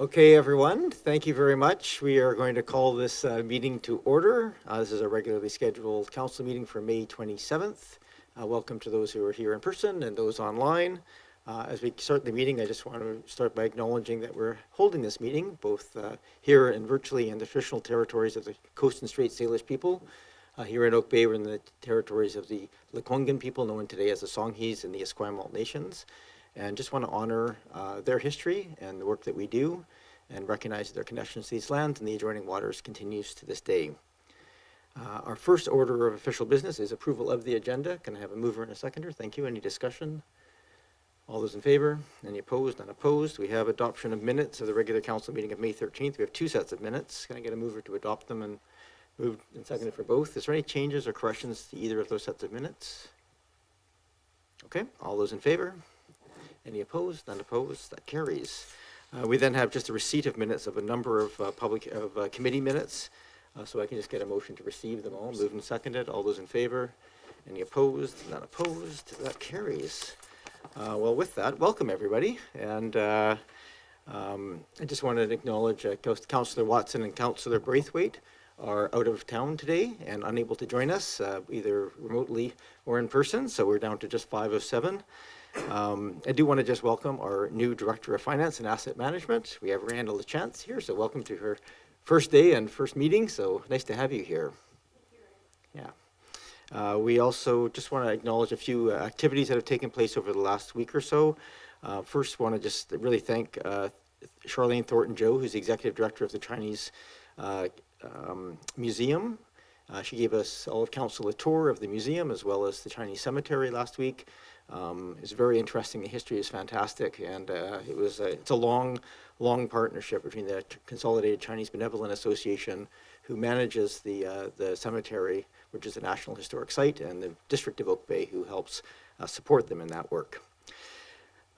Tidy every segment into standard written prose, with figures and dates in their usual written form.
Okay, everyone, thank you very much. We are going to call this meeting to order. This is a regularly scheduled council meeting for May 27th. Welcome to those who are here in person and those online. As we start the meeting, I just want to start by acknowledging that we're holding this meeting both here and virtually in the traditional territories of the Coast and Straits Salish people. Here in Oak Bay, we're in the territories of the Lekwungen people, known today as the Songhees and the Esquimalt nations. And just want to honor their history and the work that we do and recognize their connections to these lands and the adjoining waters continues to this day. Our first order of official business is approval of the agenda. Can I have a mover and a seconder? Thank you. Any discussion? All those in favor? Any opposed? None opposed. We have adoption of minutes of the regular council meeting of May 13th. We have two sets of minutes. Can I get a mover to adopt them and moved and seconded for both? Is there any changes or corrections to either of those sets of minutes? Okay. All those in favor? Any opposed? None opposed. That carries. We then have just a receipt of minutes of a number of committee minutes. So I can just get a motion to receive them all. Moved and seconded. All those in favor? Any opposed? None opposed. That carries. Well, with that, welcome everybody. And I just wanted to acknowledge Councillor Watson and Councillor Braithwaite are out of town today and unable to join us, either remotely or in person. So we're down to just 5 of 7. I do want to just welcome our new Director of Finance and Asset Management. We have Randa LaChance here, so welcome to her first day and first meeting. So nice to have you here. Yeah. We also just want to acknowledge a few activities that have taken place over the last week or so. First, want to just really thank Charlene Thornton-Joe, who's the Executive Director of the Chinese Museum. She gave us, all of council, a tour of the museum as well as the Chinese cemetery last week. It's very interesting. The history is fantastic, and it's a long partnership between the Consolidated Chinese Benevolent Association, who manages the cemetery, which is a National Historic Site, and the District of Oak Bay, who helps support them in that work.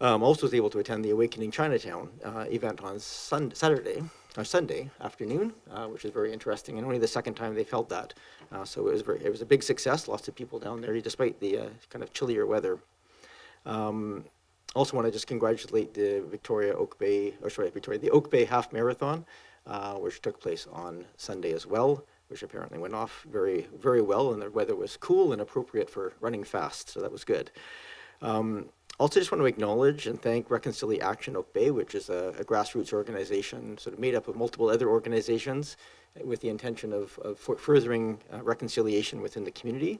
Also was able to attend the Awakening Chinatown event on Sunday afternoon, which is very interesting, and only the second time they've held that. So it was a big success. Lots of people down there, despite the kind of chillier weather. Also want to just congratulate the the Oak Bay Half Marathon, which took place on Sunday as well, which apparently went off very, very well, and the weather was cool and appropriate for running fast, so that was good. Also just want to acknowledge and thank Reconciliation Action Oak Bay, which is a grassroots organization sort of made up of multiple other organizations with the intention of furthering reconciliation within the community.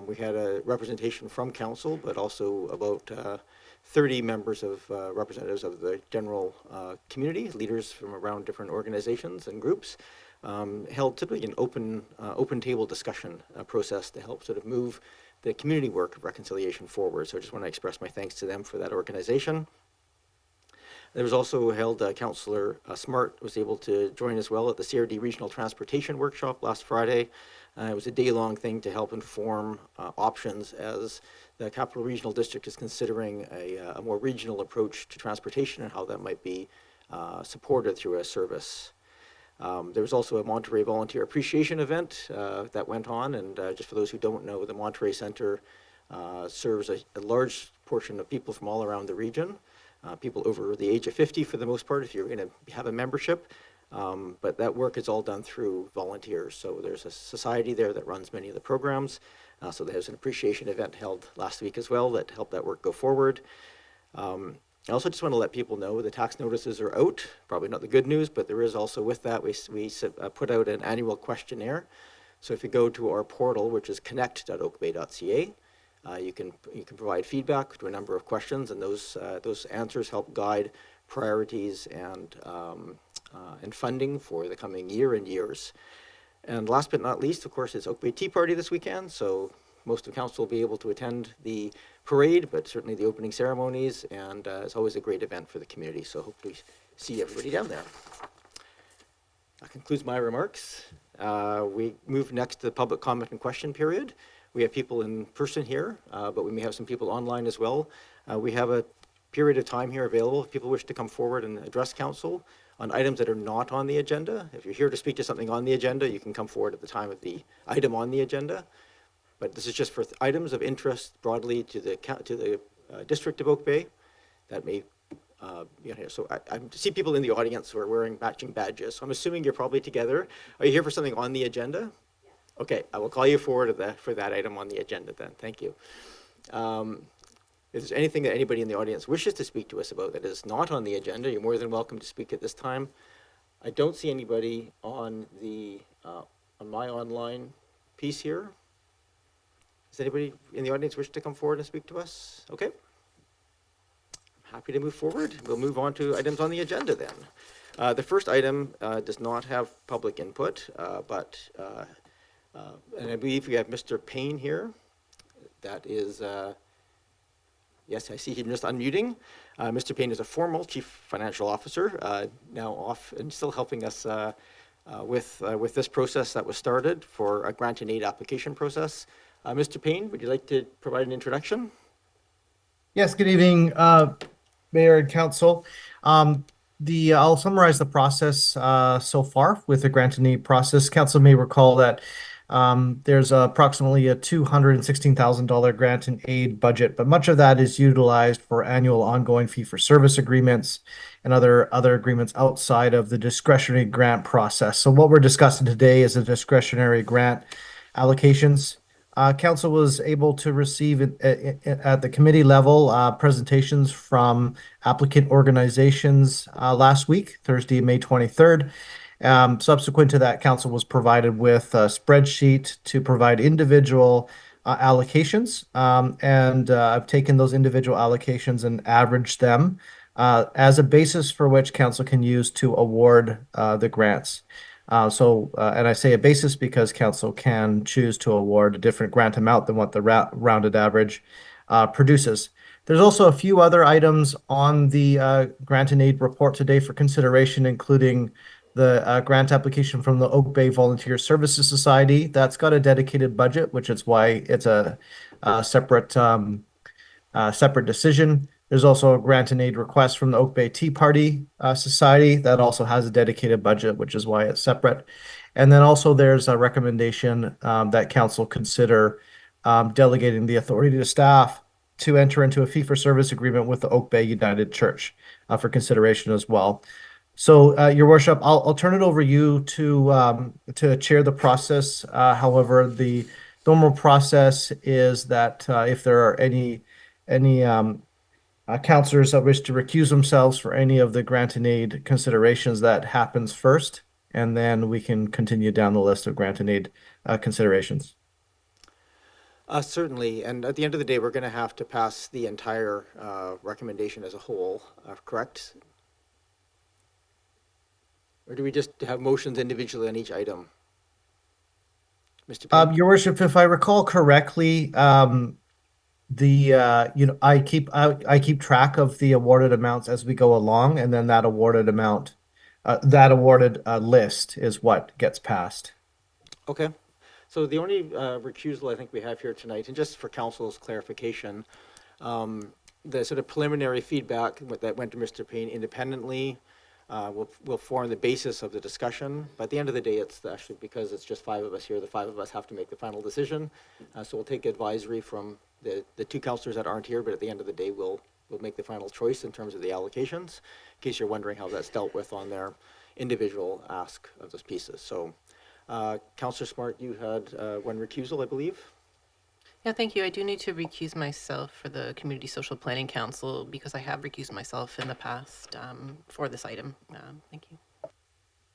We had a representation from council, but also about 30 members of representatives of the general community, leaders from around different organizations and groups, held typically an open table discussion process to help sort of move the community work of reconciliation forward. So I just want to express my thanks to them for that organization. There was also held, Councillor Smart was able to join as well at the CRD Regional Transportation Workshop last Friday. It was a day-long thing to help inform options as the Capital Regional District is considering a more regional approach to transportation and how that might be supported through a service. There was also a Monterey Volunteer Appreciation event that went on, and just for those who don't know, the Monterey Center serves a large portion of people from all around the region, people over the age of 50 for the most part, if you're going to have a membership, but that work is all done through volunteers. So there's a society there that runs many of the programs, so there's an appreciation event held last week as well that helped that work go forward. I also just want to let people know the tax notices are out. Probably not the good news, but there is also with that, we put out an annual questionnaire. So if you go to our portal, which is connect.oakbay.ca, you can provide feedback to a number of questions, and those answers help guide priorities and funding for the coming year and years. And last but not least, of course, it's Oak Bay Tea Party this weekend. So most of council will be able to attend the parade, but certainly the opening ceremonies, and it's always a great event for the community. So hopefully see everybody down there. That concludes my remarks. We move next to the public comment and question period. We have people in person here, but we may have some people online as well. We have a period of time here available if people wish to come forward and address council on items that are not on the agenda. If you're here to speak to something on the agenda, you can come forward at the time of the item on the agenda. But this is just for items of interest broadly to the District of Oak Bay that may So I see people in the audience who are wearing matching badges. So I'm assuming you're probably together. Are you here for something on the agenda? Okay, I will call you forward for that item on the agenda then. Thank you. If there's anything that anybody in the audience wishes to speak to us about that is not on the agenda, you're more than welcome to speak at this time. I don't see anybody on my online piece here. Does anybody in the audience wish to come forward and speak to us? Okay. I'm happy to move forward. We'll move on to items on the agenda then. The first item does not have public input, and I believe we have Mr. Payne here. That is, yes, I see him just unmuting. Mr. Payne is a former Chief Financial Officer, now off and still helping us with this process that was started for a grant and aid application process. Mr. Payne, would you like to provide an introduction? Yes, good evening, Mayor and Council. I'll summarize the process so far with the grant and aid process. Council may recall that there's approximately a $216,000 grant and aid budget, but much of that is utilized for annual ongoing fee-for-service agreements and other agreements outside of the discretionary grant process. So what we're discussing today is the discretionary grant allocations. Council was able to receive at the committee level presentations from applicant organizations last week, Thursday, May 23rd. Subsequent to that, Council was provided with a spreadsheet to provide individual allocations, and I've taken those individual allocations and averaged them as a basis for which Council can use to award the grants. And I say a basis because Council can choose to award a different grant amount than what the rounded average produces. There's also a few other items on the grant and aid report today for consideration, including the grant application from the Oak Bay Volunteer Services Society. That's got a dedicated budget, which is why it's a separate decision. There's also a grant and aid request from the Oak Bay Tea Party Society that also has a dedicated budget, which is why it's separate. And then also there's a recommendation that Council consider delegating the authority to staff to enter into a fee-for-service agreement with the Oak Bay United Church for consideration as well. So, Your Worship, I'll turn it over you to chair the process. However, the normal process is that if there are any councillors that wish to recuse themselves for any of the grant and aid considerations, that happens first, and then we can continue down the list of grant and aid considerations. Certainly, and at the end of the day, we're going to have to pass the entire recommendation as a whole, correct? Or do we just have motions individually on each item? Mr. Payne? Your Worship, if I recall correctly, I keep track of the awarded amounts as we go along, and then that awarded amount, list is what gets passed. Okay. So the only recusal I think we have here tonight, and just for council's clarification, the sort of preliminary feedback that went to Mr. Payne independently will form the basis of the discussion. But at the end of the day, it's actually, because it's just 5 of us here, the 5 of us have to make the final decision. So we'll take advisory from the 2 councillors that aren't here, but at the end of the day, we'll make the final choice in terms of the allocations, in case you're wondering how that's dealt with on their individual ask of those pieces. So, Councillor Smart, you had one recusal, I believe. Yeah, thank you. I do need to recuse myself for the Community Social Planning Council because I have recused myself in the past for this item. Thank you.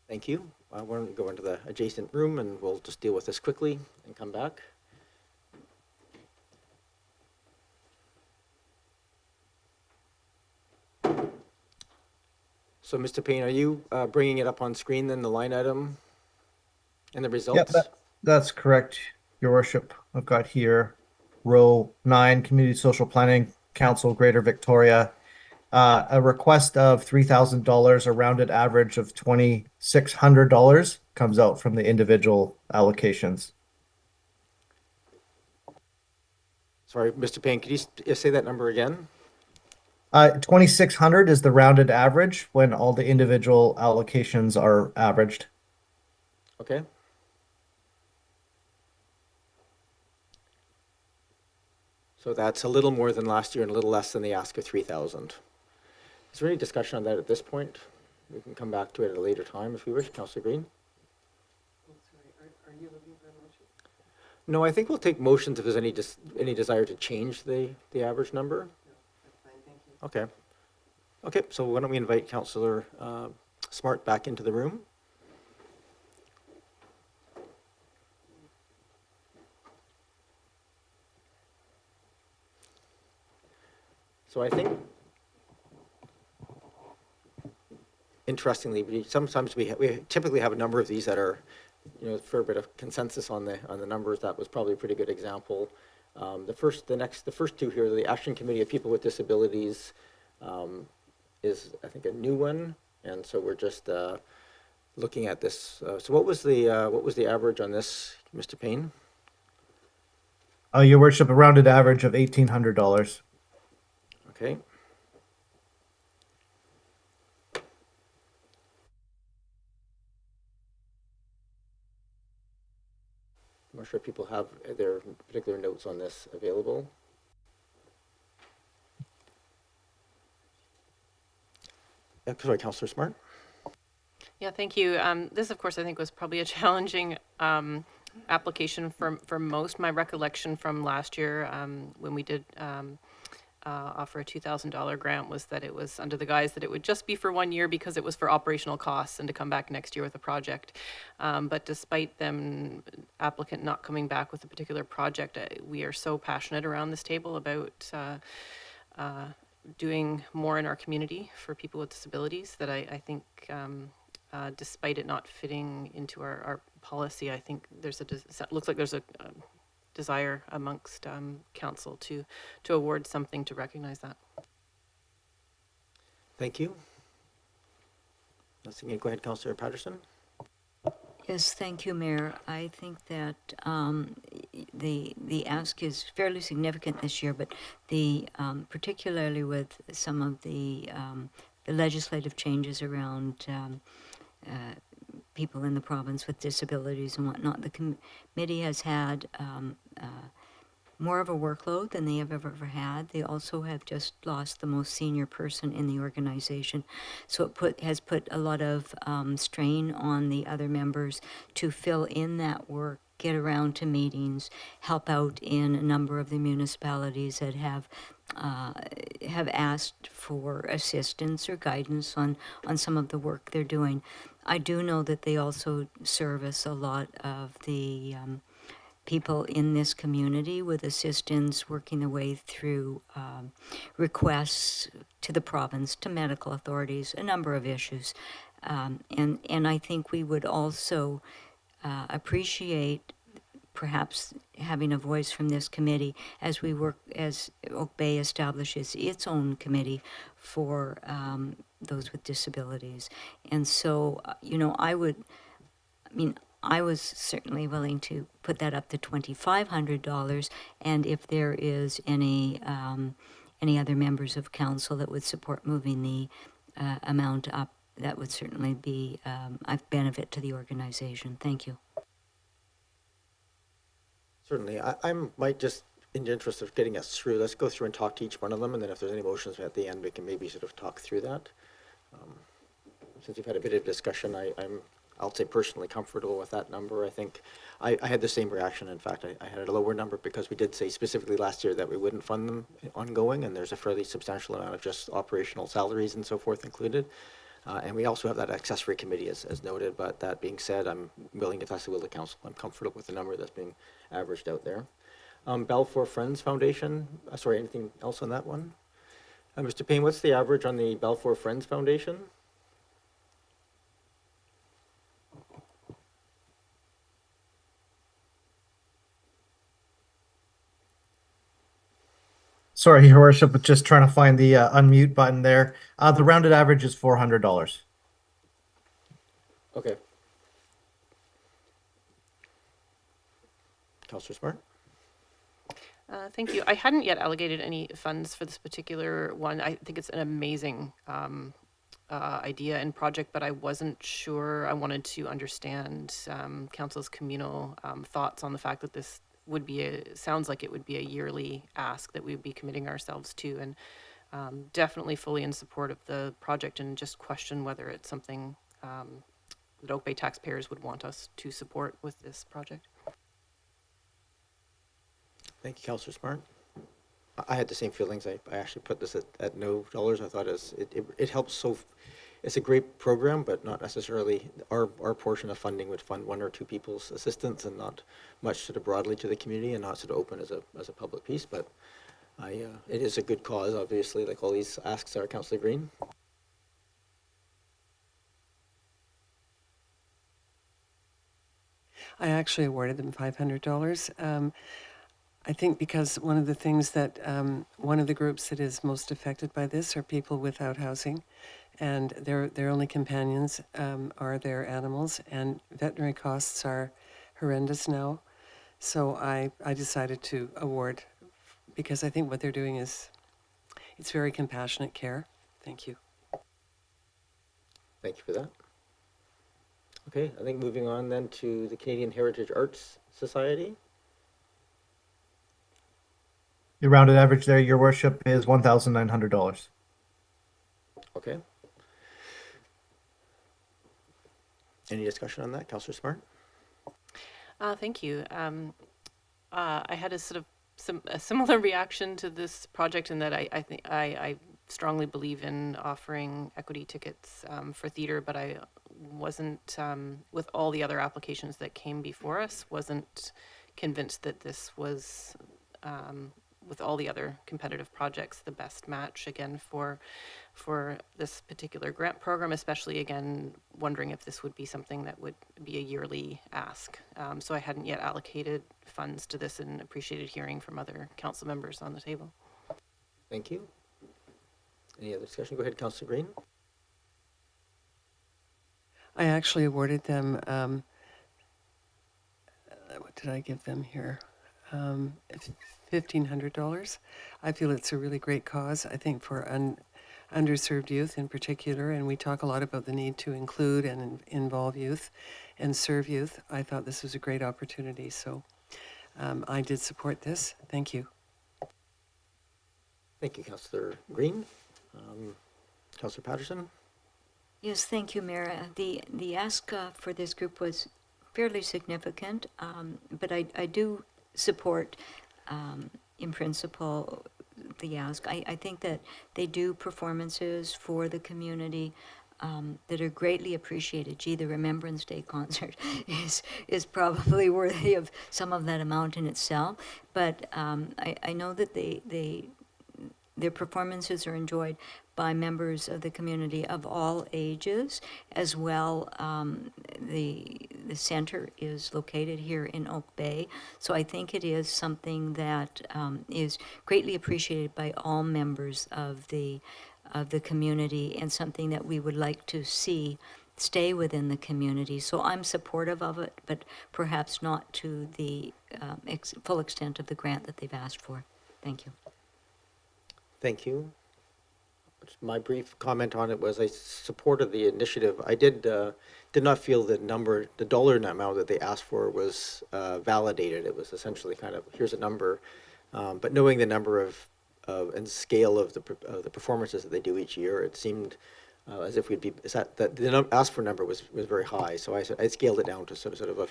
Thank you. Why don't we go into the adjacent room and we'll just deal with this quickly and come back. So, Mr. Payne, are you bringing it up on screen then, the line item and the results? Yep, that's correct, Your Worship. I've got here row 9, Community Social Planning Council, Greater Victoria. A request of $3,000, a rounded average of $2,600 comes out from the individual allocations. Sorry, Mr. Payne, could you say that number again? 2,600 is the rounded average when all the individual allocations are averaged. Okay. So that's a little more than last year and a little less than the ask of 3,000. Is there any discussion on that at this point? We can come back to it at a later time if we wish. Councillor Green? Are you looking for a motion? No, I think we'll take motions if there's any desire to change the average number. No, that's fine, thank you. Okay. Okay, so why don't we invite Councillor Smart back into the room? So I think, interestingly, sometimes we typically have a number of these that are, you know, a fair bit of consensus on the numbers. That was probably a pretty good example. The first two here, the Action Committee of People with Disabilities, is I think a new one, and so we're just looking at this. So what was the average on this, Mr. Payne? Your worship, a rounded average of $1,800. Okay. I'm not sure if people have their particular notes on this available. Sorry, Councillor Smart. Yeah, thank you. This, of course, I think was probably a challenging application for most. My recollection from last year when we did offer a $2,000 grant was that it was under the guise that it would just be for 1 year because it was for operational costs and to come back next year with a project. But despite them, applicant not coming back with a particular project, we are so passionate around this table about doing more in our community for people with disabilities that I think despite it not fitting into our policy, I think there's looks like there's a desire amongst council to award something to recognize that. Thank you. Go ahead, Councillor Patterson. Yes, thank you, Mayor. I think that the ask is fairly significant this year, but the particularly with some of the legislative changes around people in the province with disabilities and whatnot, the committee has had more of a workload than they have ever had. They also have just lost the most senior person in the organization. So it has put a lot of strain on the other members to fill in that work, get around to meetings, help out in a number of the municipalities that have asked for assistance or guidance on some of the work they're doing. I do know that they also service a lot of the people in this community with assistance, working their way through requests to the province, to medical authorities, a number of issues. And I think we would also appreciate perhaps having a voice from this committee as we work, as Oak Bay establishes its own committee for those with disabilities. And so, you know, I was certainly willing to put that up to $2,500, and if there is any other members of council that would support moving the amount up, that would certainly be a benefit to the organization. Thank you. Certainly. I might just, in the interest of getting us through, let's go through and talk to each one of them, and then if there's any motions at the end, we can maybe sort of talk through that. Since we've had a bit of discussion, I'll say personally comfortable with that number. I think I had the same reaction. In fact, I had a lower number because we did say specifically last year that we wouldn't fund them ongoing, and there's a fairly substantial amount of just operational salaries and so forth included. And we also have that accessory committee as noted, but that being said, I'm willing, if that's the will of the council, I'm comfortable with the number that's being averaged out there. Balfour Friends Foundation, sorry, anything else on that one? Mr. Payne, what's the average on the Balfour Friends Foundation? Sorry, Your Worship, just trying to find the unmute button there. The rounded average is $400. Okay. Councillor Smart? Thank you. I hadn't yet allocated any funds for this particular one. I think it's an amazing idea and project, but I wasn't sure. I wanted to understand council's communal thoughts on the fact that this would be sounds like it would be a yearly ask that we would be committing ourselves to, and definitely fully in support of the project and just question whether it's something that Oak Bay taxpayers would want us to support with this project. Thank you, Councillor Smart. I had the same feelings. I actually put this at no dollars. I thought it helps so. It's a great program, but not necessarily our portion of funding would fund one or two people's assistance and not much sort of broadly to the community and not sort of open as a public piece. But it is a good cause, obviously, like all these asks are. Councillor Green. I actually awarded them $500. I think because one of the things that one of the groups that is most affected by this are people without housing, and their only companions are their animals, and veterinary costs are horrendous now. So I decided to award because I think what they're doing it's very compassionate care. Thank you. Thank you for that. Okay, I think moving on then to the Canadian Heritage Arts Society. The rounded average there, Your Worship, is $1,900. Okay. Any discussion on that, Councillor Smart? Thank you. I had a sort of a similar reaction to this project in that I think I strongly believe in offering equity tickets for theater, but I wasn't, with all the other applications that came before us, wasn't convinced that this was, with all the other competitive projects, the best match again for this particular grant program, especially again wondering if this would be something that would be a yearly ask. So I hadn't yet allocated funds to this and appreciated hearing from other council members on the table. Thank you. Any other discussion? Go ahead, Councillor Green. I actually awarded them, what did I give them here? $1,500. I feel it's a really great cause, I think, for underserved youth in particular, and we talk a lot about the need to include and involve youth and serve youth. I thought this was a great opportunity, so I did support this. Thank you. Thank you, Councillor Green. Councillor Patterson. Yes, thank you, Mayor. The ask for this group was fairly significant, but I do support, in principle, the ask. I think that they do performances for the community that are greatly appreciated. Gee, the Remembrance Day concert is probably worthy of some of that amount in itself, but I know that their performances are enjoyed by members of the community of all ages as well. The center is located here in Oak Bay, so I think it is something that is greatly appreciated by all members of the community and something that we would like to see stay within the community. So I'm supportive of it, but perhaps not to the full extent of the grant that they've asked for. Thank you. Thank you. My brief comment on it was I supported the initiative. I did not feel the dollar amount that they asked for was validated. It was essentially kind of, here's a number, but knowing the number of and scale of the performances that they do each year, it seemed as if we'd be that the asked for number was very high. So I scaled it down to sort of a,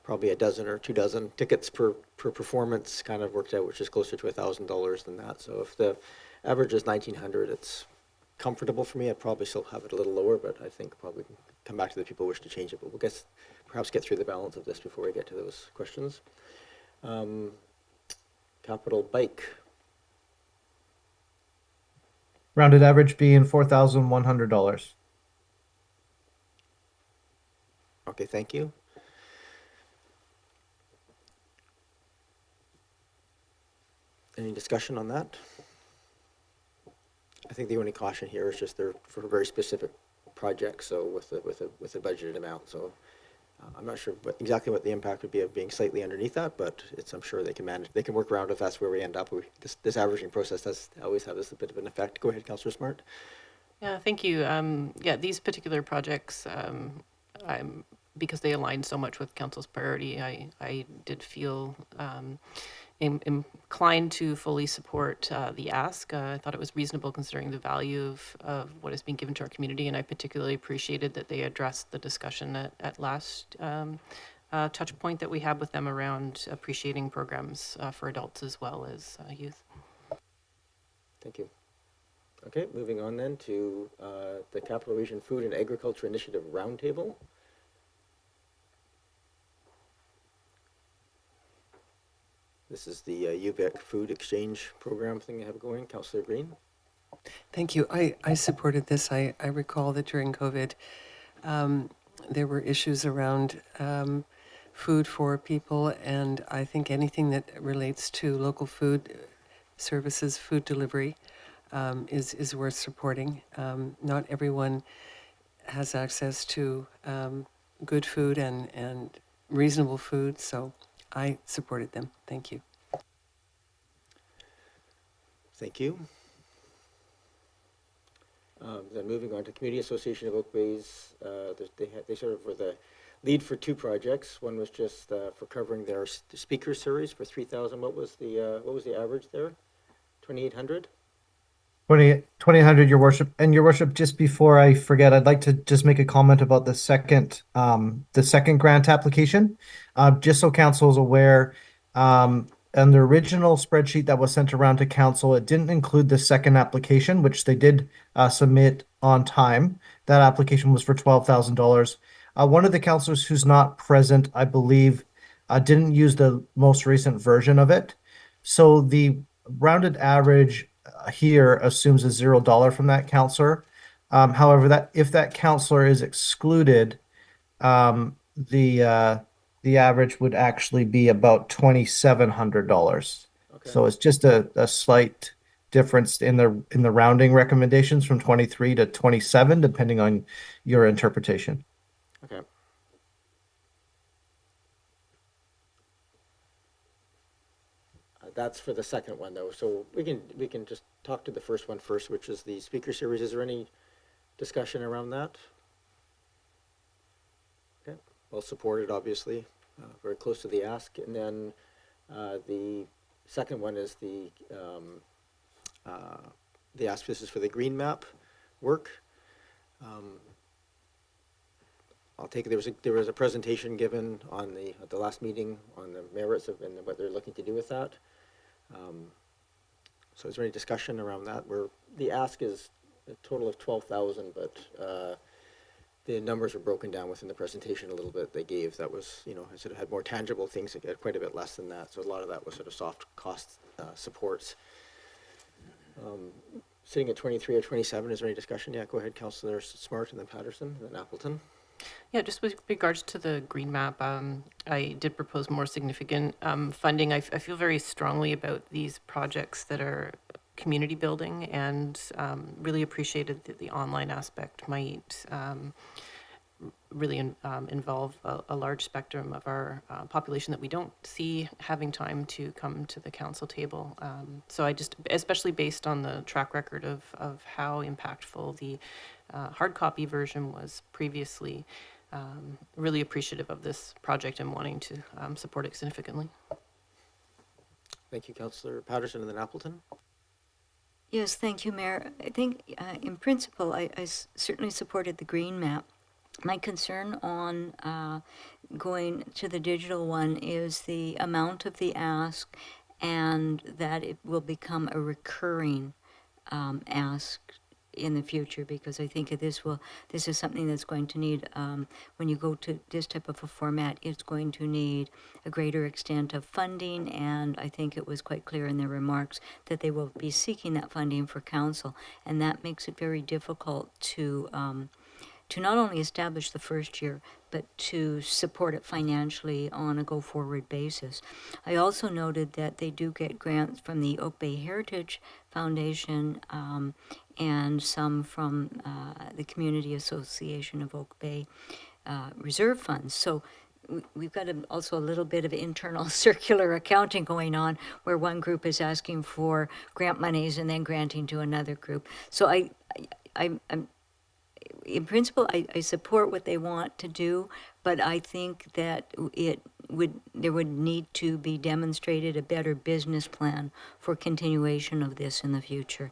probably a dozen or 2 dozen tickets per performance, kind of worked out, which is closer to $1,000 than that. So if the average is $1,900, it's comfortable for me. I'd probably still have it a little lower, but I think probably come back to the people who wish to change it. But we'll perhaps get through the balance of this before we get to those questions. Capital Bike. Rounded average being $4,100. Okay, thank you. Any discussion on that? I think the only caution here is just they're for a very specific project, so with a budgeted amount. So I'm not sure exactly what the impact would be of being slightly underneath that, but I'm sure they can manage. They can work around if that's where we end up. This averaging process does always have this a bit of an effect. Go ahead, Councillor Smart. Yeah, thank you. Yeah, these particular projects, I'm because they aligned so much with council's priority, I did feel inclined to fully support the ask. I thought it was reasonable considering the value of what is being given to our community, and I particularly appreciated that they addressed the discussion at last touch point that we had with them around appreciating programs for adults as well as youth. Thank you. Okay, moving on then to the Capital Region Food and Agriculture Initiative Roundtable. This is the UVic food exchange program thing they have going. Councillor Green? Thank you. I supported this. I recall that during COVID, there were issues around food for people, and I think anything that relates to local food services, food delivery, is worth supporting. Not everyone has access to good food and reasonable food, so I supported them. Thank you. Thank you. Then moving on to Community Association of Oak Bay's, they sort of were the lead for two projects. One was just for covering their speaker series for 3,000. What was the average there? 2,800. 2,800, Your Worship. And Your Worship, just before I forget, I'd like to just make a comment about the second grant application. Just so council is aware, and the original spreadsheet that was sent around to council, it didn't include the second application, which they did submit on time. That application was for $12,000. One of the councillors who's not present, I believe, didn't use the most recent version of it. So the rounded average here assumes a $0 from that councillor. However, that if that councillor is excluded, the average would actually be about $2,700. Okay. So it's just a slight difference in the rounding recommendations from 23 to 27, depending on your interpretation. Okay. That's for the second one, though. So we can just talk to the first one first, which is the speaker series. Is there any discussion around that? Okay, well supported, obviously. Very close to the ask. And then the second one is the ask. This is for the green map work. I'll take it. There was a presentation given on at the last meeting on the merits of and what they're looking to do with that. So is there any discussion around that? Where the ask is a total of 12,000, but the numbers were broken down within the presentation a little bit they gave. That was, I sort of had more tangible things that get quite a bit less than that. So a lot of that was sort of soft cost supports. Sitting at 23 or 27, is there any discussion? Yeah, go ahead, Councillor Smart, and then Patterson, and then Appleton. Yeah, just with regards to the green map, I did propose more significant funding. I feel very strongly about these projects that are community building, and really appreciated that the online aspect might really involve a large spectrum of our population that we don't see having time to come to the council table. So I just, especially based on the track record of how impactful the hard copy version was previously, really appreciative of this project and wanting to support it significantly. Thank you, Councillor Patterson, and then Appleton. Yes, thank you, Mayor. I think in principle, I certainly supported the green map. My concern on going to the digital one is the amount of the ask, and that it will become a recurring ask in the future, because I think this is something that's going to need, when you go to this type of a format, it's going to need a greater extent of funding, and I think it was quite clear in their remarks that they will be seeking that funding for council, and that makes it very difficult to not only establish the first year, but to support it financially on a go-forward basis. I also noted that they do get grants from the Oak Bay Heritage Foundation and some from the Community Association of Oak Bay reserve funds. So we've got also a little bit of internal circular accounting going on, where one group is asking for grant monies and then granting to another group. So I'm in principle, I support what they want to do, but I think that there would need to be demonstrated a better business plan for continuation of this in the future.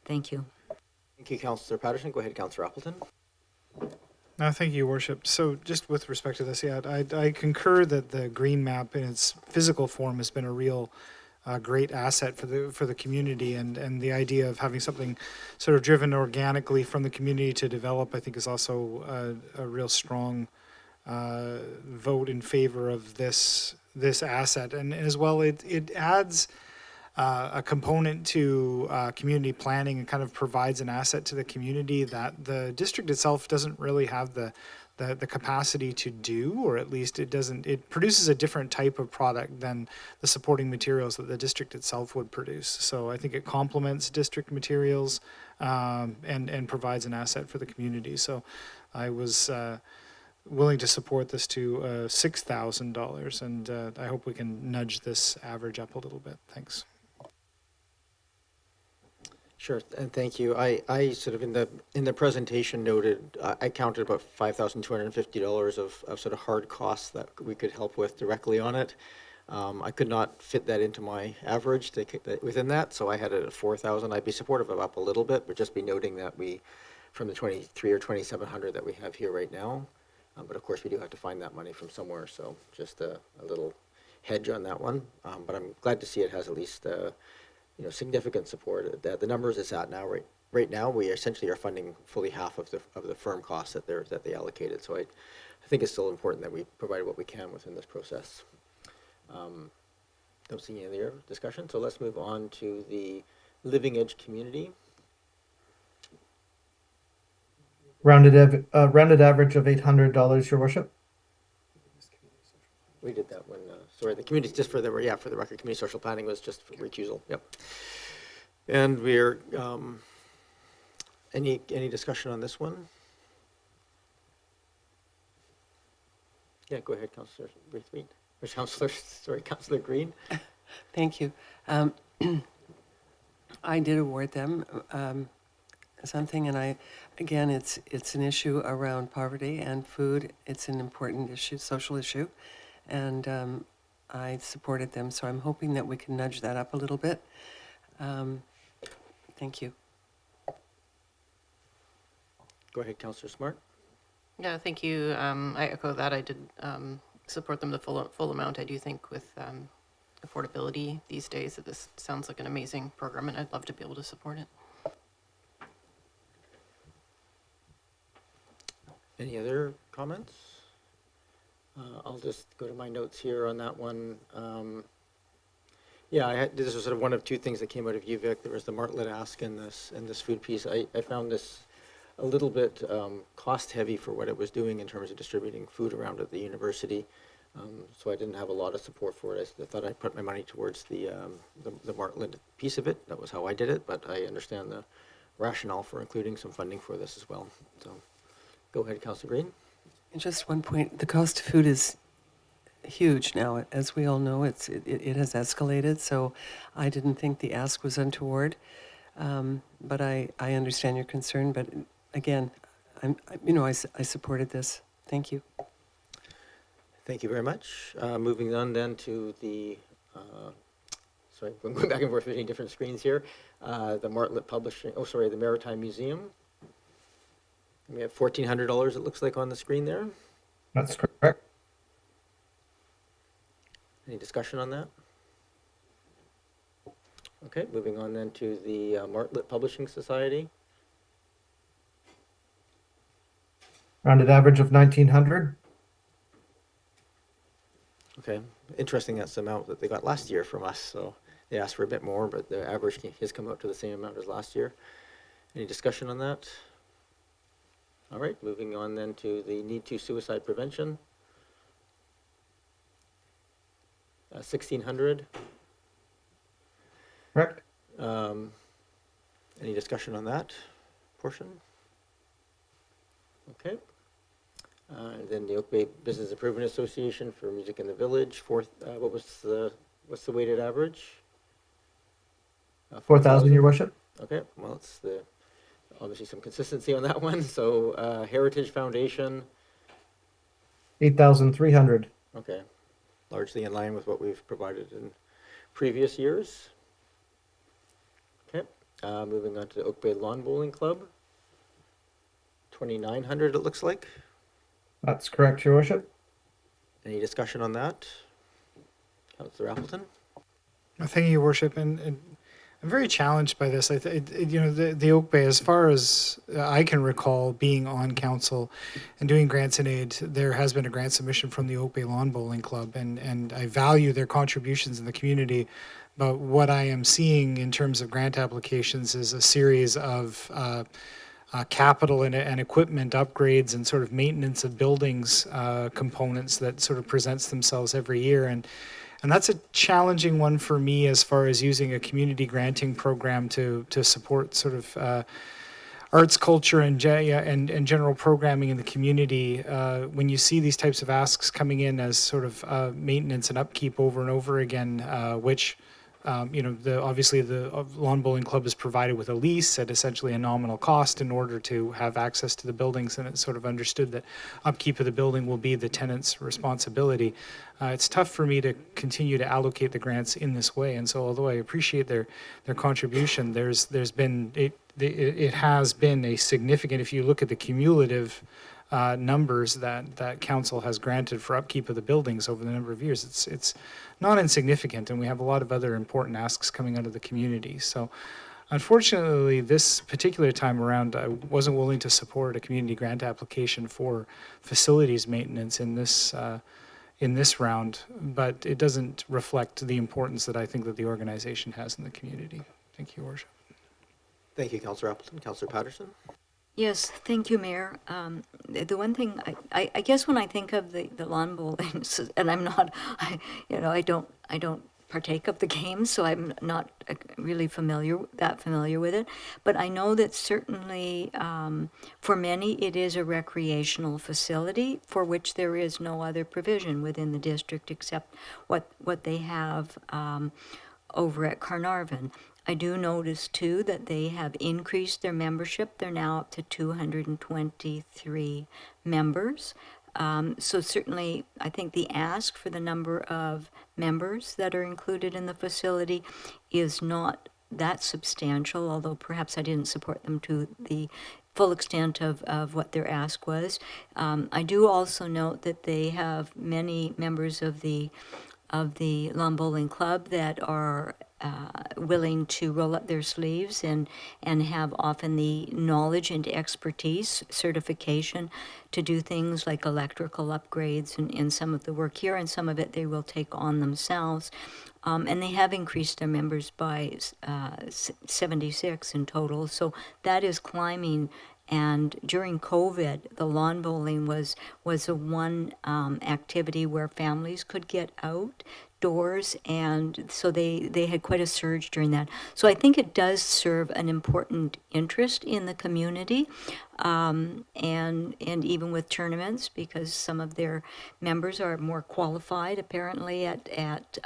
Thank you. Thank you, Councillor Patterson. Go ahead, Councillor Appleton. Thank you, Your Worship. So just with respect to this, yeah, I concur that the green map in its physical form has been a real great asset for the community, and the idea of having something sort of driven organically from the community to develop, I think, is also a real strong vote in favor of this asset. And as well, it adds a component to community planning and kind of provides an asset to the community that the district itself doesn't really have the capacity to do, or at least it produces a different type of product than the supporting materials that the district itself would produce. So I think it complements district materials and provides an asset for the community. So I was willing to support this to $6,000, and I hope we can nudge this average up a little bit. Thanks. Sure, and thank you. I sort of in the presentation noted I counted about $5,250 of sort of hard costs that we could help with directly on it. I could not fit that into my average within that, so I had it at 4,000. I'd be supportive of up a little bit, but just be noting that we, from the 23 or 2,700 that we have here right now, but of course we do have to find that money from somewhere. So just a little hedge on that one. But I'm glad to see it has at least significant support. The numbers it's at now, right now, we essentially are funding fully half of the firm costs that they allocated. So I think it's still important that we provide what we can within this process. Don't see any other discussion, so let's move on to the Living Edge community. Rounded average of $800, Your Worship. We did that when, sorry, the community, just for the record, community social planning was just for recusal, yep. And we're, any discussion on this one? Yeah, go ahead, Councillor Braithwaite, or Councillor Green. Thank you. I did award them something, and again, it's an issue around poverty and food. It's an important issue, social issue, and I supported them. So I'm hoping that we can nudge that up a little bit. Thank you. Go ahead, Councillor Smart. Yeah, thank you. I echo that. I did support them the full amount. I do think with affordability these days that this sounds like an amazing program, and I'd love to be able to support it. Any other comments? I'll just go to my notes here on that one. Yeah, this was sort of one of two things that came out of UVic. There was the Martlet ask and this food piece. I found this a little bit cost heavy for what it was doing in terms of distributing food around at the university. So I didn't have a lot of support for it. I thought I'd put my money towards the Martlet piece of it. That was how I did it, but I understand the rationale for including some funding for this as well. So go ahead, Councillor Green. And just one point, the cost of food is huge now. As we all know, it has escalated, so I didn't think the ask was untoward. But I understand your concern, but again, I supported this. Thank you. Thank you very much. Moving on then to the, sorry, I'm going back and forth between different screens here. The Martlet Publishing, the Maritime Museum. We have $1,400, it looks like, on the screen there. That's correct. Any discussion on that? Okay, moving on then to the Martlet Publishing Society. Rounded average of 1,900. Okay, interesting, that's the amount that they got last year from us, so they asked for a bit more, but the average has come up to the same amount as last year. Any discussion on that? All right, moving on then to the Need to Suicide Prevention. 1,600. Correct. Any discussion on that portion? Okay. Then the Oak Bay Business Improvement Association for Music in the Village. What's the weighted average? 4,000, Your Worship. Okay, well, it's the obviously some consistency on that one. So Heritage Foundation, 8,300. okay, largely in line with what we've provided in previous years. Okay, moving on to the Oak Bay Lawn Bowling Club, 2,900 it looks like. That's correct, Your Worship. Any discussion on that? Councillor Appleton? Thank you, Your Worship, and I'm very challenged by this. The Oak Bay, as far as I can recall being on council and doing grants and aid, there has been a grant submission from the Oak Bay Lawn Bowling Club, and I value their contributions in the community. But what I am seeing in terms of grant applications is a series of capital and equipment upgrades and sort of maintenance of buildings components that sort of presents themselves every year. And that's a challenging one for me as far as using a community granting program to support sort of arts, culture, and general programming in the community. When you see these types of asks coming in as sort of maintenance and upkeep over and over again, which obviously the lawn bowling club is provided with a lease at essentially a nominal cost in order to have access to the buildings, and it's sort of understood that upkeep of the building will be the tenant's responsibility. It's tough for me to continue to allocate the grants in this way, and so although I appreciate their contribution, there's been it has been a significant, if you look at the cumulative numbers that council has granted for upkeep of the buildings over the number of years, it's not insignificant, and we have a lot of other important asks coming out of the community. So unfortunately, this particular time around, I wasn't willing to support a community grant application for facilities maintenance in this round, but it doesn't reflect the importance that I think that the organization has in the community. Thank you, Your Worship. Thank you, Councillor Appleton. Councillor Patterson? Yes, thank you, Mayor. The one thing I guess when I think of the lawn bowling, and I'm not, I don't partake of the game, so I'm not really familiar with it. But I know that certainly for many it is a recreational facility for which there is no other provision within the district except what they have over at Carnarvon. I do notice too that they have increased their membership. They're now up to 223 members. So certainly, I think the ask for the number of members that are included in the facility is not that substantial, although perhaps I didn't support them to the full extent of what their ask was. I do also note that they have many members of the lawn bowling club that are willing to roll up their sleeves and have often the knowledge and expertise, certification to do things like electrical upgrades and some of the work here, and some of it they will take on themselves. And they have increased their members by 76 in total, so that is climbing. And during COVID, the lawn bowling was a one activity where families could get outdoors, and so they had quite a surge during that. So I think it does serve an important interest in the community, and even with tournaments, because some of their members are more qualified apparently at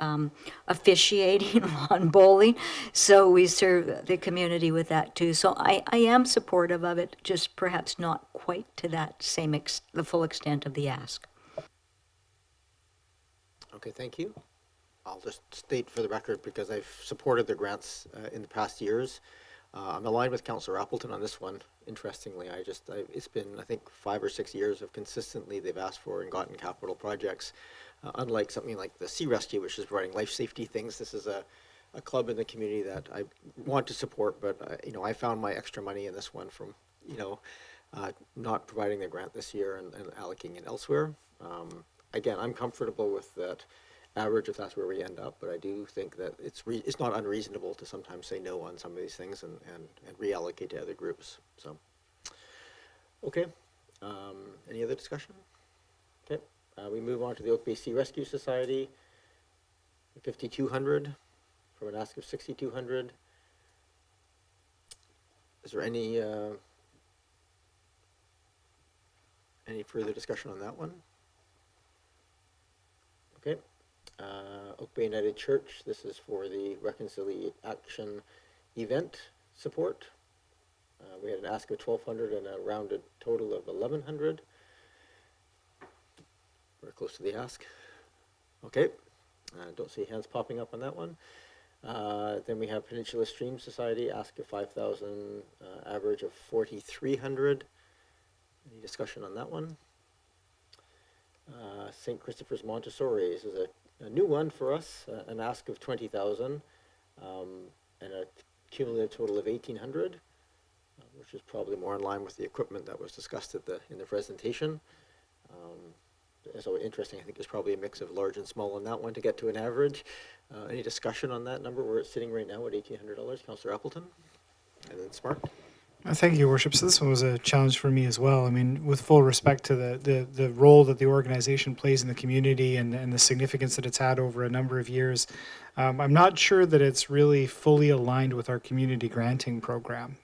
officiating lawn bowling. So we serve the community with that too. So I am supportive of it, just perhaps not quite to that same the full extent of the ask. Okay, thank you. I'll just state for the record, because I've supported the grants in the past years. I'm aligned with Councillor Appleton on this one. Interestingly, it's been, I think, 5 or 6 years of consistently they've asked for and gotten capital projects. Unlike something like the Sea Rescue, which is providing life safety things, this is a club in the community that I want to support, but I found my extra money in this one from not providing the grant this year and allocating it elsewhere. Again, I'm comfortable with that average if that's where we end up, but I do think that it's not unreasonable to sometimes say no on some of these things and reallocate to other groups. So, okay. Any other discussion? Okay. We move on to the Oak Bay Sea Rescue Society, 5,200 from an ask of 6,200. Is there any further discussion on that one? Okay. Oak Bay United Church, this is for the Reconciliation event support. We had an ask of 1,200 and a rounded total of 1,100. We're close to the ask. Okay, don't see hands popping up on that one. Then we have Peninsula Stream Society, ask of 5,000, average of 4,300. Any discussion on that one? St. Christopher's Montessori, this is a new one for us, an ask of 20,000, and a cumulative total of 1,800, which is probably more in line with the equipment that was discussed in the presentation. So interesting, I think there's probably a mix of large and small on that one to get to an average. Any discussion on that number where it's sitting right now at $1,800? Councillor Appleton? And then Smart? Thank you, Your Worship. So this one was a challenge for me as well. I mean, with full respect to the role that the organization plays in the community and the significance that it's had over a number of years, I'm not sure that it's really fully aligned with our community granting program.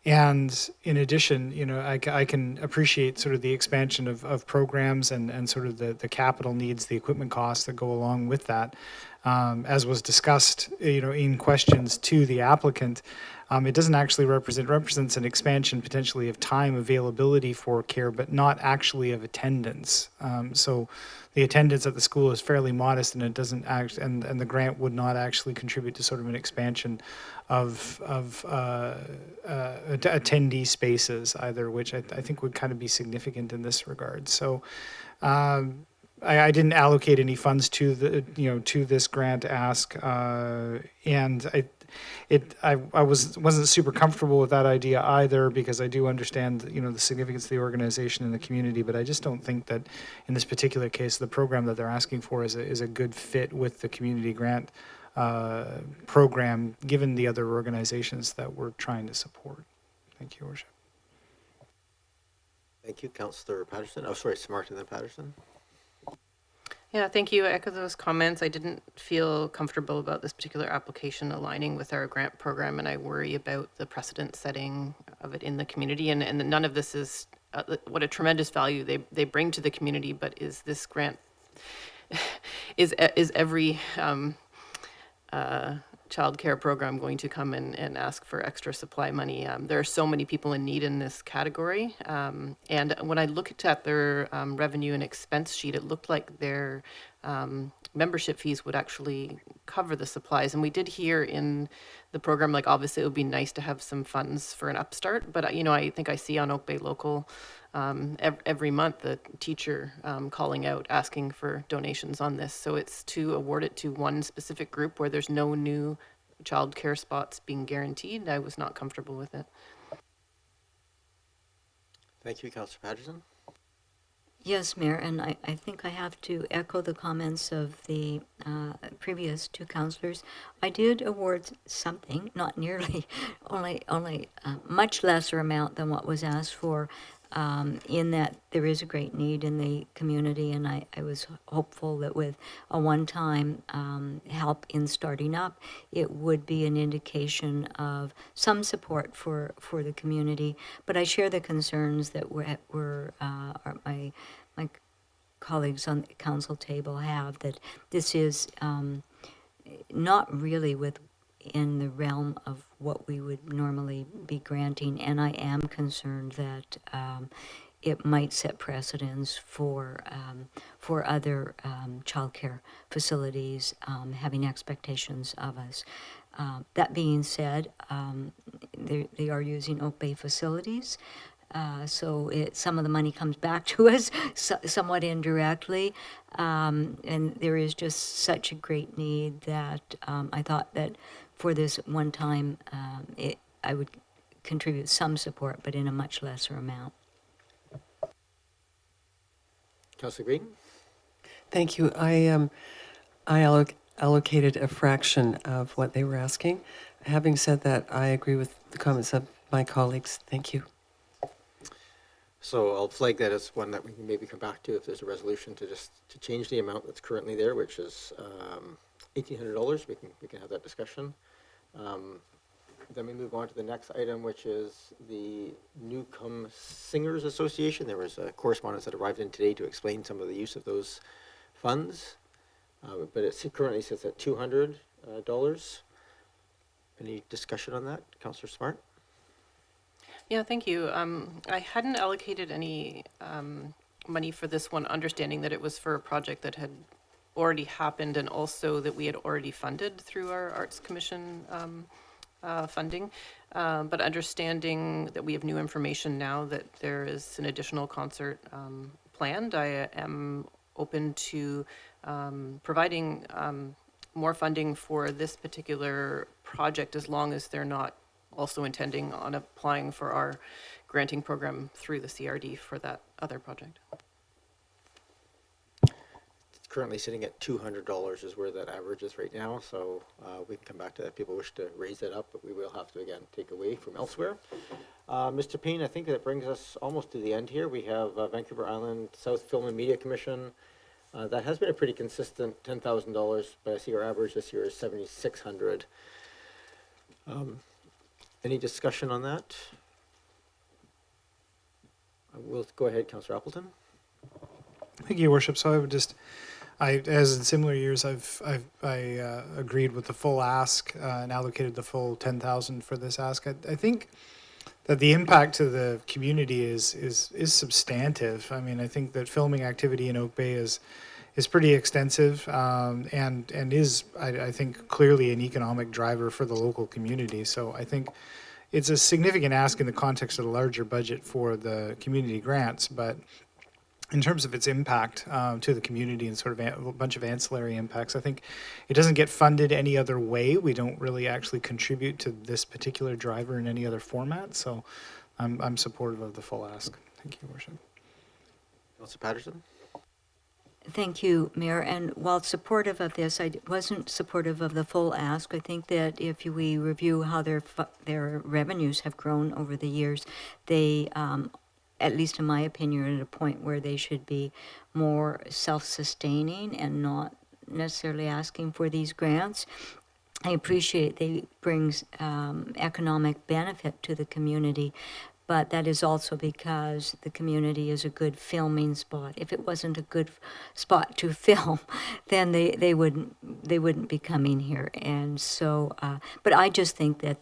And in addition, you know, I can appreciate sort of the expansion of programs and sort of the capital needs, the equipment costs that go along with that. As was discussed, you know, in questions to the applicant, it doesn't actually represents an expansion potentially of time availability for care, but not actually of attendance. So the attendance at the school is fairly modest, and it doesn't act, and the grant would not actually contribute to sort of an expansion of attendee spaces either, which I think would kind of be significant in this regard. So I didn't allocate any funds to to this grant ask, and I wasn't super comfortable with that idea either, because I do understand, you know, the significance of the organization in the community, but I just don't think that in this particular case the program that they're asking for is a good fit with the community grant program, given the other organizations that we're trying to support. Thank you, Your Worship. Thank you, Councillor Patterson. Oh, sorry, Smart and then Patterson. Yeah, thank you. I echo those comments. I didn't feel comfortable about this particular application aligning with our grant program, and I worry about the precedent setting of it in the community. And none of this is what a tremendous value they bring to the community, but is this grant, is every childcare program going to come and ask for extra supply money? There are so many people in need in this category. And when I looked at their revenue and expense sheet, it looked like their membership fees would actually cover the supplies. And we did hear in the program, like, obviously it would be nice to have some funds for an upstart, but you know, I think I see on Oak Bay Local every month the teacher calling out asking for donations on this. So it's to award it to one specific group where there's no new childcare spots being guaranteed. I was not comfortable with it. Thank you, Councillor Patterson. Yes, Mayor, and I think I have to echo the comments of the previous two councillors. I did award something, not nearly, only much lesser amount than what was asked for, in that there is a great need in the community, and I was hopeful that with a one-time help in starting up, it would be an indication of some support for the community. But I share the concerns that my colleagues on the council table have, that this is not really in the realm of what we would normally be granting, and I am concerned that it might set precedents for other childcare facilities having expectations of us. That being said, they are using Oak Bay facilities. So some of the money comes back to us somewhat indirectly, and there is just such a great need that I thought that for this one time I would contribute some support, but in a much lesser amount. Councillor Green? Thank you. I allocated a fraction of what they were asking. Having said that, I agree with the comments of my colleagues. Thank you. So I'll flag that as one that we can maybe come back to if there's a resolution to change the amount that's currently there, which is $1,800. We can have that discussion. Then we move on to the next item, which is the Newcomb Singers Association. There was a correspondence that arrived in today to explain some of the use of those funds, but it currently sits at $200. Any discussion on that, Councillor Smart? Yeah, thank you. I hadn't allocated any money for this one, understanding that it was for a project that had already happened and also that we had already funded through our Arts Commission funding. But understanding that we have new information now that there is an additional concert planned, I am open to providing more funding for this particular project as long as they're not also intending on applying for our granting program through the CRD for that other project. It's currently sitting at $200 is where that average is right now, so we can come back to that if people wish to raise it up, but we will have to, again, take away from elsewhere. Mr. Payne, I think that brings us almost to the end here. We have Vancouver Island South Film and Media Commission. That has been a pretty consistent $10,000, but I see our average this year is $7,600. Any discussion on that? We'll go ahead, Councillor Appleton. Thank you, Your Worship. So I would just, as in similar years, I agreed with the full ask and allocated the full 10,000 for this ask. I think that the impact to the community is substantive. I mean, I think that filming activity in Oak Bay is pretty extensive and is, I think, clearly an economic driver for the local community. So I think it's a significant ask in the context of the larger budget for the community grants, but in terms of its impact to the community and sort of a bunch of ancillary impacts, I think it doesn't get funded any other way. We don't really actually contribute to this particular driver in any other format. So I'm supportive of the full ask. Thank you, Your Worship. Councillor Patterson? Thank you, Mayor. And while supportive of this, I wasn't supportive of the full ask. I think that if we review how their revenues have grown over the years, they, at least in my opinion, are at a point where they should be more self-sustaining and not necessarily asking for these grants. I appreciate they brings economic benefit to the community, but that is also because the community is a good filming spot. If it wasn't a good spot to film, then they wouldn't be coming here. And so, but I just think that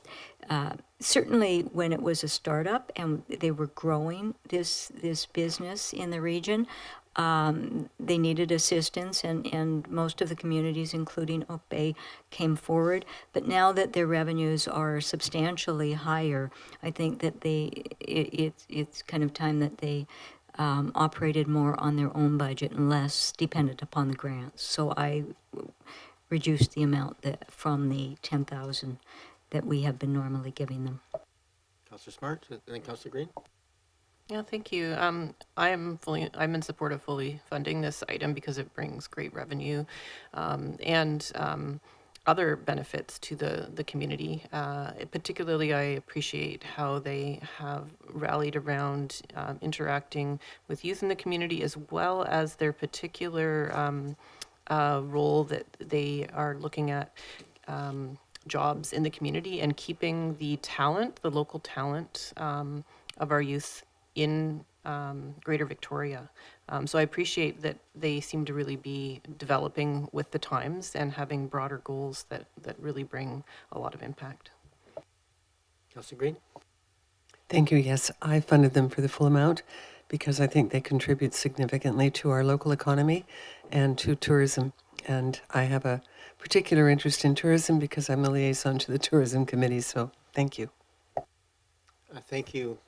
certainly when it was a startup and they were growing this business in the region, they needed assistance, and most of the communities, including Oak Bay, came forward. But now that their revenues are substantially higher, I think that it's kind of time that they operated more on their own budget and less dependent upon the grants. So I reduced the amount from the 10,000 that we have been normally giving them. Councillor Smart, and then Councillor Green. Yeah, thank you. I'm in support of fully funding this item because it brings great revenue and other benefits to the community. Particularly, I appreciate how they have rallied around interacting with youth in the community, as well as their particular role that they are looking at jobs in the community and keeping the local talent of our youth in Greater Victoria. So I appreciate that they seem to really be developing with the times and having broader goals that really bring a lot of impact. Councillor Green. Thank you. Yes, I funded them for the full amount because I think they contribute significantly to our local economy and to tourism. And I have a particular interest in tourism because I'm a liaison to the Tourism Committee. So thank you. Thank you.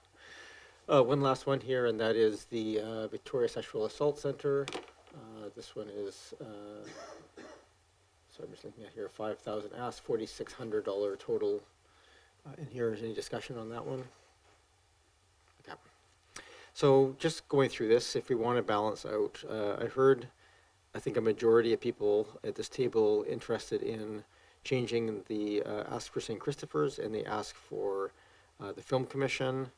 One last one here, and that is the Victoria Sexual Assault Center. This one is, sorry, I'm just looking at here, 5,000 asked, $4,600 total. In here, is any discussion on that one? Okay. So just going through this, if we want to balance out, I heard, I think, a majority of people at this table interested in changing the ask for St. Christopher's and the ask for the Film Commission.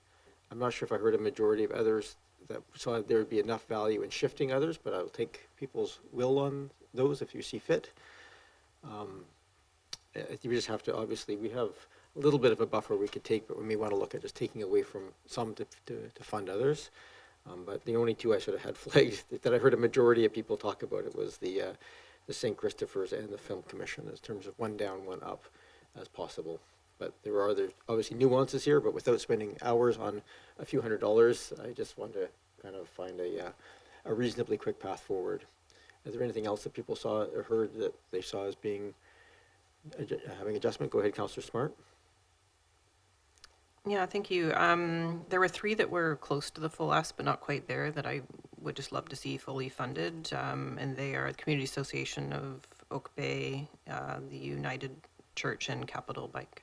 I'm not sure if I heard a majority of others that saw there would be enough value in shifting others, but I'll take people's will on those if you see fit. You just have to, obviously, we have a little bit of a buffer we could take, but we may want to look at just taking away from some to fund others. But the only two I sort of had flagged that I heard a majority of people talk about it was the St. Christopher's and the Film Commission in terms of one down, one up as possible. but there are other obviously nuances here, but without spending hours on a few $100s, I just want to kind of find a reasonably quick path forward. Is there anything else that people saw or heard that they saw as being having adjustment? Go ahead, Councillor Smart. Yeah, thank you. There were 3 that were close to the full ask, but not quite there, that I would just love to see fully funded. And they are the Community Association of Oak Bay, the United Church, and Capital Bike.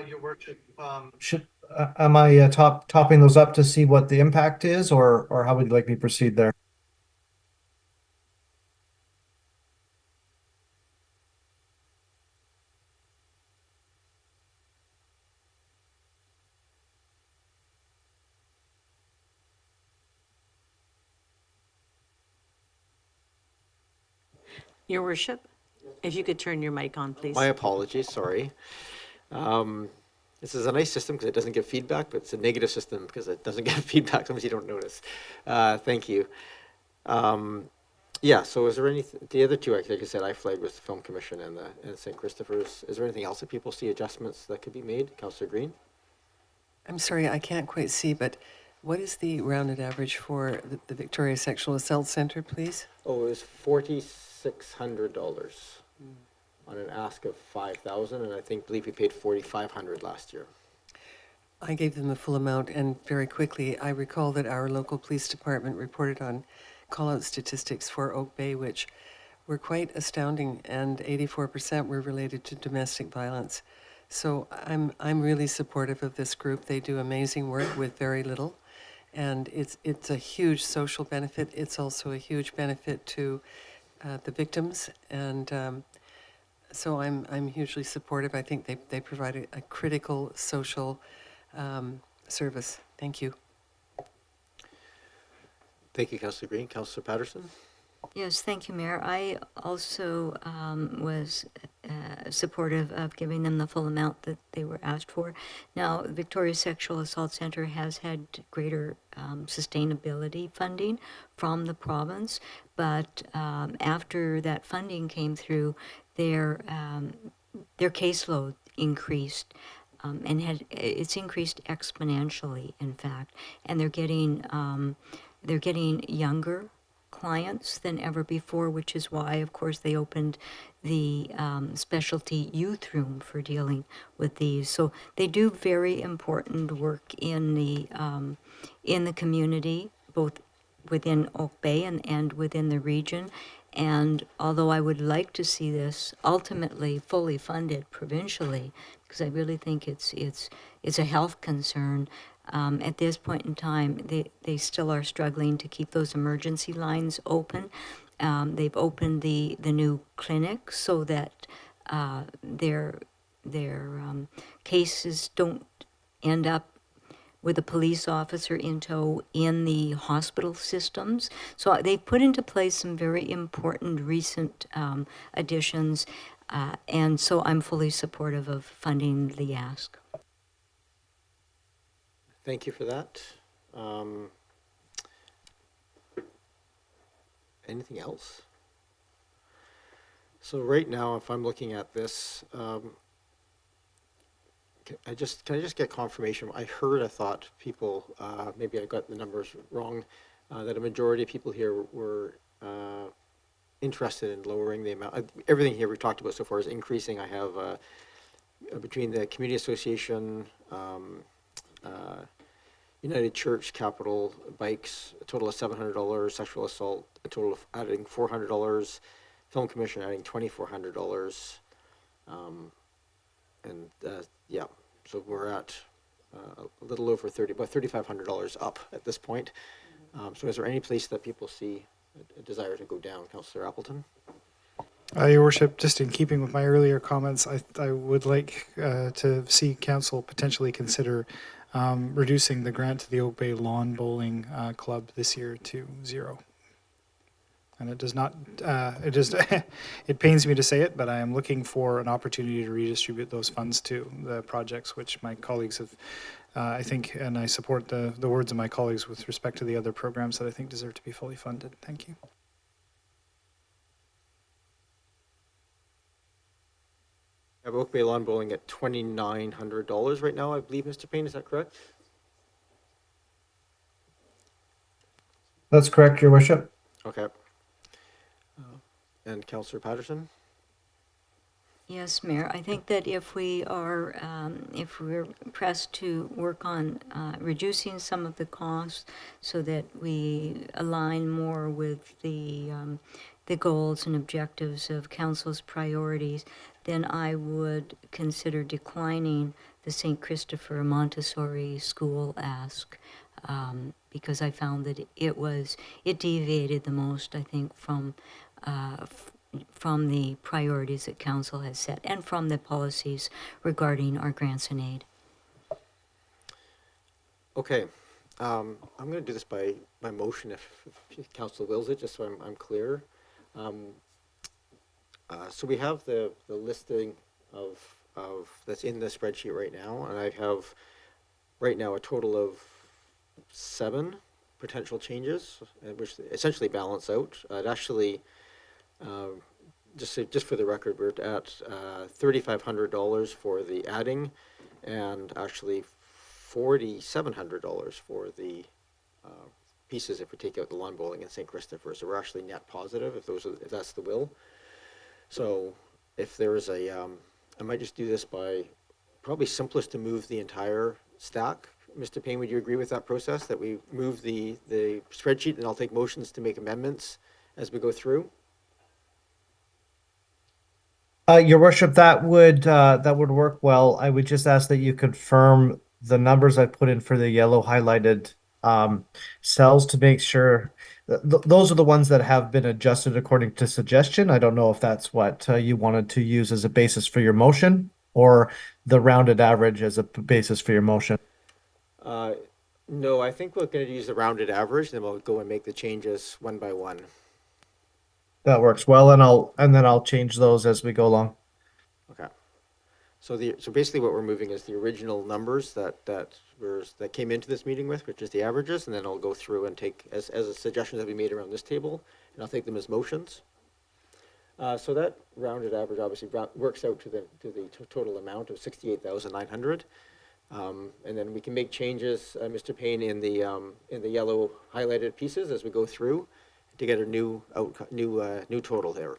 Your worship, am I topping those up to see what the impact is, or how would you like me to proceed there? Your worship, if you could turn your mic on, please. My apologies, sorry. This is a nice system because it doesn't give feedback, but it's a negative system because it doesn't give feedback, sometimes you don't notice. Thank you. Yeah, so is there the other 2, like I said, I flagged was the Film Commission and St. Christopher's. Is there anything else that people see adjustments that could be made? Councillor Green? I'm sorry, I can't quite see, but what is the rounded average for the Victoria Sexual Assault Center, please? Oh, it was $4,600 on an ask of 5,000, and I believe we paid 4,500 last year. I gave them the full amount, and very quickly, I recall that our local police department reported on call-out statistics for Oak Bay, which were quite astounding, and 84% were related to domestic violence. So I'm really supportive of this group. They do amazing work with very little, and it's a huge social benefit. It's also a huge benefit to the victims, and so I'm hugely supportive. I think they provide a critical social service. Thank you. Thank you, Councillor Green. Councillor Patterson? Yes, thank you, Mayor. I also was supportive of giving them the full amount that they were asked for. Now, Victoria Sexual Assault Center has had greater sustainability funding from the province, but after that funding came through, their caseload increased. And it's increased exponentially, in fact, and they're getting younger clients than ever before, which is why, of course, they opened the specialty youth room for dealing with these. So they do very important work in the community, both within Oak Bay and within the region. And although I would like to see this ultimately fully funded provincially, because I really think it's a health concern, at this point in time, they still are struggling to keep those emergency lines open. They've opened the new clinic so that their cases don't end up with a police officer in tow in the hospital systems. So they've put into place some very important recent additions, and so I'm fully supportive of funding the ask. Thank you for that. Anything else? So right now, if I'm looking at this, can I just get confirmation? I thought people, maybe I got the numbers wrong, that a majority of people here were interested in lowering the amount. Everything here we've talked about so far is increasing. I have between the Community Association, United Church, Capital Bikes, a total of $700, sexual assault, a total of adding $400, Film Commission adding $2,400, and yeah, so we're at a little over about $3,500 up at this point. So is there any place that people see a desire to go down? Councillor Appleton? Your Worship, just in keeping with my earlier comments, I would like to see Council potentially consider reducing the grant to the Oak Bay Lawn Bowling Club this year to 0. And it does not, it just, it pains me to say it, but I am looking for an opportunity to redistribute those funds to the projects which my colleagues have, I think, and I support the words of my colleagues with respect to the other programs that I think deserve to be fully funded. Thank you. I have Oak Bay Lawn Bowling at $2,900 right now, I believe, Mr. Payne, is that correct? That's correct, Your Worship. Okay. And Councillor Patterson? Yes, Mayor. I think that if we're pressed to work on reducing some of the costs so that we align more with the goals and objectives of council's priorities, then I would consider declining the St. Christopher Montessori School ask, because I found that it deviated the most, I think, from the priorities that council has set and from the policies regarding our grants and aid. Okay. I'm going to do this by motion if council wills it, just so I'm clear. So we have the listing of that's in the spreadsheet right now, and I have right now a total of 7 potential changes, which essentially balance out. It actually, just for the record, we're at $3,500 for the adding, and actually $4,700 for the pieces if we take out the lawn bowling and St. Christopher. So we're actually net positive if that's the will. So if there is I might just do this by probably simplest to move the entire stack. Mr. Payne, would you agree with that process, that we move the spreadsheet and I'll take motions to make amendments as we go through? Your Worship, that would work well. I would just ask that you confirm the numbers I put in for the yellow highlighted cells to make sure those are the ones that have been adjusted according to suggestion. I don't know if that's what you wanted to use as a basis for your motion, or the rounded average as a basis for your motion. No, I think we're going to use the rounded average, then we'll go and make the changes one by one. That works well, and then I'll change those as we go along. Okay. So basically what we're moving is the original numbers that came into this meeting with, which is the averages, and then I'll go through and take as a suggestions that we made around this table, and I'll take them as motions. So that rounded average obviously works out to the total amount of 68,900. And then we can make changes, Mr. Payne, in the yellow highlighted pieces as we go through to get a new total there.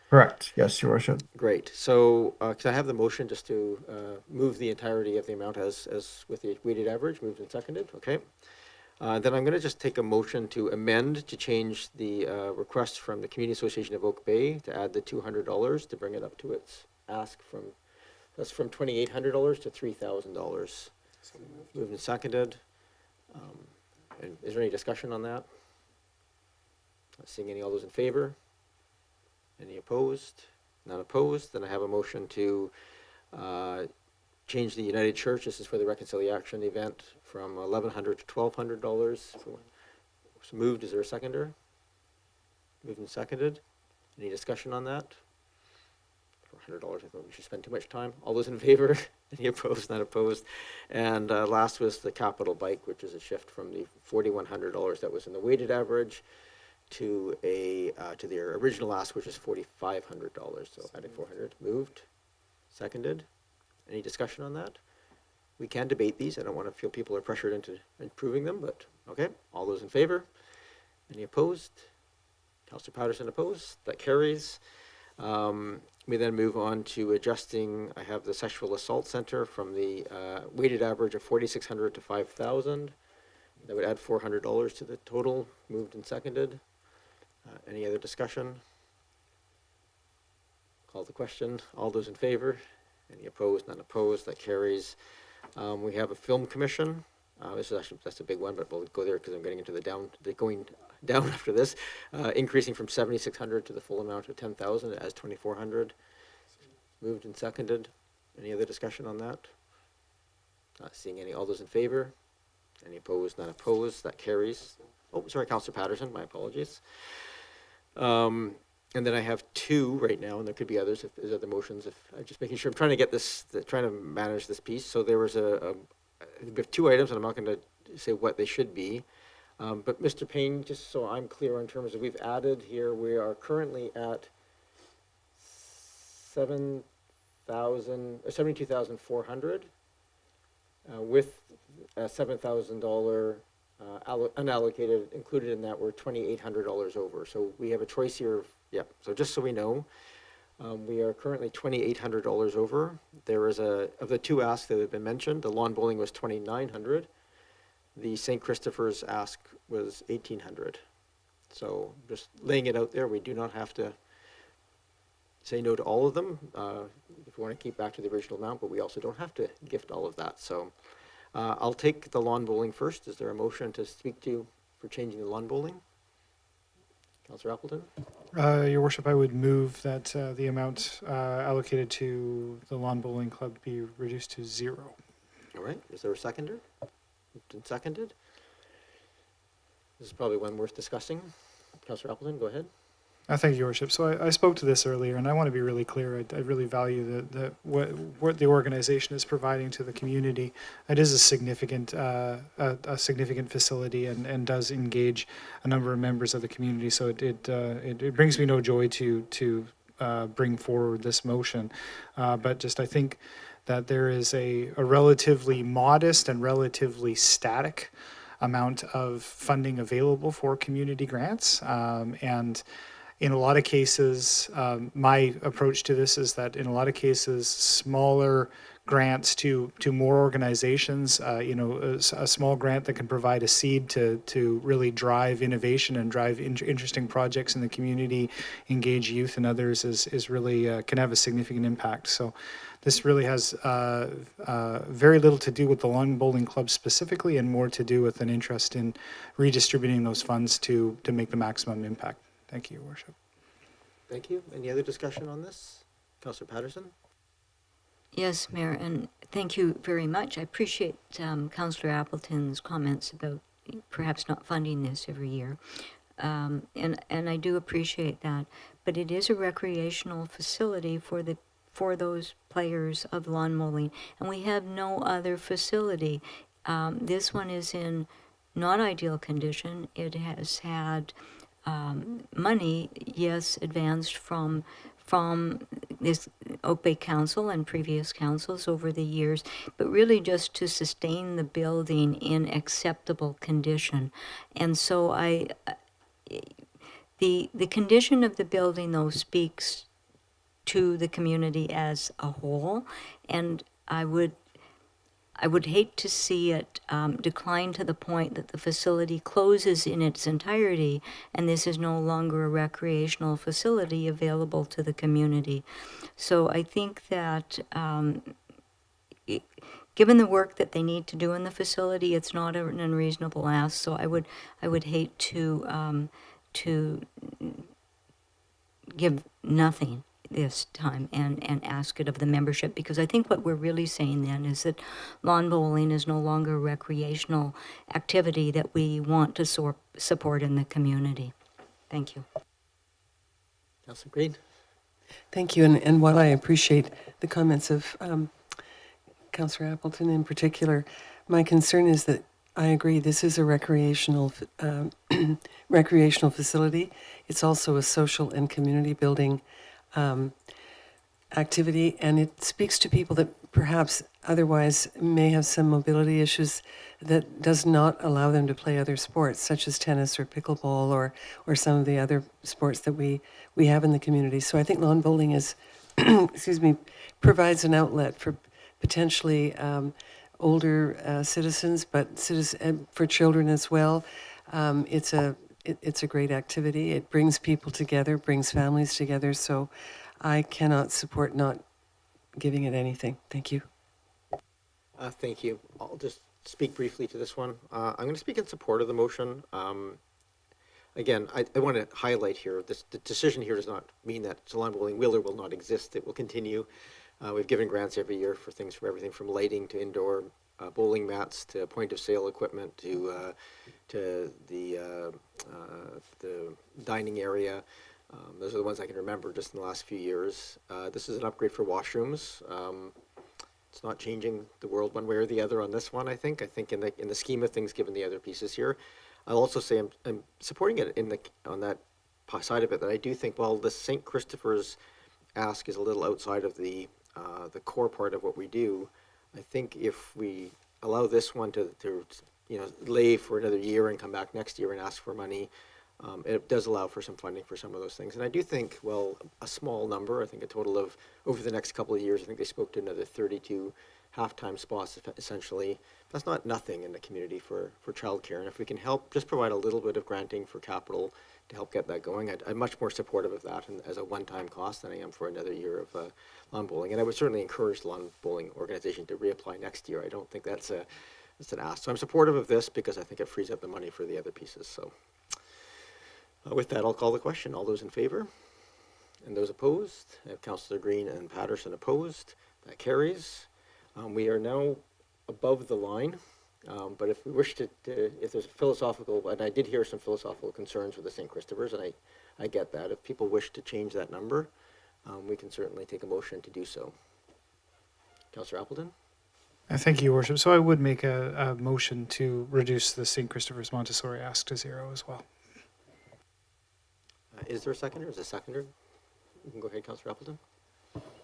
Correct. Yes, Your Worship. Great. So can I have the motion just to move the entirety of the amount as with the weighted average, moved and seconded? Okay. Then I'm going to just take a motion to amend to change the request from the Community Association of Oak Bay to add the $200 to bring it up to its ask from $2,800 to $3,000. Moved and seconded. And is there any discussion on that? Not seeing any. All those in favor? Any opposed? None opposed. Then I have a motion to change the United Church. This is for the reconciliation event from $1,100 to $1,200. So moved. Is there a seconder? Moved and seconded. Any discussion on that? For $100, I thought we should spend too much time. All those in favor? Any opposed? Not opposed. And last was the capital bike, which is a shift from the $4,100 that was in the weighted average to their original ask, which is $4,500. So adding 400. Moved. Seconded. Any discussion on that? We can debate these. I don't want to feel people are pressured into improving them, but okay. All those in favor? Any opposed? Councillor Patterson opposed. That carries. We then move on to adjusting. I have the Sexual Assault Center from the weighted average of $4,600 to $5,000. That would add $400 to the total. Moved and seconded. Any other discussion? Call the question. All those in favor? Any opposed? None opposed. That carries. We have a film commission. This is actually, that's a big one, but we'll go there because I'm getting into going down after this. Increasing from $7,600 to the full amount of $10,000 as $2,400. Moved and seconded. Any other discussion on that? Not seeing any. All those in favor? Any opposed? Not opposed. That carries. Oh, sorry, Councillor Patterson. My apologies. And then I have two right now, and there could be others if there's other motions. If I'm just making sure, I'm trying to get this, trying to manage this piece. So there was we have two items, and I'm not going to say what they should be. But Mr. Payne, just so I'm clear in terms of, we've added here, we are currently at 72,400 with a $7,000 unallocated included in that. We're $2,800 over. So we have a choice here. Yeah. So just so we know, we are currently $2,800 over. There is of the two asks that have been mentioned, the lawn bowling was $2,900. The St. Christopher's ask was $1,800. So just laying it out there, we do not have to say no to all of them if we want to keep back to the original amount, but we also don't have to gift all of that. So I'll take the lawn bowling first. Is there a motion to speak to for changing the lawn bowling? Councillor Appleton? Your worship, I would move that the amount allocated to the lawn bowling club be reduced to 0. All right. Is there a seconder? Moved and seconded. This is probably one worth discussing. Councillor Appleton, go ahead. Thank you, Your Worship. So I spoke to this earlier, and I want to be really clear. I really value what the organization is providing to the community. It is a significant facility and does engage a number of members of the community. So it brings me no joy to bring forward this motion, but just I think that there is a relatively modest and relatively static amount of funding available for community grants, and in a lot of cases, my approach to this is that in a lot of cases, smaller grants to more organizations, a small grant that can provide a seed to really drive innovation and drive interesting projects in the community, engage youth and others is really can have a significant impact. So this really has very little to do with the lawn bowling club specifically, and more to do with an interest in redistributing those funds to make the maximum impact. Thank you, Your Worship. Thank you. Any other discussion on this? Councillor Patterson? Yes, Mayor, and thank you very much. I appreciate Councillor Appleton's comments about perhaps not funding this every year. And I do appreciate that. But it is a recreational facility for those players of lawn bowling, and we have no other facility. This one is in not ideal condition. It has had money, yes, advanced from this Oak Bay Council and previous councils over the years, but really just to sustain the building in acceptable condition. And so the condition of the building, though, speaks to the community as a whole, and I would hate to see it decline to the point that the facility closes in its entirety and this is no longer a recreational facility available to the community. So I think that given the work that they need to do in the facility, it's not an unreasonable ask. So I would hate to give nothing this time and ask it of the membership, because I think what we're really saying then is that lawn bowling is no longer a recreational activity that we want to support in the community. Thank you. Councillor Green? Thank you. And while I appreciate the comments of Councillor Appleton in particular, my concern is that I agree this is a recreational facility. It's also a social and community building activity, and it speaks to people that perhaps otherwise may have some mobility issues that does not allow them to play other sports, such as tennis or pickleball or some of the other sports that we have in the community. So I think lawn bowling is, provides an outlet for potentially older citizens, but for children as well. It's a great activity. It brings people together, brings families together. So I cannot support not giving it anything. Thank you. Thank you. I'll just speak briefly to this one. I'm going to speak in support of the motion. Again, I want to highlight here, the decision here does not mean that lawn bowling will or will not exist. It will continue. We've given grants every year for everything from lighting to indoor bowling mats to point of sale equipment to the dining area. Those are the ones I can remember just in the last few years. This is an upgrade for washrooms. It's not changing the world one way or the other on this one, I think. I think in the scheme of things, given the other pieces here, I'll also say I'm supporting it on that side of it, that I do think, well, the St. Christopher's ask is a little outside of the core part of what we do. I think if we allow this one to lay for another year and come back next year and ask for money, it does allow for some funding for some of those things. And I do think, well, a small number, I think a total of, over the next couple of years, I think they spoke to another 32 half-time spots, essentially. That's not nothing in the community for childcare. And if we can help just provide a little bit of granting for capital to help get that going, I'm much more supportive of that as a one-time cost than I am for another year of lawn bowling. And I would certainly encourage the lawn bowling organization to reapply next year. I don't think that's an ask. So I'm supportive of this because I think it frees up the money for the other pieces. So with that, I'll call the question. All those in favor? And those opposed? I have Councillor Green and Patterson opposed. That carries. We are now above the line. But if we wish to, if there's a philosophical, and I did hear some philosophical concerns with the St. Christopher's, and I get that. If people wish to change that number, we can certainly take a motion to do so. Councillor Appleton? Thank you, Your Worship. So I would make a motion to reduce the St. Christopher's Montessori ask to 0 as well. Is there a seconder? Is there a seconder? You can go ahead, Councillor Appleton.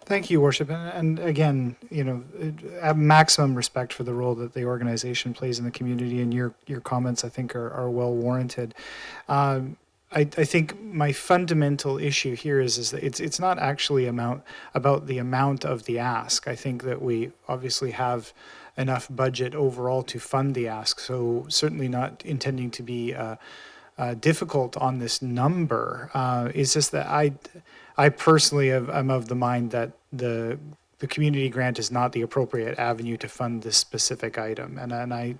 Thank you, Worship. And again, have maximum respect for the role that the organization plays in the community, and your comments, I think, are well warranted. I think my fundamental issue here is that it's not actually about the amount of the ask. I think that we obviously have enough budget overall to fund the ask, so certainly not intending to be difficult on this number. It's just that I personally am of the mind that the community grant is not the appropriate avenue to fund this specific item, I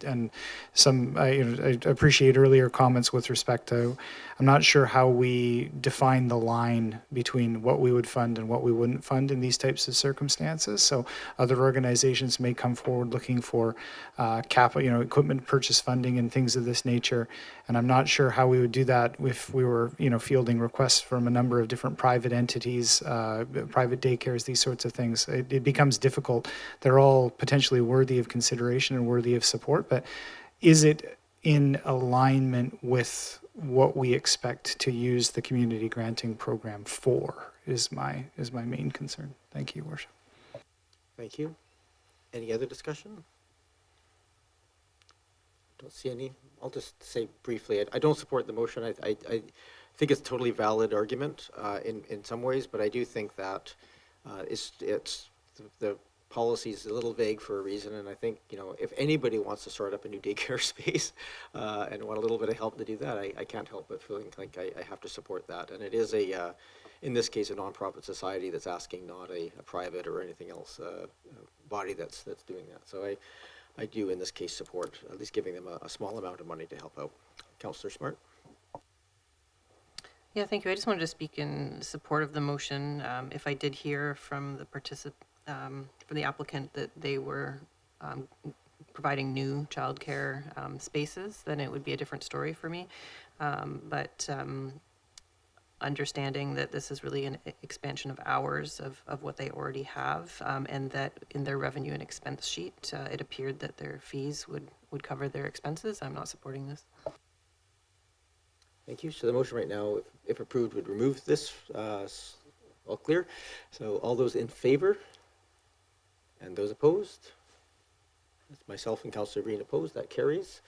appreciate earlier comments with respect to, I'm not sure how we define the line between what we would fund and what we wouldn't fund in these types of circumstances. So other organizations may come forward looking for capital, equipment purchase funding and things of this nature, and I'm not sure how we would do that if we were fielding requests from a number of different private entities, private daycares, these sorts of things. It becomes difficult. They're all potentially worthy of consideration and worthy of support, but is it in alignment with what we expect to use the community granting program for is my main concern. Thank you, Worship. Thank you. Any other discussion? Don't see any. I'll just say briefly, I don't support the motion. I think it's a totally valid argument in some ways, but I do think that it's the policy is a little vague for a reason, and I think if anybody wants to start up a new daycare space and want a little bit of help to do that, I can't help but feeling like I have to support that. And it is in this case, a nonprofit society that's asking, not a private or anything else body that's doing that. So I do in this case support at least giving them a small amount of money to help out. Councillor Smart. Yeah, thank you. I just wanted to speak in support of the motion. If I did hear from the from the applicant that they were providing new childcare spaces, then it would be a different story for me. But understanding that this is really an expansion of hours of what they already have, and that in their revenue and expense sheet, it appeared that their fees would cover their expenses, I'm not supporting this. Thank you. So the motion right now, if approved, would remove this. All clear. So all those in favor and those opposed? That's myself and Councillor Green opposed. That carries.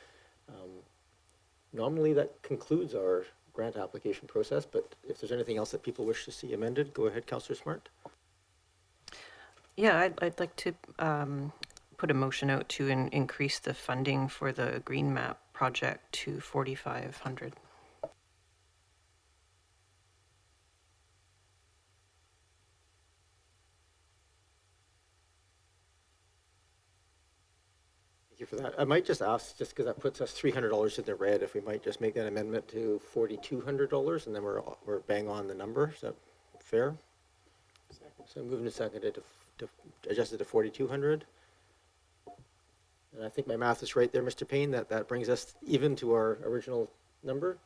Nominally, that concludes our grant application process, but if there's anything else that people wish to see amended, go ahead, Councillor Smart. Yeah, I'd like to put a motion out to increase the funding for the Green Map project to $4,500. Thank you for that. I might just ask, just because that puts us $300 in the red, if we might just make that amendment to $4,200, and then we're bang on the number. Is that fair? So moving to seconded to adjust it to $4,200. And I think my math is right there, Mr. Payne, that brings us even to our original number.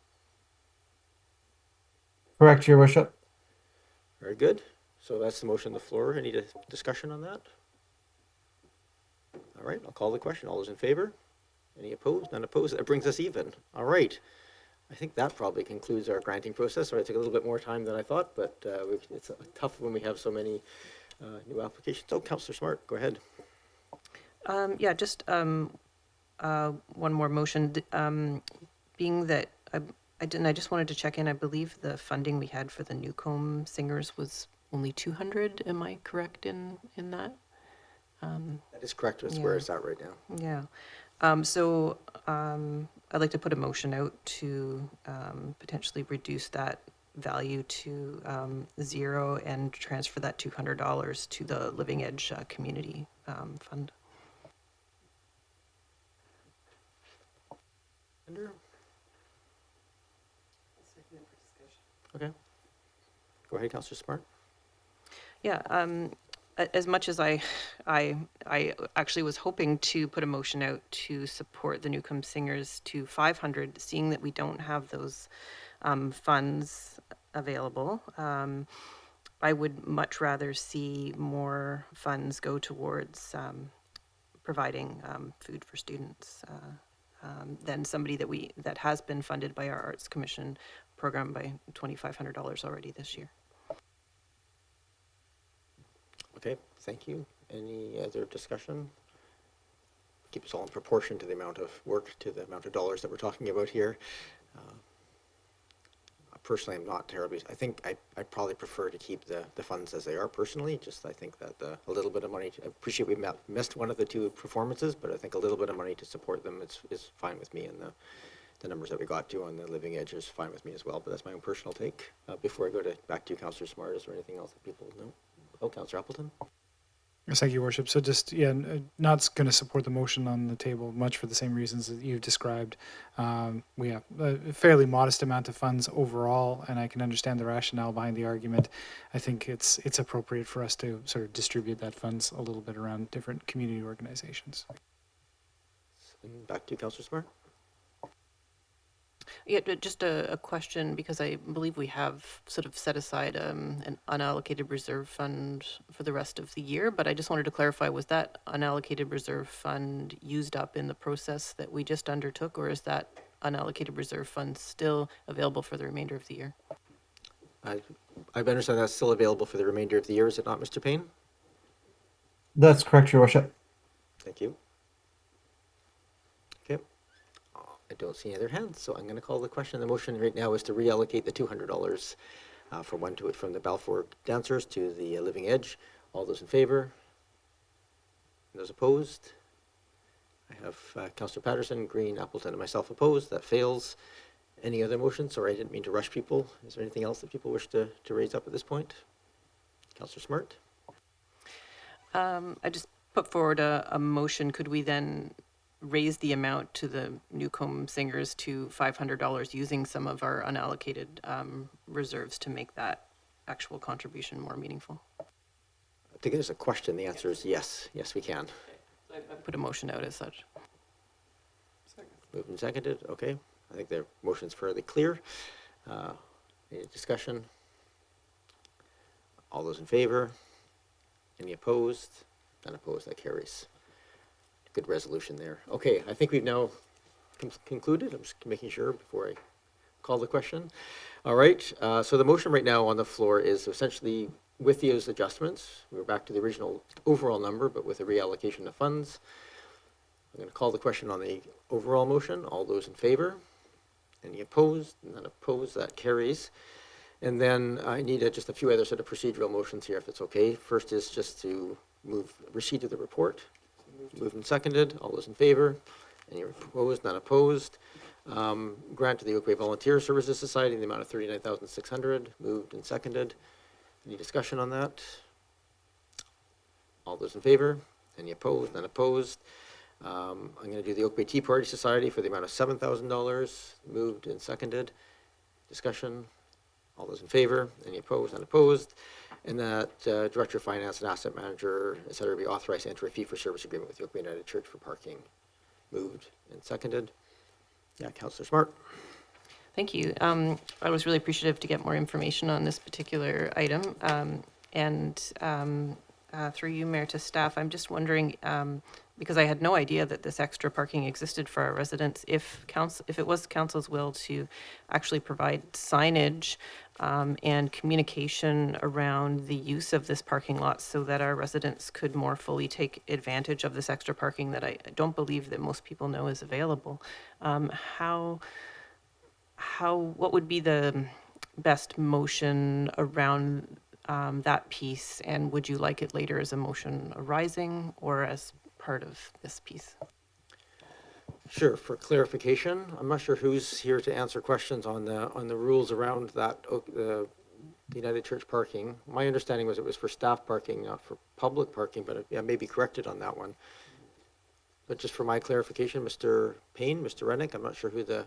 Correct, Your Worship. Very good. So that's the motion on the floor. Any discussion on that? All right, I'll call the question. All those in favor? Any opposed? None opposed? That brings us even. All right. I think that probably concludes our granting process. Sorry, it took a little bit more time than I thought, but it's tough when we have so many new applications. Oh, Councillor Smart, go ahead. Yeah, just one more motion. Being that I just wanted to check in. I believe the funding we had for the Newcomb Singers was only 200. Am I correct in that? That is correct. That's Yeah. where it's at right now. Yeah. So I'd like to put a motion out to potentially reduce that value to 0 and transfer that $200 to the Living Edge Community Fund. Under? Okay. Go ahead, Councillor Smart. Yeah. As much as I actually was hoping to put a motion out to support the Newcomb Singers to 500, seeing that we don't have those funds available. I would much rather see more funds go towards providing food for students than somebody that has been funded by our Arts Commission program by $2,500 already this year. Okay, thank you. Any other discussion? Keep us all in proportion to the amount of work, to the amount of dollars that we're talking about here. Personally, I'm not terribly, I think I probably prefer to keep the funds as they are personally. Just I think that a little bit of money, I appreciate we missed one of the two performances, but I think a little bit of money to support them is fine with me, and the numbers that we got to on the Living Edge is fine with me as well, but that's my own personal take. Before I go back to you, Councillor Smart, is there anything else that people know? Oh, Councillor Appleton? Yes, thank you, Worship. So just, yeah, not going to support the motion on the table, much for the same reasons that you've described. We have a fairly modest amount of funds overall, and I can understand the rationale behind the argument. I think it's appropriate for us to sort of distribute that funds a little bit around different community organizations. And back to you, Councillor Smart. Yeah, just a question, because I believe we have sort of set aside an unallocated reserve fund for the rest of the year, but I just wanted to clarify, was that unallocated reserve fund used up in the process that we just undertook, or is that unallocated reserve fund still available for the remainder of the year? I understand that's still available for the remainder of the year, is it not, Mr. Payne? That's correct, Your Worship. Thank you. Okay. I don't see any other hands, so I'm going to call the question. The motion right now is to reallocate the $200 from the Balfour Dancers to the Living Edge. All those in favor? Those opposed? I have Councillor Patterson, Green, Appleton, and myself opposed. That fails. Any other motions? Sorry, I didn't mean to rush people. Is there anything else that people wish to raise up at this point? Councillor Smart? I just put forward a motion. Could we then raise the amount to the Newcomb Singers to $500 using some of our unallocated reserves to make that actual contribution more meaningful? I think there's a question. The answer is yes. Yes, we can. I put a motion out as such. Moved and seconded. Okay. I think their motion's fairly clear. Any discussion? All those in favor? Any opposed? None opposed. That carries. Good resolution there. Okay, I think we've now concluded. I'm just making sure before I call the question. All right, so the motion right now on the floor is essentially with those adjustments. We're back to the original overall number, but with a reallocation of funds. I'm going to call the question on the overall motion. All those in favor? Any opposed? None opposed. That carries. And then I need just a few other sort of procedural motions here, if it's okay. First is just to move receipt of the report. Moved and seconded. All those in favor? Any opposed? None opposed. Grant to the Oak Bay Volunteer Services Society in the amount of $39,600. Moved and seconded. Any discussion on that? All those in favor? Any opposed? None opposed. I'm going to do the Oak Bay Tea Party Society for the amount of $7,000. Moved and seconded. Discussion. All those in favor? Any opposed? None opposed. And that Director of Finance and Asset Manager, et cetera, be authorized to enter a fee-for-service agreement with the Oak Bay United Church for parking Moved and seconded. Yeah, Councillor Smart. Thank you. I was really appreciative to get more information on this particular item. Through you, Mayor, to staff, I'm just wondering, because I had no idea that this extra parking existed for our residents, if it was council's will to actually provide signage and communication around the use of this parking lot so that our residents could more fully take advantage of this extra parking that I don't believe that most people know is available. What would be the best motion around that piece, and would you like it later as a motion arising or as part of this piece? Sure. For clarification, I'm not sure who's here to answer questions on the rules around that the United Church parking. My understanding was it was for staff parking, not for public parking, but I may be corrected on that one. But just for my clarification, Mr. Payne, Mr. Rennick, I'm not sure who the.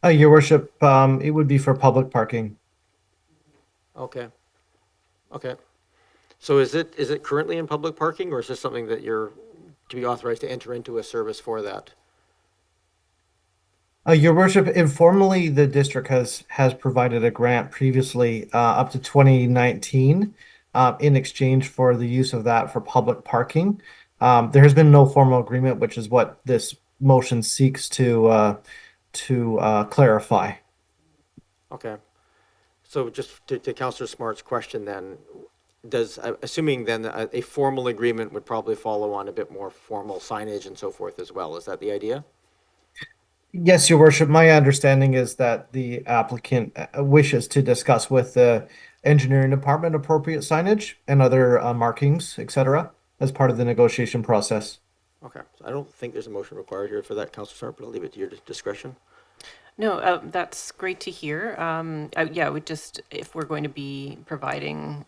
Your worship, it would be for public parking. Okay. Okay. So is it currently in public parking, or is this something that you're to be authorized to enter into a service for that? Your worship, informally, the district has provided a grant previously up to 2019 in exchange for the use of that for public parking. There has been no formal agreement, which is what this motion seeks to clarify. Okay. So just to Councillor Smart's question then, assuming then a formal agreement would probably follow on a bit more formal signage and so forth as well. Is that the idea? Yes, your worship. My understanding is that the applicant wishes to discuss with the engineering department appropriate signage and other markings, etc., as part of the negotiation process. Okay. So I don't think there's a motion required here for that, Councillor Smart, but I'll leave it to your discretion. No, that's great to hear. Yeah, we just, if we're going to be providing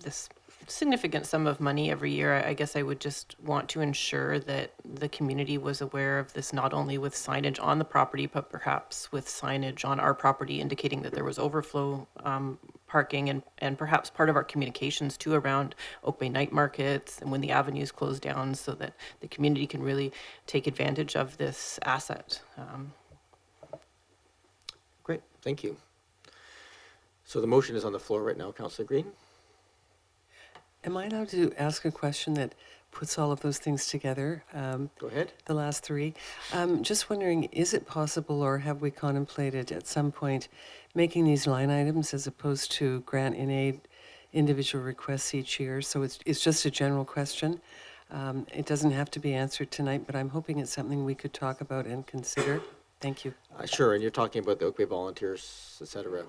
this significant sum of money every year, I guess I would just want to ensure that the community was aware of this, not only with signage on the property, but perhaps with signage on our property indicating that there was overflow parking, and perhaps part of our communications too around Oak Bay night markets and when the avenues close down, so that the community can really take advantage of this asset. Great. Thank you. So the motion is on the floor right now, Councillor Green. Am I allowed to ask a question that puts all of those things together? Go ahead. The last three. Just wondering, is it possible, or have we contemplated at some point making these line items as opposed to grant in aid individual requests each year? So it's just a general question. It doesn't have to be answered tonight, but I'm hoping it's something we could talk about and consider. Thank you. Sure, and you're talking about the Oak Bay Volunteers, etc.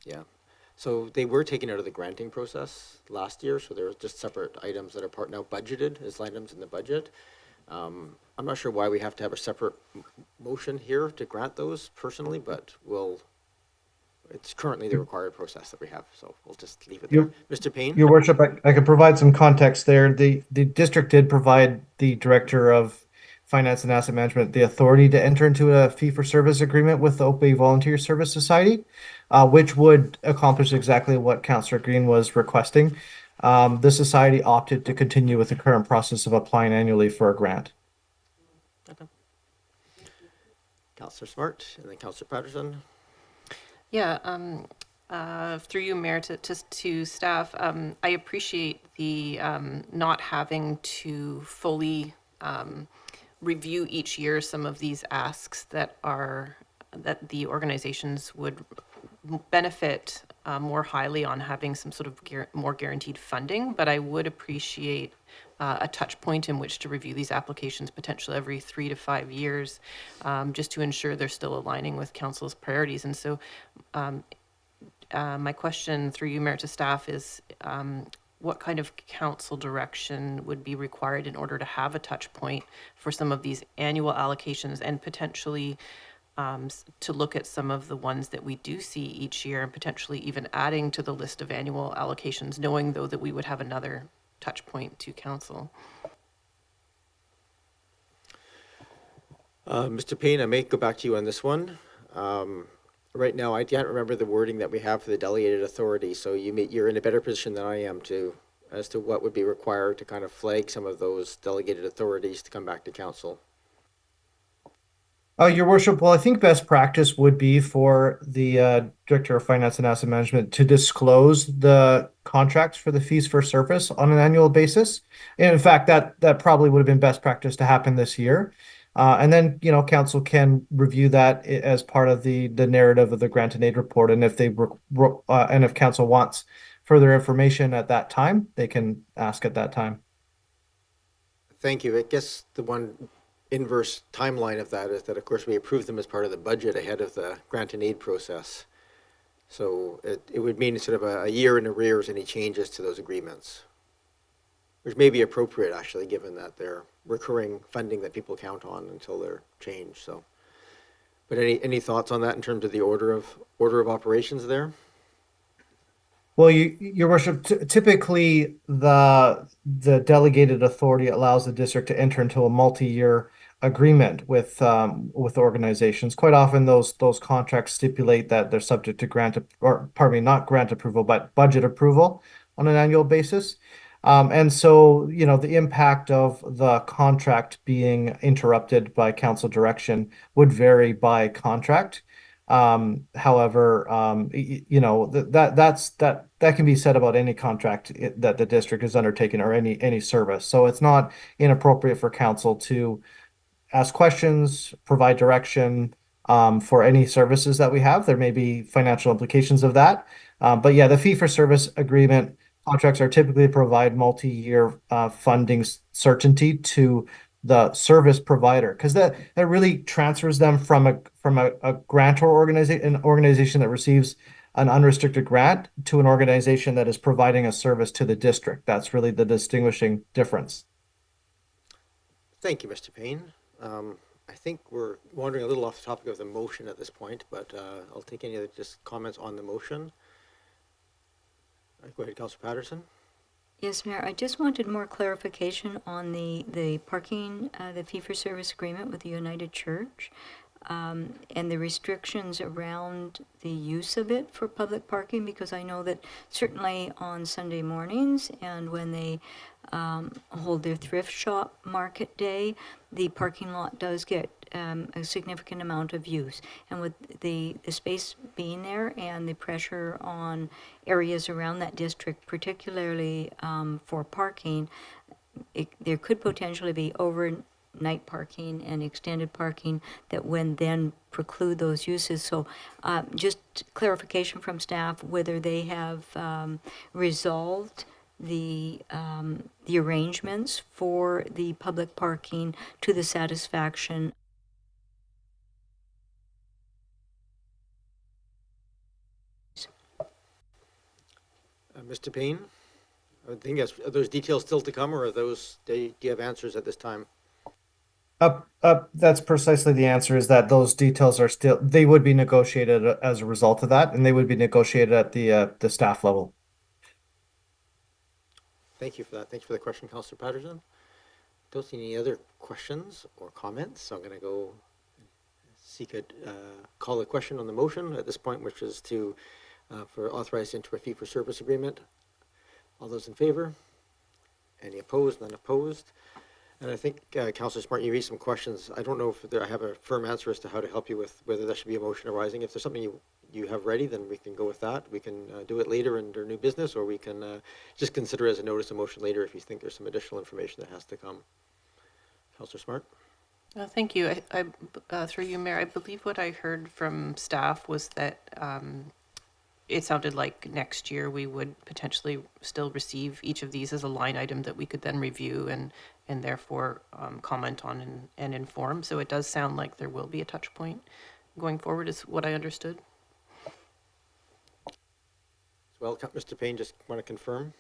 Yeah. So they were taken out of the granting process last year, so they're just separate items that are now budgeted as items in the budget. I'm not sure why we have to have a separate motion here to grant those personally, but it's currently the required process that we have, so we'll just leave it there. Mr. Payne? Your worship, I can provide some context there. The district did provide the director of Finance and Asset Management the authority to enter into a fee-for-service agreement with the Oak Bay Volunteer Service Society, which would accomplish exactly what Councillor Green was requesting. The society opted to continue with the current process of applying annually for a grant. Okay. Councillor Smart, and then Councillor Patterson. Yeah, through you, Mayor, to staff, I appreciate the not having to fully review each year some of these asks that the organizations would benefit more highly on having some sort of more guaranteed funding, but I would appreciate a touch point in which to review these applications potentially every 3 to 5 years, just to ensure they're still aligning with council's priorities. And so my question through you, Mayor, to staff is what kind of council direction would be required in order to have a touch point for some of these annual allocations, and potentially to look at some of the ones that we do see each year, and potentially even adding to the list of annual allocations, knowing though that we would have another touch point to council? Mr. Payne, I may go back to you on this one. Right now, I can't remember the wording that we have for the delegated authority, so you're in a better position than I am to as to what would be required to kind of flag some of those delegated authorities to come back to council? Your worship, well, I think best practice would be for the Director of Finance and Asset Management to disclose the contracts for the fees for service on an annual basis. And in fact, that probably would have been best practice to happen this year. And then, council can review that as part of the narrative of the grant and aid report. And if if council wants further information at that time, they can ask at that time. Thank you. I guess the one inverse timeline of that is that, of course, we approved them as part of the budget ahead of the grant and aid process. So it would mean sort of a year in arrears any changes to those agreements, which may be appropriate, actually, given that they're recurring funding that people count on until they're changed. So, but any thoughts on that in terms of the order of operations there? Well, your worship, typically the delegated authority allows the district to enter into a multi-year agreement with organizations. Quite often, those contracts stipulate that they're subject to not grant approval, but budget approval on an annual basis. And so, the impact of the contract being interrupted by council direction would vary by contract. However, that can be said about any contract that the district has undertaken or any service. So it's not inappropriate for council to ask questions, provide direction for any services that we have. There may be financial implications of that. But yeah, the fee for service agreement contracts are typically provide multi-year funding certainty to the service provider, because that really transfers them from a grantor organization, an organization that receives an unrestricted grant, to an organization that is providing a service to the district. That's really the distinguishing difference. Thank you, Mr. Payne. I think we're wandering a little off the topic of the motion at this point, but I'll take any other just comments on the motion. Go ahead, Councillor Patterson. Yes, Mayor, I just wanted more clarification on the parking, the fee-for-service agreement with the United Church, and the restrictions around the use of it for public parking, because I know that certainly on Sunday mornings and when they hold their thrift shop market day, the parking lot does get a significant amount of use. And with the space being there and the pressure on areas around that district, particularly for parking, there could potentially be overnight parking and extended parking that would then preclude those uses. So just clarification from staff whether they have resolved the arrangements for the public parking to the satisfaction. Mr. Payne, I think are those details still to come, or are those, do you have answers at this time? That's precisely the answer, is that those details are still, they would be negotiated as a result of that, and they would be negotiated at the staff level. Thank you for that. Thanks for the question, Councillor Patterson. Don't see any other questions or comments, so I'm going to go call a question on the motion at this point, which is to for authorized into a fee-for-service agreement. All those in favor? Any opposed? None opposed. And I think, Councillor Smart, you raised some questions. I don't know if I have a firm answer as to how to help you with whether there should be a motion arising. If there's something you have ready, then we can go with that. We can do it later under new business, or we can just consider it as a notice of motion later if you think there's some additional information that has to come. Councillor Smart? Thank you. I through you, Mayor, I believe what I heard from staff was that it sounded like next year we would potentially still receive each of these as a line item that we could then review and therefore comment on and inform. So it does sound like there will be a touch point going forward, is what I understood. Well, Mr. Payne, just want to confirm?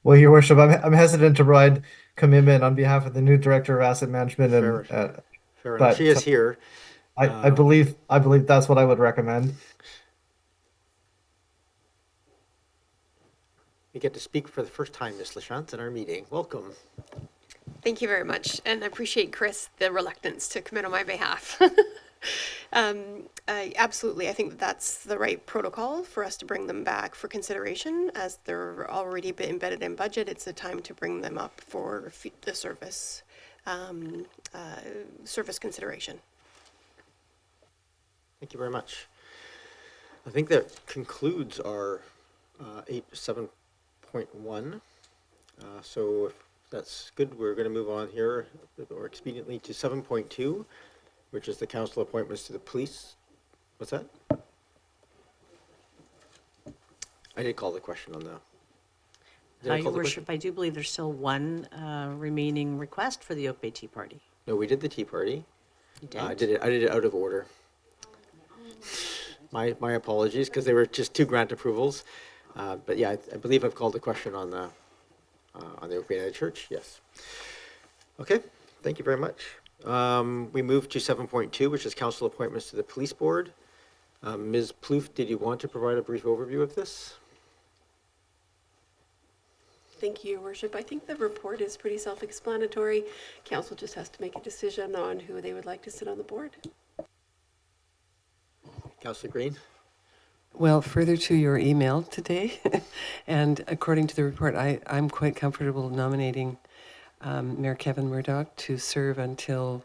Well, Your Worship, I'm hesitant to provide commitment on behalf of the new Director of Asset Management, Fair but enough. She is here. I believe that's what I would recommend. We get to speak for the first time, Ms. Lachance, in our meeting. Welcome. Thank you very much, and I appreciate, Chris, the reluctance to commit on my behalf. Absolutely. I think that that's the right protocol for us to bring them back for consideration. As they're already been embedded in budget, it's a time to bring them up for the service, service consideration. Thank you very much. I think that concludes our 7.1. So if that's good, we're going to move on here or expediently to 7.2, which is the council appointments to the police. What's that? I did call the question on the. Did I Your call the question? worship, I do believe there's still one remaining request for the Oak Bay Tea Party. No, we did the Tea Party. You I did? did it out of order. My apologies, because they were just two grant approvals. But yeah, I believe I've called the question on the Oak Bay United Church. Yes. Okay. Thank you very much. We move to 7.2, which is council appointments to the police board. Ms. Plouffe, did you want to provide a brief overview of this? Thank you, Your Worship. I think the report is pretty self-explanatory. Council just has to make a decision on who they would like to sit on the board. Councillor Green? Well, further to your email today, and according to the report, I'm quite comfortable nominating Mayor Kevin Murdoch to serve until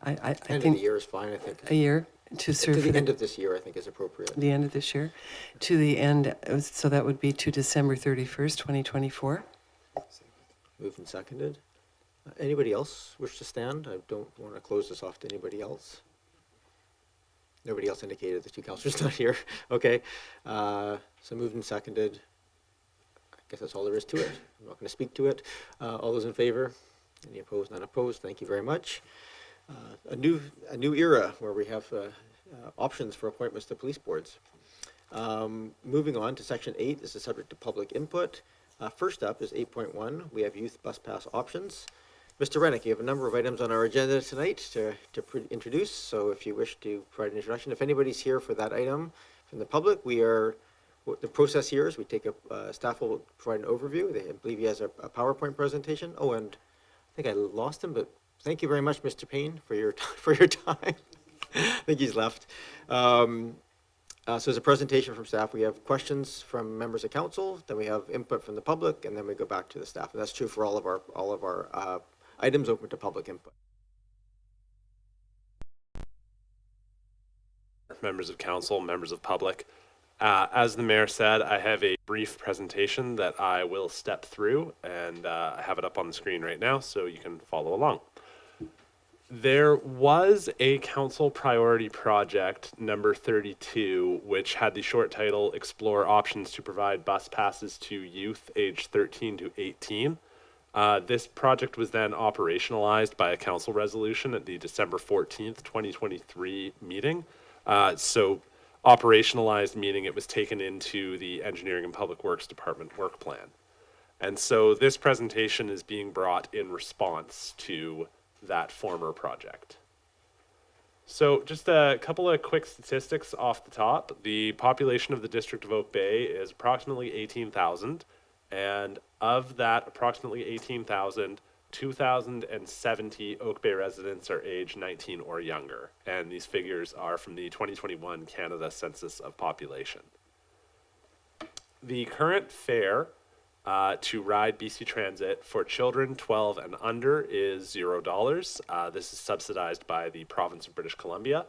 I End of think the year is fine, I think. a year to serve To for the end of this year, I think is appropriate. the end of this year, to the end. So that would be to December 31st, 2024. Moved and seconded. Anybody else wish to stand? I don't want to close this off to anybody else. Nobody else indicated the two councillors not here. Okay. So moved and seconded. I guess that's all there is to it. I'm not going to speak to it. All those in favor? Any opposed? None opposed. Thank you very much. A new era where we have options for appointments to police boards. Moving on to section 8, this is subject to public input. First up is 8.1. We have youth bus pass options. Mr. Rennick, you have a number of items on our agenda tonight to introduce. So if you wish to provide an introduction, if anybody's here for that item from the public, the process here is we take staff will provide an overview. I believe he has a PowerPoint presentation. Oh, and I think I lost him, but thank you very much, Mr. Payne, for your time. I think he's left. So there's a presentation from staff. We have questions from members of council, then we have input from the public, and then we go back to the staff. And that's true for all of our items open to public input. Members of council, members of public. As the mayor said, I have a brief presentation that I will step through, and I have it up on the screen right now so you can follow along. There was a council priority project, number 32, which had the short title, Explore Options to Provide Bus Passes to Youth aged 13 to 18. This project was then operationalized by a council resolution at the December 14th, 2023 meeting. So operationalized meaning it was taken into the Engineering and Public Works Department work plan. And so this presentation is being brought in response to that former project. So just a couple of quick statistics off the top. The population of the District of Oak Bay is approximately 18,000. And of that approximately 18,000, 2,070 Oak Bay residents are age 19 or younger. And these figures are from the 2021 Canada Census of Population. The current fare to ride BC Transit for children 12 and under is $0. This is subsidized by the province of British Columbia.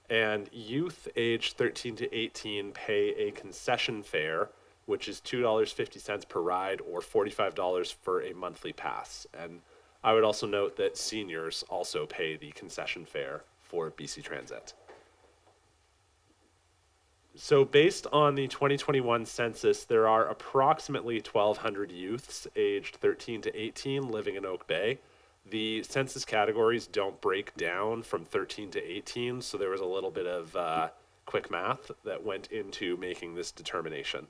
And youth aged 13 to 18 pay a concession fare, which is $2.50 per ride or $45 for a monthly pass. And I would also note that seniors also pay the concession fare for BC Transit. So based on the 2021 census, there are approximately 1,200 youths aged 13 to 18 living in Oak Bay. The census categories don't break down from 13 to 18, so there was a little bit of quick math that went into making this determination.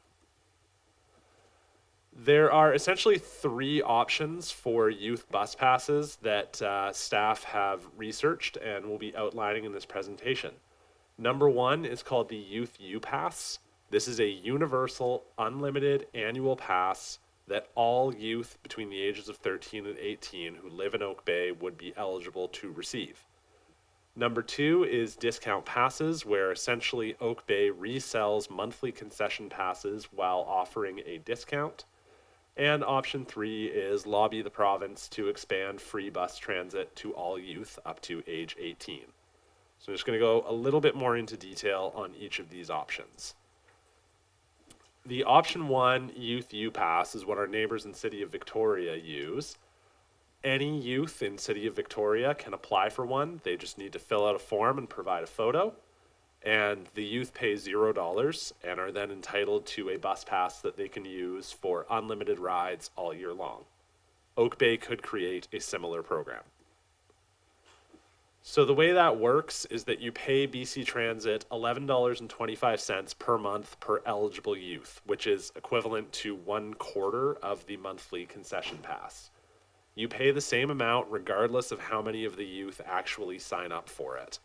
There are essentially three options for youth bus passes that staff have researched and will be outlining in this presentation. Number one is called the Youth U-Pass. This is a universal, unlimited annual pass that all youth between the ages of 13 and 18 who live in Oak Bay would be eligible to receive. Number 2 is discount passes, where essentially Oak Bay resells monthly concession passes while offering a discount. And option 3 is lobby the province to expand free bus transit to all youth up to age 18. So I'm just going to go a little bit more into detail on each of these options. The option 1 youth U-Pass is what our neighbors in City of Victoria use. Any youth in City of Victoria can apply for one. They just need to fill out a form and provide a photo. And the youth pay $0 and are then entitled to a bus pass that they can use for unlimited rides all year long. Oak Bay could create a similar program. So the way that works is that you pay BC Transit $11.25 per month per eligible youth, which is equivalent to 1/4 of the monthly concession pass. You pay the same amount regardless of how many of the youth actually sign up for it.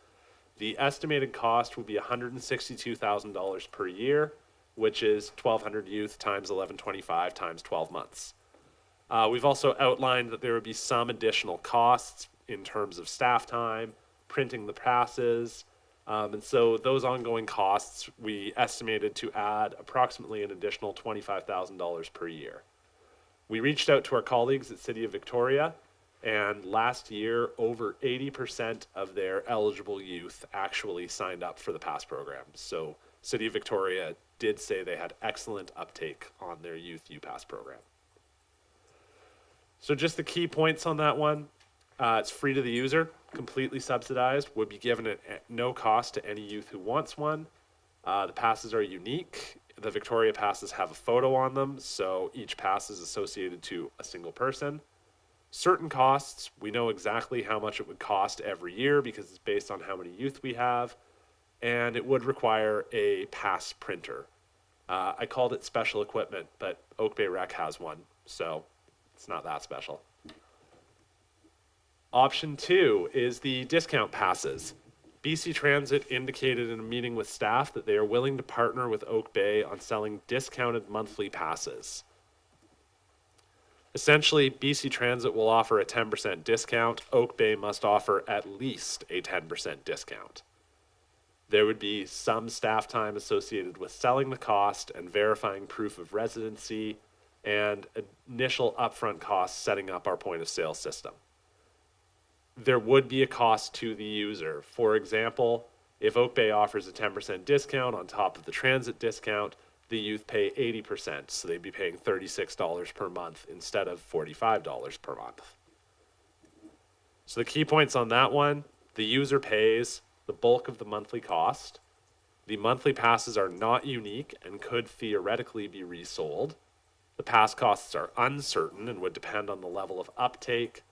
The estimated cost will be $162,000 per year, which is 1,200 youth times 11.25 times 12 months. We've also outlined that there would be some additional costs in terms of staff time, printing the passes, and so those ongoing costs we estimated to add approximately an additional $25,000 per year. We reached out to our colleagues at City of Victoria, and last year over 80% of their eligible youth actually signed up for the pass program. So City of Victoria did say they had excellent uptake on their youth U-Pass program. So just the key points on that one. It's free to the user, completely subsidized, would be given at no cost to any youth who wants one. The passes are unique. The Victoria passes have a photo on them, so each pass is associated to a single person. Certain costs, we know exactly how much it would cost every year because it's based on how many youth we have, and it would require a pass printer. I called it special equipment, but Oak Bay Rec has one, so it's not that special. Option 2 is the discount passes. BC Transit indicated in a meeting with staff that they are willing to partner with Oak Bay on selling discounted monthly passes. Essentially, BC Transit will offer a 10% discount. Oak Bay must offer at least a 10% discount. There would be some staff time associated with selling the cost and verifying proof of residency, and initial upfront costs setting up our point of sale system. There would be a cost to the user. For example, if Oak Bay offers a 10% discount on top of the transit discount, the youth pay 80%, so they'd be paying $36 per month instead of $45 per month. So the key points on that one, the user pays the bulk of the monthly cost. The monthly passes are not unique and could theoretically be resold. The pass costs are uncertain and would depend on the level of uptake,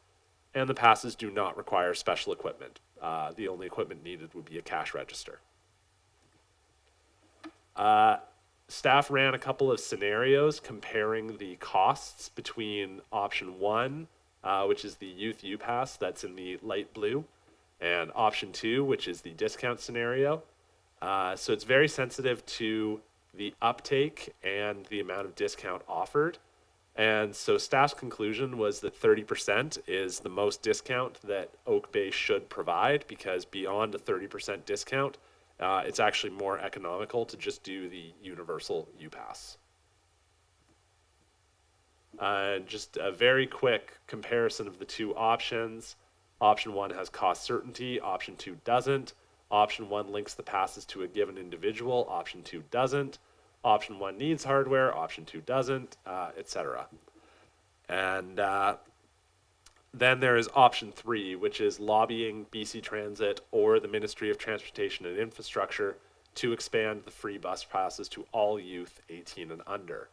and the passes do not require special equipment. The only equipment needed would be a cash register. Staff ran a couple of scenarios comparing the costs between option 1, which is the youth U-Pass, that's in the light blue, and option 2, which is the discount scenario. So it's very sensitive to the uptake and the amount of discount offered. And so staff's conclusion was that 30% is the most discount that Oak Bay should provide, because beyond a 30% discount, it's actually more economical to just do the universal U-Pass. Just a very quick comparison of the two options. Option 1 has cost certainty, option 2 doesn't. Option 1 links the passes to a given individual, option 2 doesn't. Option 1 needs hardware, option 2 doesn't, etc. And then there is option 3, which is lobbying BC Transit or the Ministry of Transportation and Infrastructure to expand the free bus passes to all youth 18 and under.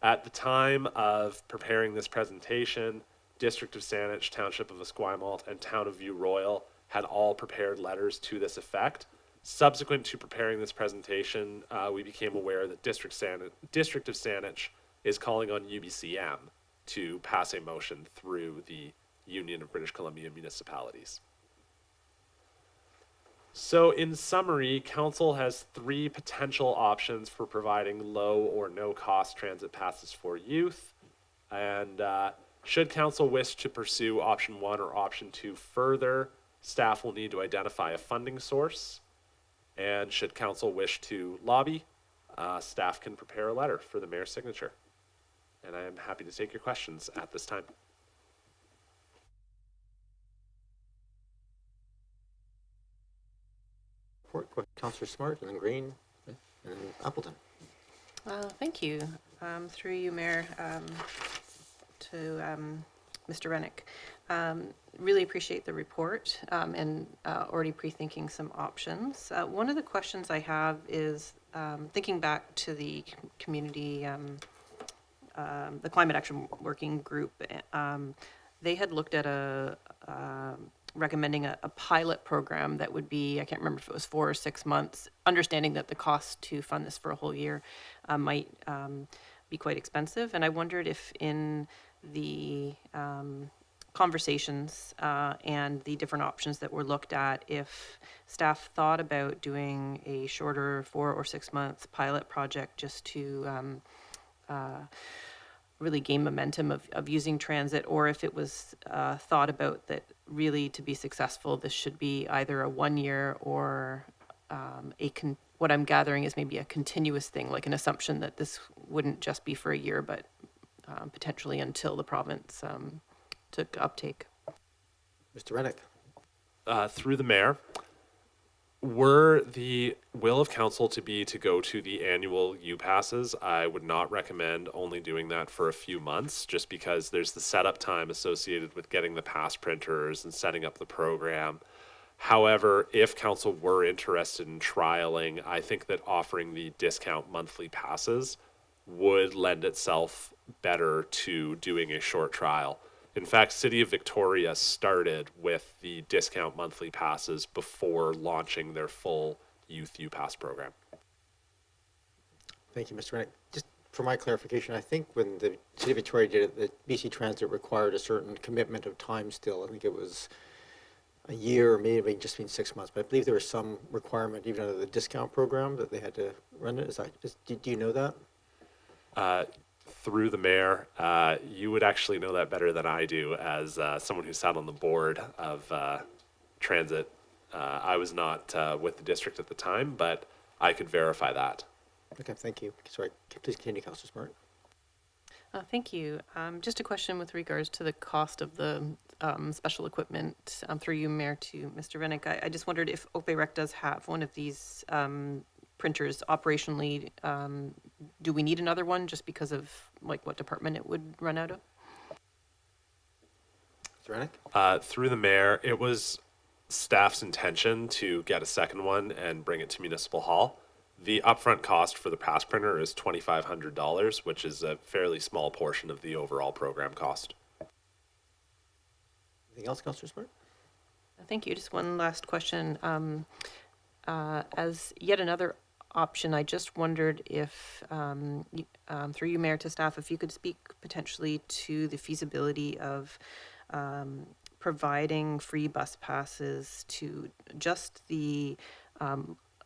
At the time of preparing this presentation, District of Saanich, Township of Esquimalt, and Town of View Royal had all prepared letters to this effect. Subsequent to preparing this presentation, we became aware that District of Saanich is calling on UBCM to pass a motion through the Union of British Columbia Municipalities. So in summary, Council has 3 potential options for providing low or no cost transit passes for youth. And should Council wish to pursue option 1 or option 2 further, Staff will need to identify a funding source, and should council wish to lobby, staff can prepare a letter for the mayor's signature. And I am happy to take your questions at this time. Report, go ahead, Councillor Smart, and then Green, and then Appleton. Thank you. Through you, Mayor, to Mr. Rennick. Really appreciate the report and already pre-thinking some options. One of the questions I have is thinking back to the community, the Climate Action Working Group. They had looked at recommending a pilot program that would be, I can't remember if it was 4 or 6 months, understanding that the cost to fund this for a whole year might be quite expensive. And I wondered if in the conversations and the different options that were looked at, if staff thought about doing a shorter 4 or 6 month pilot project just to really gain momentum of using transit, or if it was thought about that really to be successful, this should be either a 1 year or what I'm gathering is maybe a continuous thing, like an assumption that this wouldn't just be for a year, but potentially until the province took uptake. Mr. Rennick. Through the mayor, were the will of council to be to go to the annual U-passes, I would not recommend only doing that for a few months, just because there's the setup time associated with getting the pass printers and setting up the program. However, if council were interested in trialing, I think that offering the discount monthly passes would lend itself better to doing a short trial. In fact, City of Victoria started with the discount monthly passes before launching their full youth U-Pass program. Thank you, Mr. Rennick. Just for my clarification, I think when the City of Victoria did it, the BC Transit required a certain commitment of time still. I think it was a year, or maybe just been 6 months, but I believe there was some requirement even under the discount program that they had to run it. Is that just, do you know that? Through the mayor, you would actually know that better than I do as someone who sat on the board of transit. I was not with the district at the time, but I could verify that. Okay, thank you. Sorry, please continue, Councillor Smart. Thank you. Just a question with regards to the cost of the special equipment, through you, Mayor, to Mr. Rennick. I just wondered if OCPE does have one of these printers operationally. Do we need another one just because of like what department it would run out of? Mr. Rennick? Through the mayor, it was staff's intention to get a second one and bring it to Municipal Hall. The upfront cost for the pass printer is $2,500, which is a fairly small portion of the overall program cost. Anything else, Councillor Smart? Thank you. Just one last question. As yet another option, I just wondered if, through you, Mayor, to staff, if you could speak potentially to the feasibility of providing free bus passes to just the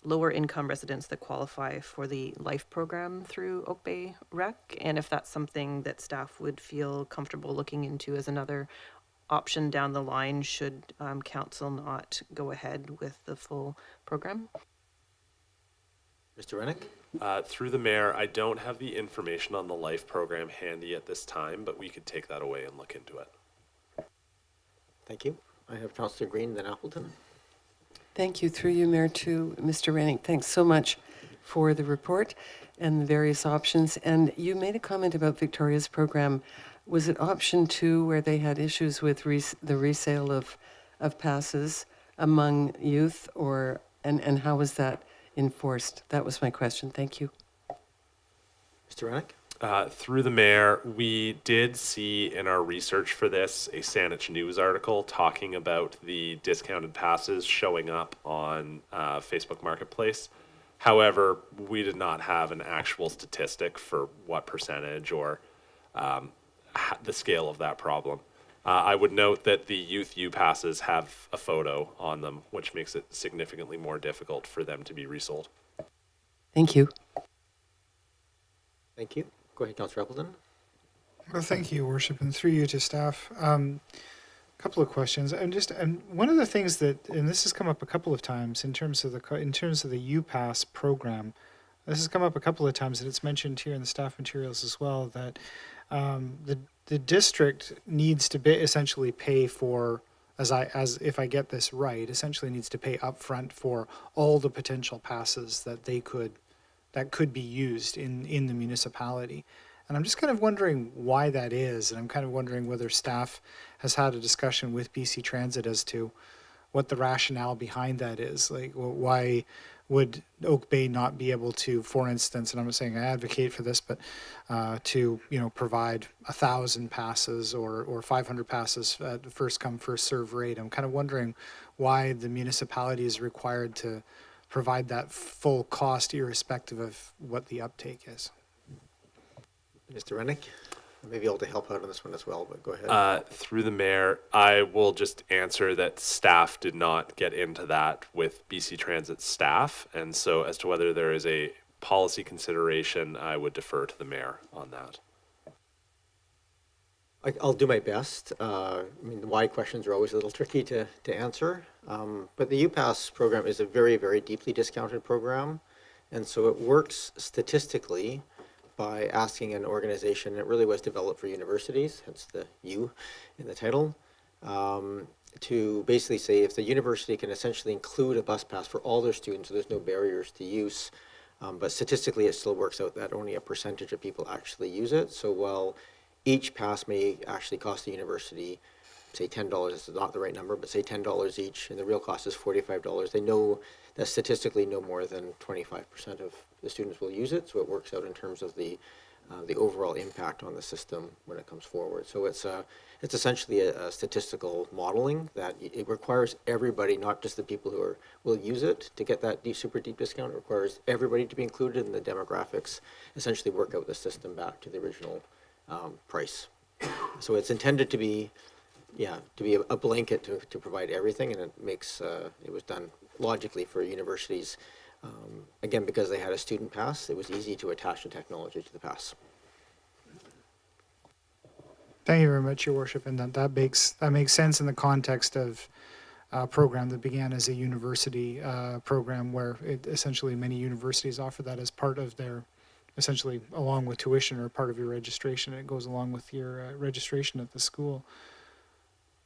lower income residents that qualify for the LIFE program through Oak Bay Rec, and if that's something that staff would feel comfortable looking into as another option down the line should council not go ahead with the full program. Mr. Rennick? Through the mayor, I don't have the information on the LIFE program handy at this time, but we could take that away and look into it. Thank you. I have Councillor Green, then Appleton. Thank you. Through you, Mayor, to Mr. Rennick. Thanks so much for the report and the various options. And you made a comment about Victoria's program. Was it option 2 where they had issues with the resale of passes among youth, or and how was that enforced? That was my question. Thank you. Mr. Rennick? Through the mayor, we did see in our research for this a Salish News article talking about the discounted passes showing up on Facebook Marketplace. However, we did not have an actual statistic for what percentage or the scale of that problem. I would note that the youth U-passes have a photo on them, which makes it significantly more difficult for them to be resold. Thank you. Thank you. Go ahead, Councillor Appleton. Well, thank you, Worship, and through you to staff. Couple of questions. And one of the things that, and this has come up a couple of times in terms of the UPass program. This has come up a couple of times, and it's mentioned here in the staff materials as well, that the district needs to essentially pay for, as if I get this right, essentially needs to pay upfront for all the potential passes that could be used in the municipality. And I'm just kind of wondering why that is, and I'm kind of wondering whether staff has had a discussion with BC Transit as to what the rationale behind that is. Like, why would Oak Bay not be able to, for instance, and I'm not saying I advocate for this, but to provide 1,000 passes or 500 passes at the first come first serve rate? I'm kind of wondering why the municipality is required to provide that full cost irrespective of what the uptake is. Mr. Rennick, maybe able to help out on this one as well, but go ahead. Through the mayor, I will just answer that staff did not get into that with BC Transit staff. And so as to whether there is a policy consideration, I would defer to the mayor on that. I'll do my best. I mean, the why questions are always a little tricky to answer. But the UPass program is a very, very deeply discounted program. And so it works statistically by asking an organization, it really was developed for universities, hence the U in the title, to basically say if the university can essentially include a bus pass for all their students, so there's no barriers to use, but statistically it still works out that only a percentage of people actually use it. So while each pass may actually cost the university, say $10, this is not the right number, but say $10 each, and the real cost is $45, they know that statistically no more than 25% of the students will use it, so it works out in terms of the overall impact on the system when it comes forward. So it's essentially a statistical modeling that it requires everybody, not just the people who will use it to get that super deep discount. It requires everybody to be included, in the demographics essentially work out the system back to the original price. So it's intended to be a blanket to provide everything, and it makes it was done logically for universities. Again, because they had a student pass, it was easy to attach the technology to the pass. Thank you very much, Your Worship, and that makes sense in the context of a program that began as a university program, where essentially many universities offer that as part of their, essentially along with tuition or part of your registration. It goes along with your registration at the school.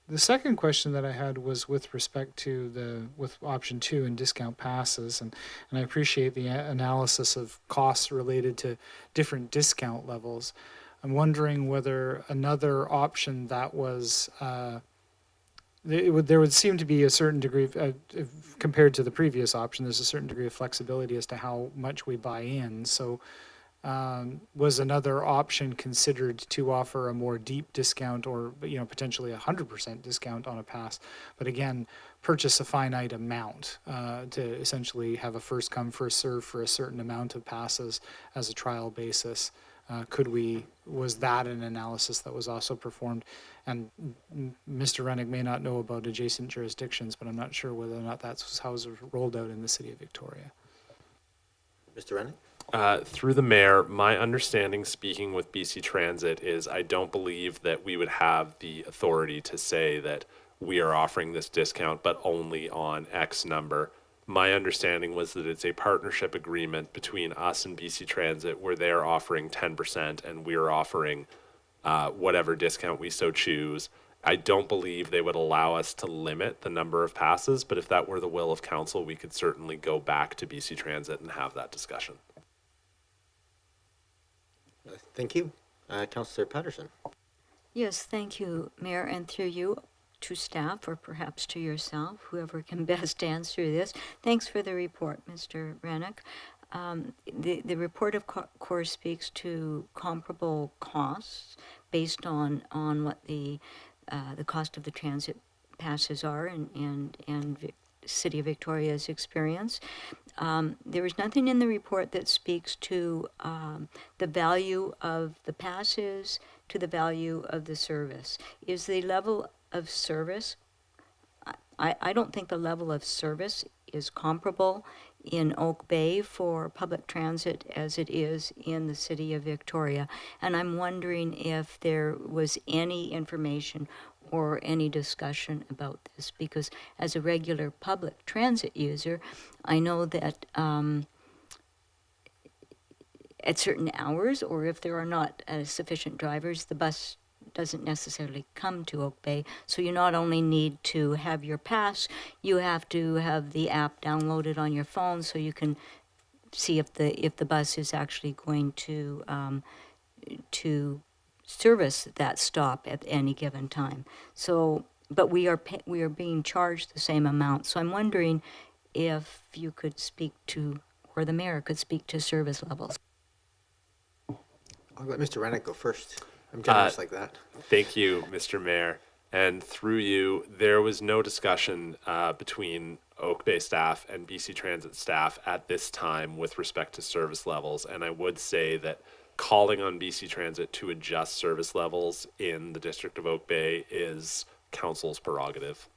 The second question that I had was with respect to with option 2 and discount passes, and I appreciate the analysis of costs related to different discount levels. I'm wondering whether another option that was there would seem to be a certain degree of, compared to the previous option, there's a certain degree of flexibility as to how much we buy in. So was another option considered to offer a more deep discount, or potentially 100% discount on a pass, but again purchase a finite amount to essentially have a first come first serve for a certain amount of passes as a trial basis? Was that an analysis that was also performed? And Mr. Rennick may not know about adjacent jurisdictions, but I'm not sure whether or not that's how it was rolled out in the city of Victoria. Mr. Rennick? Through the mayor, my understanding, speaking with BC Transit, is I don't believe that we would have the authority to say that we are offering this discount, but only on X number. My understanding was that it's a partnership agreement between us and BC Transit, where they're offering 10% and we're offering whatever discount we so choose. I don't believe they would allow us to limit the number of passes, but if that were the will of council, we could certainly go back to BC Transit and have that discussion. Thank you. Councillor Patterson. Yes, thank you, Mayor, and through you to staff, or perhaps to yourself, whoever can best answer this. Thanks for the report, Mr. Rennick. The report, of course, speaks to comparable costs based on what the cost of the transit passes are and City of Victoria's experience. There is nothing in the report that speaks to the value of the passes to the value of the service. Is the level of service, I don't think the level of service is comparable in Oak Bay for public transit as it is in the City of Victoria. And I'm wondering if there was any information or any discussion about this, because as a regular public transit user, I know that at certain hours, or if there are not sufficient drivers, the bus doesn't necessarily come to Oak Bay. So you not only need to have your pass, you have to have the app downloaded on your phone so you can see if the bus is actually going to service that stop at any given time. So, but we are being charged the same amount. So I'm wondering if you could speak to, or the mayor could speak to, service levels. I'll let Mr. Rennick go first. I'm generous like that. Thank you, Mr. Mayor. And through you, there was no discussion between Oak Bay staff and BC Transit staff at this time with respect to service levels. And I would say that calling on BC Transit to adjust service levels in the District of Oak Bay is council's prerogative.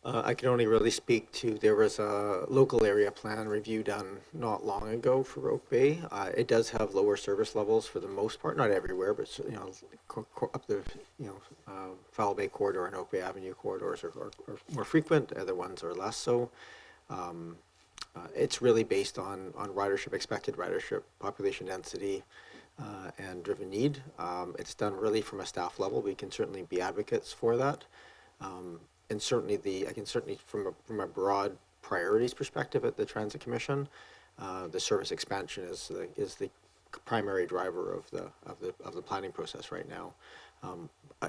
I can only really speak to, there was a local area plan review done not long ago for Oak Bay. It does have lower service levels for the most part, not everywhere, but up the Foul Bay corridor and Oak Bay Avenue corridors are more frequent. Other ones are less so. It's really based on ridership, expected ridership, population density, and driven need. It's done really from a staff level. We can certainly be advocates for that. And certainly I can certainly from a broad priorities perspective at the Transit Commission, the service expansion is the primary driver of the planning process right now.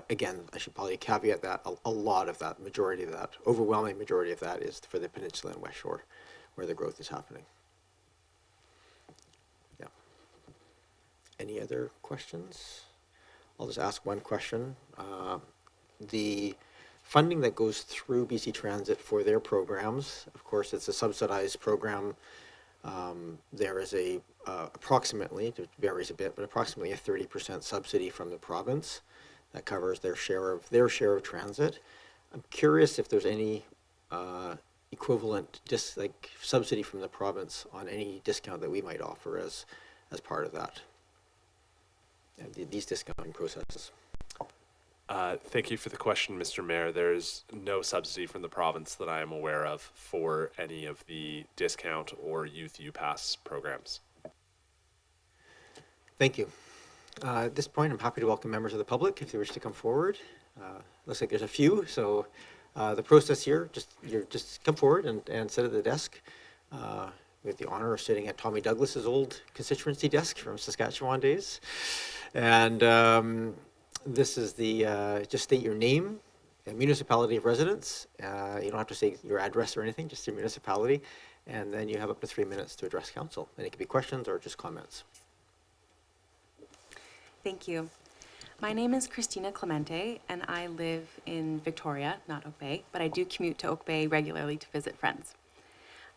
Again, I should probably caveat that a lot of that, majority of that, overwhelming majority of that is for the Peninsula and West Shore, where the growth is happening. Yeah. Any other questions? I'll just ask one question. The funding that goes through BC Transit for their programs, of course, it's a subsidized program. There is approximately, it varies a bit, but approximately a 30% subsidy from the province that covers their share of transit. I'm curious if there's any equivalent subsidy from the province on any discount that we might offer as part of that, these discounting processes. Thank you for the question, Mr. Mayor. There's no subsidy from the province that I am aware of for any of the discount or Youth U-Pass programs. Thank you. At this point, I'm happy to welcome members of the public if they wish to come forward. Looks like there's a few, so the process here, just come forward and sit at the desk. We have the honor of sitting at Tommy Douglas's old constituency desk from Saskatchewan days. And this is just state your name and municipality of residence. You don't have to say your address or anything, just your municipality. And then you have up to 3 minutes to address council. And it can be questions or just comments. Thank you. My name is Christina Clemente, and I live in Victoria, not Oak Bay, but I do commute to Oak Bay regularly to visit friends.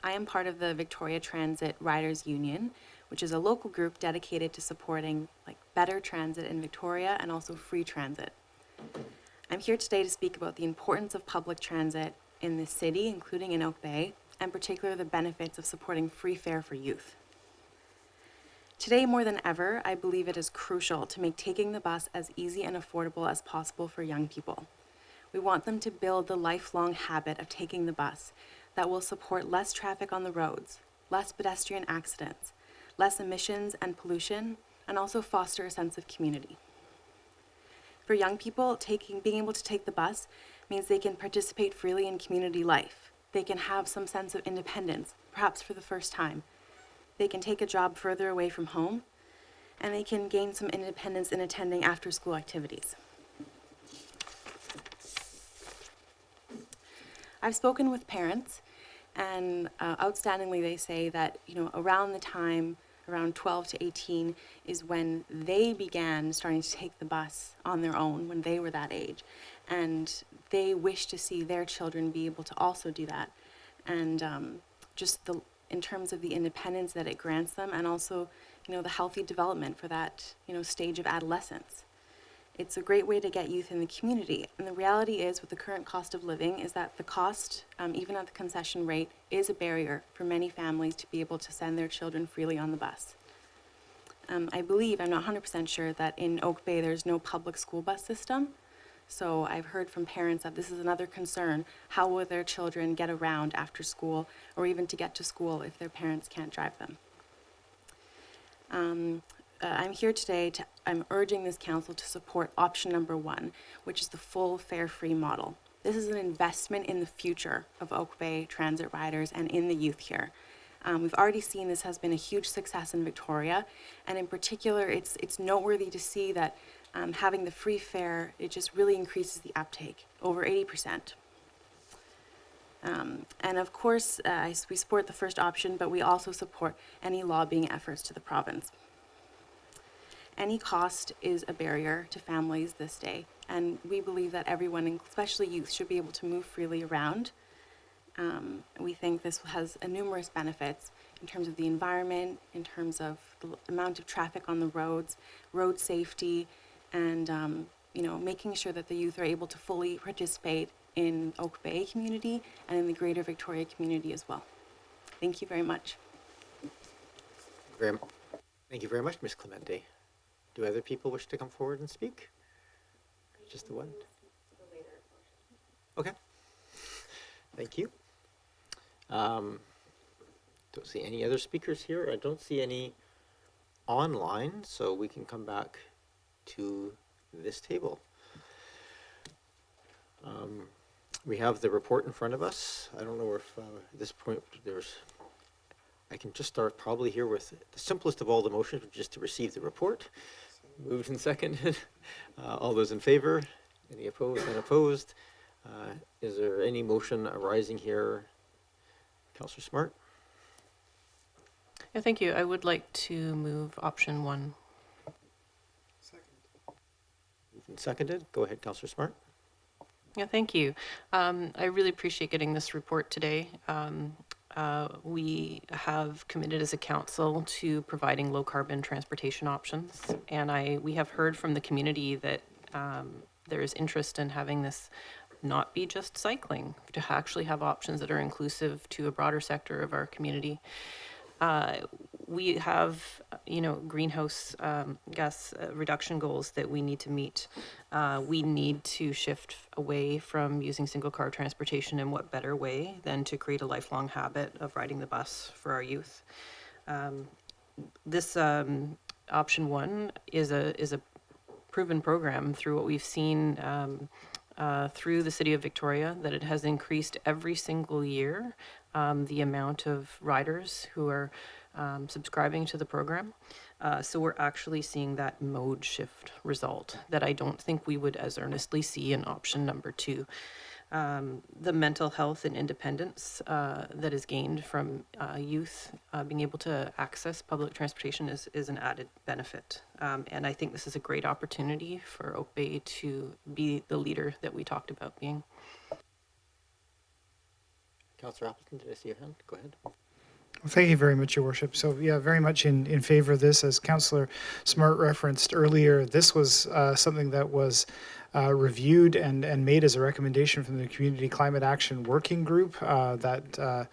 I am part of the Victoria Transit Riders Union, which is a local group dedicated to supporting better transit in Victoria and also free transit. I'm here today to speak about the importance of public transit in this city, including in Oak Bay, and particularly the benefits of supporting free fare for youth. Today, more than ever, I believe it is crucial to make taking the bus as easy and affordable as possible for young people. We want them to build the lifelong habit of taking the bus that will support less traffic on the roads, less pedestrian accidents, less emissions and pollution, and also foster a sense of community. For young people, being able to take the bus means they can participate freely in community life. They can have some sense of independence, perhaps for the first time. They can take a job further away from home, and they can gain some independence in attending after-school activities. I've spoken with parents, and outstandingly they say that around the time, around 12 to 18, is when they began starting to take the bus on their own, when they were that age. And they wish to see their children be able to also do that. And in terms of the independence that it grants them, and also, the healthy development for that, stage of adolescence. It's a great way to get youth in the community. And the reality is, with the current cost of living, is that the cost, even at the concession rate, is a barrier for many families to be able to send their children freely on the bus. I believe, I'm not 100% sure, that in Oak Bay there's no public school bus system. So I've heard from parents that this is another concern. How will their children get around after school or even to get to school if their parents can't drive them? I'm here today I'm urging this council to support option number 1, which is the full fare-free model. This is an investment in the future of Oak Bay transit riders and in the youth here. We've already seen this has been a huge success in Victoria, and in particular, it's noteworthy to see that having the free fare, it just really increases the uptake, over 80%. And of course, we support the first option, but we also support any lobbying efforts to the province. Any cost is a barrier to families this day, and we believe that everyone, especially youth, should be able to move freely around. We think this has numerous benefits in terms of the environment, in terms of the amount of traffic on the roads, road safety, and making sure that the youth are able to fully participate in Oak Bay community and in the greater Victoria community as well. Thank you very much. Thank you very much, Ms. Clemente. Do other people wish to come forward and speak? Just the one? Okay. Thank you. Don't see any other speakers here. I don't see any online, so we can come back to this table. We have the report in front of us. I don't know if at this point I can just start probably here with the simplest of all the motions, which is to receive the report. Moved and seconded. All those in favor? Any opposed? Unopposed? Is there any motion arising here? Councillor Smart? Yeah, thank you. I would like to move option 1. Moved and seconded. Go ahead, Councillor Smart. Yeah, thank you. I really appreciate getting this report today. We have committed as a council to providing low carbon transportation options, and we have heard from the community that there is interest in having this not be just cycling, to actually have options that are inclusive to a broader sector of our community. We have, greenhouse gas reduction goals that we need to meet. We need to shift away from using single car transportation, and what better way than to create a lifelong habit of riding the bus for our youth. This option 1 is a proven program through what we've seen through the City of Victoria, that it has increased every single year the amount of riders who are subscribing to the program. So we're actually seeing that mode shift result that I don't think we would as earnestly see in option number 2. The mental health and independence that is gained from youth being able to access public transportation is an added benefit. And I think this is a great opportunity for Oak Bay to be the leader that we talked about being. Councillor Appleton, did I see your hand? Go ahead. Well, thank you very much, Your Worship. So yeah, very much in favor of this. As Councillor Smart referenced earlier, this was something that was reviewed and made as a recommendation from the Community Climate Action Working Group that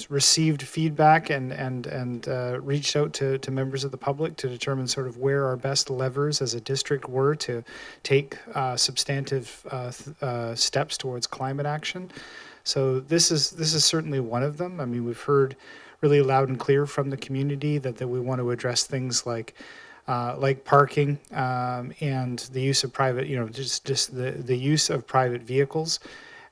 received feedback and reached out to members of the public to determine sort of where our best levers as a district were to take substantive steps towards climate action. So this is certainly one of them. I mean, we've heard really loud and clear from the community that we want to address things like parking and the use of private, just the use of private vehicles.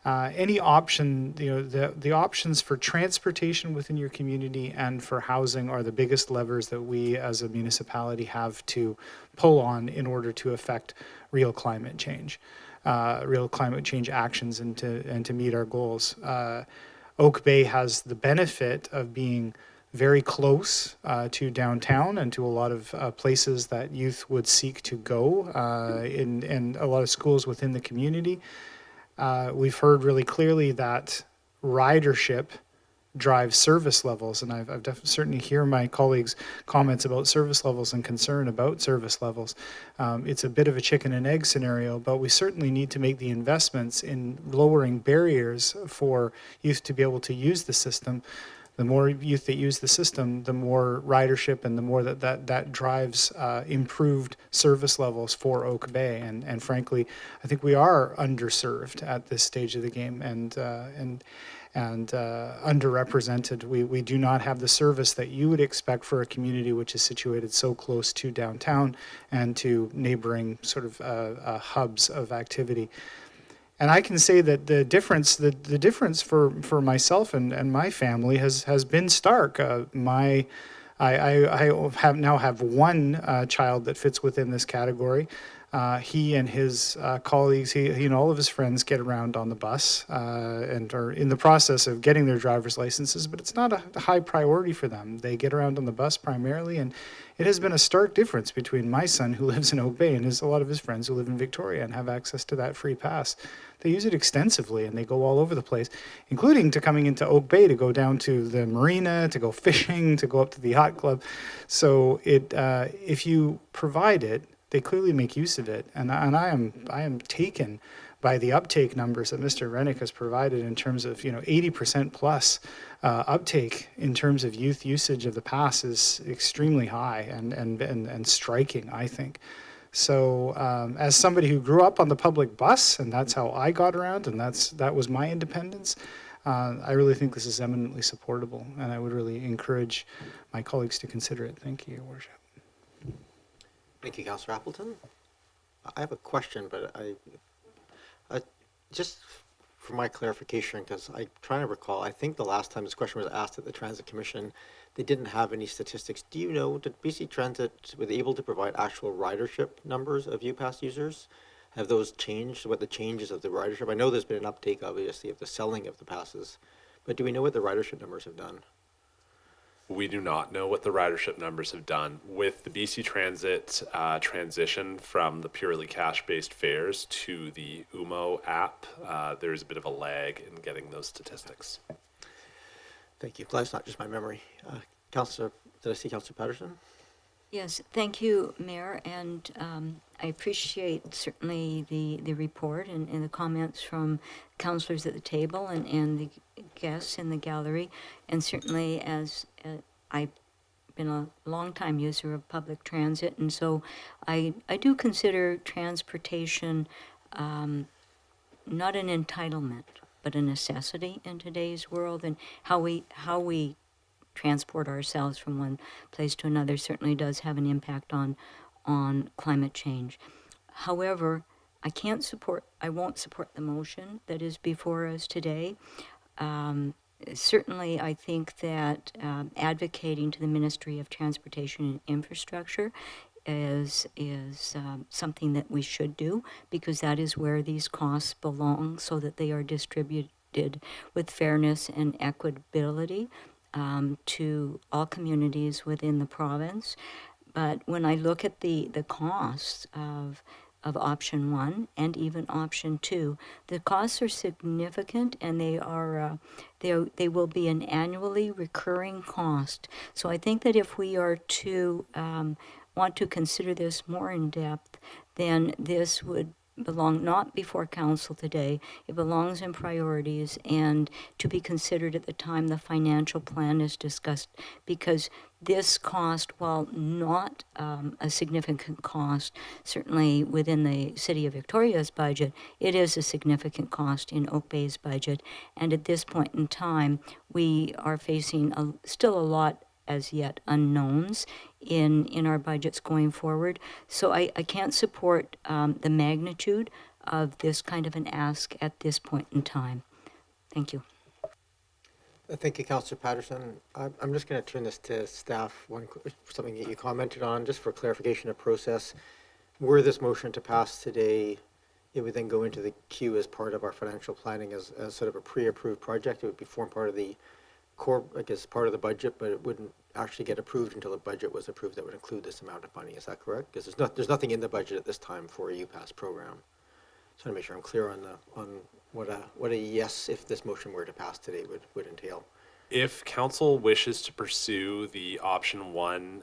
Any option, the options for transportation within your community and for housing are the biggest levers that we as a municipality have to pull on in order to affect real climate change actions and to meet our goals. Oak Bay has the benefit of being very close to downtown and to a lot of places that youth would seek to go in a lot of schools within the community. We've heard really clearly that ridership drives service levels, and I've certainly hear my colleagues' comments about service levels and concern about service levels. It's a bit of a chicken and egg scenario, but we certainly need to make the investments in lowering barriers for youth to be able to use the system. the more youth that use the system, the more ridership and the more that drives improved service levels for Oak Bay. And frankly, I think we are underserved at this stage of the game and underrepresented. We do not have the service that you would expect for a community which is situated so close to downtown and to neighboring sort of hubs of activity. And I can say that the difference for myself and my family has been stark. I now have one child that fits within this category. He and his colleagues, he and all of his friends get around on the bus and are in the process of getting their driver's licenses, but it's not a high priority for them. They get around on the bus primarily, and it has been a stark difference between my son, who lives in Oak Bay, and a lot of his friends who live in Victoria and have access to that free pass. They use it extensively, and they go all over the place, including to coming into Oak Bay to go down to the marina, to go fishing, to go up to the yacht club. So if you provide it, they clearly make use of it, and I am taken by the uptake numbers that Mr. Rennick has provided in terms of 80% plus uptake in terms of youth usage of the pass is extremely high and striking, I think. So as somebody who grew up on the public bus, and that's how I got around, and that was my independence, I really think this is eminently supportable, and I would really encourage my colleagues to consider it. Thank you, Your Worship. Thank you, Councillor Appleton. I have a question, but I just for my clarification, because I'm trying to recall, I think the last time this question was asked at the Transit Commission, they didn't have any statistics. Do you know, did BC Transit, were they able to provide actual ridership numbers of UPass users? Have those changed, what the changes of the ridership? I know there's been an uptake, obviously, of the selling of the passes, but do we know what the ridership numbers have done? We do not know what the ridership numbers have done. With the BC Transit transition from the purely cash-based fares to the UMO app, there's a bit of a lag in getting those statistics. Thank you. Glad it's not just my memory. Councillor, did I see Councillor Patterson? Yes, thank you, Mayor, and I appreciate certainly the report and the comments from councillors at the table and the guests in the gallery, and certainly as I've been a long-time user of public transit, and so I do consider transportation not an entitlement, but a necessity in today's world, and how we transport ourselves from one place to another certainly does have an impact on climate change. However, I won't support the motion that is before us today. Certainly, I think that advocating to the Ministry of Transportation and Infrastructure is something that we should do, because that is where these costs belong, so that they are distributed with fairness and equitability to all communities within the province. But when I look at the costs of option 1 and even option 2, the costs are significant, and they will be an annually recurring cost. So I think that if we are to want to consider this more in depth, then this would belong not before council today. It belongs in priorities and to be considered at the time the financial plan is discussed, because this cost, while not a significant cost, certainly within the City of Victoria's budget, it is a significant cost in Oak Bay's budget. And at this point in time, we are facing still a lot as yet unknowns in our budgets going forward. So I can't support the magnitude of this kind of an ask at this point in time. Thank you. Thank you, Councillor Patterson. I'm just going to turn this to staff. Something that you commented on, just for clarification of process. Were this motion to pass today, it would then go into the queue as part of our financial planning as sort of a pre-approved project. It would form part of the core, I guess, part of the budget, but it wouldn't actually get approved until the budget was approved that would include this amount of money. Is that correct? Because there's nothing in the budget at this time for a UPass program. So I want to make sure I'm clear on what a yes, if this motion were to pass today, would entail. If council wishes to pursue the option 1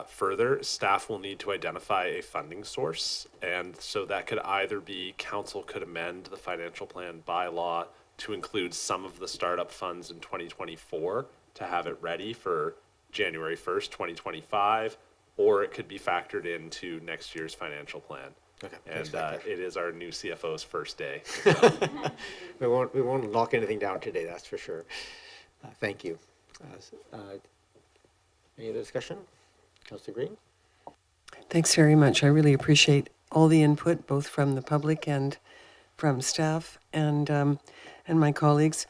further, staff will need to identify a funding source. And so that could either be council could amend the financial plan bylaw to include some of the startup funds in 2024 to have it ready for January 1st, 2025, or it could be factored into next year's financial plan. Okay, And thanks for that, it is our new CFO's first day. We won't lock anything down today, that's for sure. Thank you. Any other discussion? Councillor Green? Thanks very much. I really appreciate all the input, both from the public and from staff and my colleagues.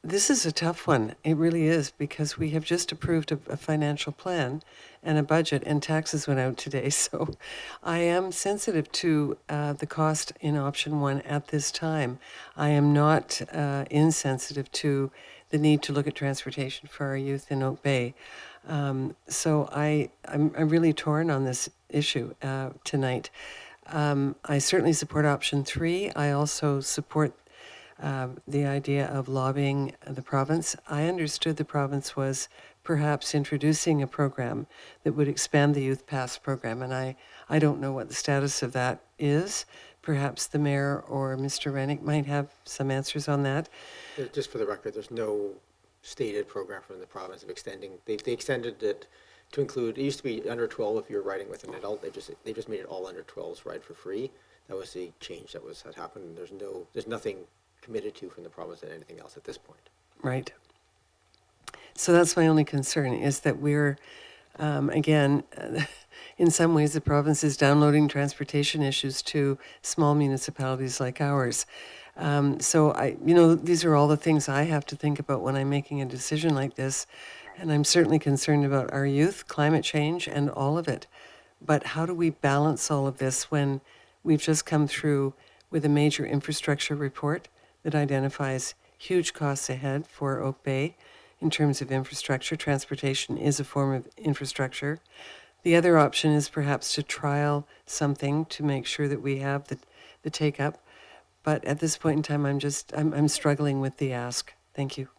This is a tough one. It really is, because we have just approved a financial plan and a budget, and taxes went out today. So I am sensitive to the cost in option one at this time. I am not insensitive to the need to look at transportation for our youth in Oak Bay. So I'm really torn on this issue tonight. I certainly support option 3. I also support the idea of lobbying the province. I understood the province was perhaps introducing a program that would expand the Youth Pass program, and I don't know what the status of that is. Perhaps the mayor or Mr. Rennick might have some answers on that. Just for the record, there's no stated program from the province of extending. They extended it to include, it used to be under 12 if you're riding with an adult. They just made it all under 12s ride for free. That was the change that happened. There's nothing committed to from the province and anything else at this point. Right. So that's my only concern, is that we're, again, in some ways the province is downloading transportation issues to small municipalities like ours. So these are all the things I have to think about when I'm making a decision like this. And I'm certainly concerned about our youth, climate change, and all of it. But how do we balance all of this when we've just come through with a major infrastructure report that identifies huge costs ahead for Oak Bay in terms of infrastructure? Transportation is a form of infrastructure. The other option is perhaps to trial something to make sure that we have the take-up. But at this point in time, I'm struggling with the ask. Thank you.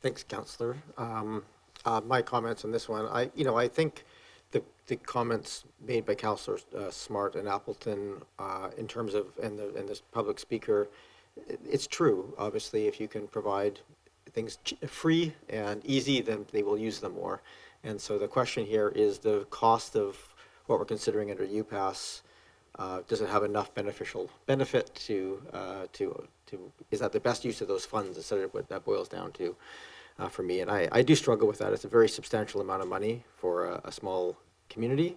Thanks, Councillor. My comments on this one, I think the comments made by Councillors Smart and Appleton in terms of, and this public speaker, it's true. Obviously, if you can provide things free and easy, then they will use them more. And so the question here is the cost of what we're considering under UPass. Does it have enough benefit to is that the best use of those funds? Is sort of what that boils down to for me. And I do struggle with that. It's a very substantial amount of money for a small community.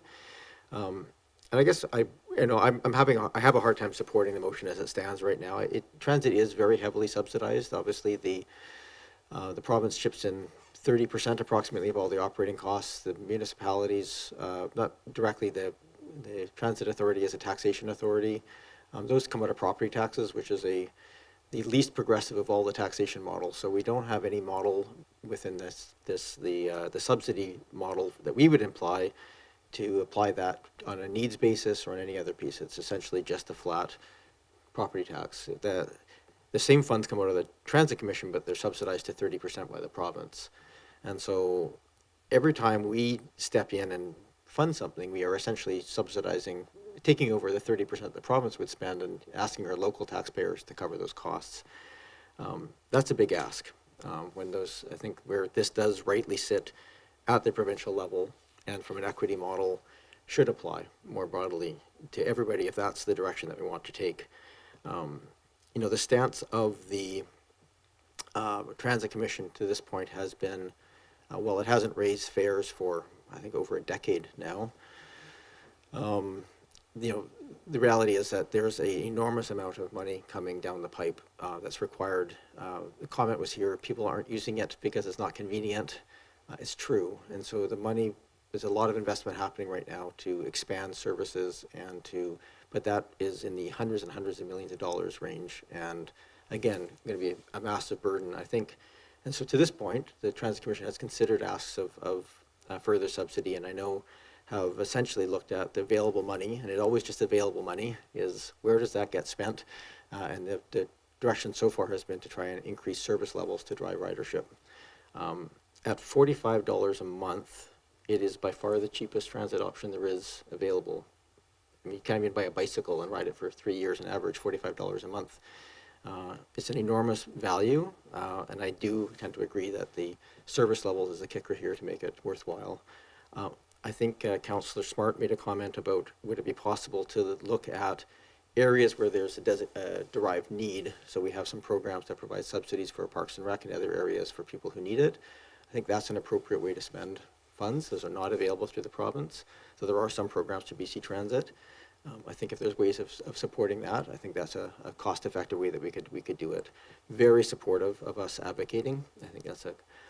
And I guess I have a hard time supporting the motion as it stands right now. Transit is very heavily subsidized. Obviously, the province chips in 30% approximately of all the operating costs. The municipalities, not directly, the Transit Authority is a taxation authority. Those come out of property taxes, which is the least progressive of all the taxation models. So we don't have any model within the subsidy model that we would imply to apply that on a needs basis or on any other piece. It's essentially just a flat property tax. The same funds come out of the Transit Commission, but they're subsidized to 30% by the province. And so every time we step in and fund something, we are essentially subsidizing, taking over the 30% the province would spend and asking our local taxpayers to cover those costs. That's a big ask. I think where this does rightly sit at the provincial level and from an equity model should apply more broadly to everybody if that's the direction that we want to take. The stance of the Transit Commission to this point has been, it hasn't raised fares for, I think, over a decade now. The reality is that there's an enormous amount of money coming down the pipe that's required. The comment was here, people aren't using it because it's not convenient. It's true. And so there's a lot of investment happening right now to expand services but that is in the hundreds and hundreds of millions of dollars range. And again, going to be a massive burden, I think. And so to this point, the Transit Commission has considered asks of further subsidy, and I know have essentially looked at the available money, and it always just available money is where does that get spent? And the direction so far has been to try and increase service levels to drive ridership. At $45 a month, it is by far the cheapest transit option there is available. I mean, you can't even buy a bicycle and ride it for 3 years and average $45 a month. It's an enormous value, and I do tend to agree that the service level is the kicker here to make it worthwhile. I think Councillor Smart made a comment about would it be possible to look at areas where there's a derived need. So we have some programs that provide subsidies for Parks and Rec and other areas for people who need it. I think that's an appropriate way to spend funds. Those are not available through the province. So there are some programs to BC Transit. I think if there's ways of supporting that, I think that's a cost-effective way that we could do it. Very supportive of us advocating. I think that's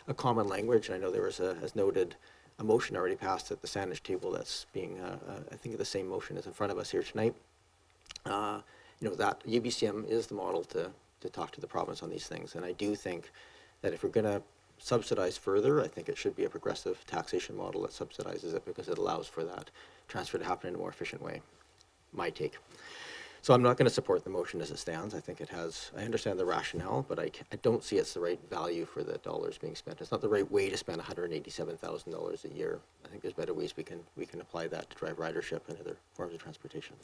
a common language. I know there was as noted, a motion already passed at the Salish table that's being, I think the same motion is in front of us here tonight. That UBCM is the model to talk to the province on these things. And I do think that if we're going to subsidize further, I think it should be a progressive taxation model that subsidizes it because it allows for that transfer to happen in a more efficient way. My take. So I'm not going to support the motion as it stands. I think I understand the rationale, but I don't see it's the right value for the dollars being spent. It's not the right way to spend $187,000 a year. I think there's better ways we can apply that to drive ridership and other forms of transportation.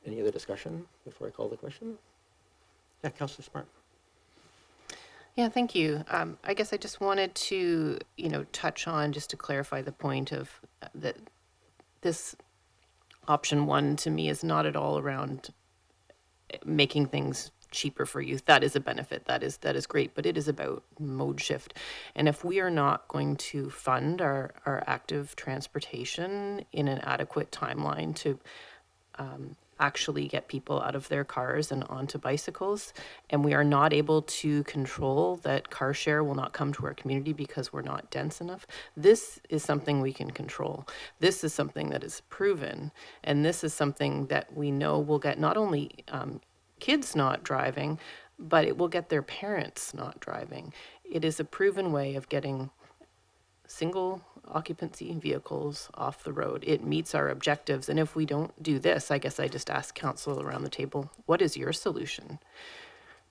Any other discussion before I call the question? Yeah, Councillor Smart. Yeah, thank you. I guess I just wanted to, touch on, just to clarify the point of that this option one to me is not at all around making things cheaper for youth. That is a benefit. That is great, but it is about mode shift. And if we are not going to fund our active transportation in an adequate timeline to actually get people out of their cars and onto bicycles, and we are not able to control that car share will not come to our community because we're not dense enough, this is something we can control. This is something that is proven, and this is something that we know will get not only kids not driving, but it will get their parents not driving. It is a proven way of getting single occupancy vehicles off the road. It meets our objectives. And if we don't do this, I guess I just ask council around the table, what is your solution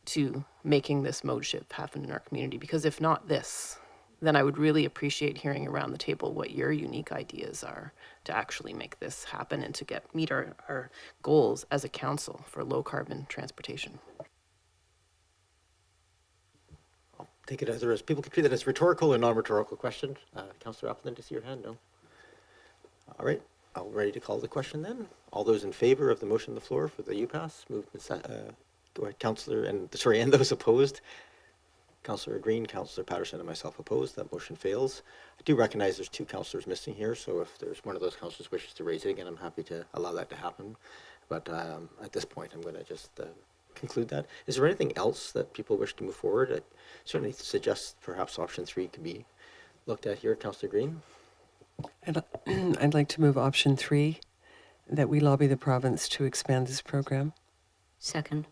to making this mode shift happen in our community? Because if not this, then I would really appreciate hearing around the table what your unique ideas are to actually make this happen and to meet our goals as a council for low carbon transportation. Take it as people can treat that as rhetorical or non-rhetorical question. Councillor Appleton, to see your hand? No. All right, I'm ready to call the question then. All those in favor of the motion on the floor for the UPass, go ahead, Councillor, and those opposed. Councillor Green, Councillor Patterson, and myself opposed. That motion fails. I do recognize there's two councillors missing here, so if there's one of those councillors wishes to raise it again, I'm happy to allow that to happen. But at this point, I'm going to just conclude that. Is there anything else that people wish to move forward? I certainly suggest perhaps option 3 could be looked at here. Councillor Green? I'd like to move option 3, that we lobby the province to expand this program. Second.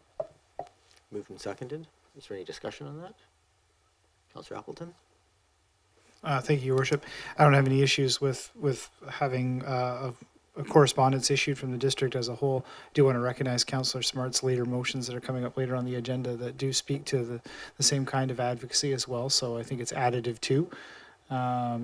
Moved and seconded. Is there any discussion on that? Councillor Appleton? Thank you, Your Worship. I don't have any issues with having a correspondence issued from the district as a whole. I do want to recognize Councillor Smart's later motions that are coming up later on the agenda that do speak to the same kind of advocacy as well. So I think it's additive too.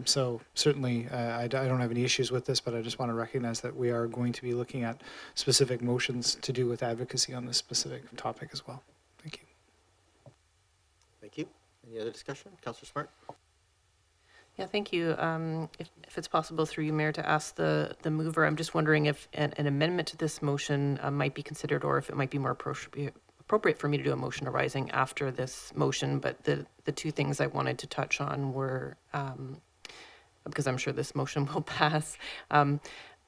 So certainly I don't have any issues with this, but I just want to recognize that we are going to be looking at specific motions to do with advocacy on this specific topic as well. Thank you. Thank you. Any other discussion? Councillor Smart? Yeah, thank you. If it's possible through you, Mayor, to ask the mover, I'm just wondering if an amendment to this motion might be considered, or if it might be more appropriate for me to do a motion arising after this motion. But the two things I wanted to touch on were, because I'm sure this motion will pass,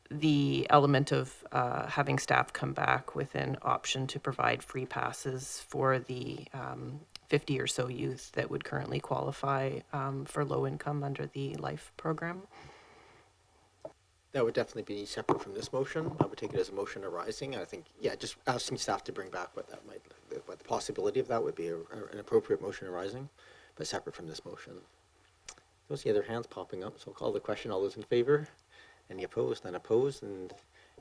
the element of having staff come back with an option to provide free passes for the 50 or so youth that would currently qualify for low income under the LIFE program. That would definitely be separate from this motion. I would take it as a motion arising. I think, yeah, just asking staff to bring back what the possibility of that would be an appropriate motion arising, but separate from this motion. I don't see other hands popping up, so I'll call the question. All those in favor? Any opposed? None opposed? And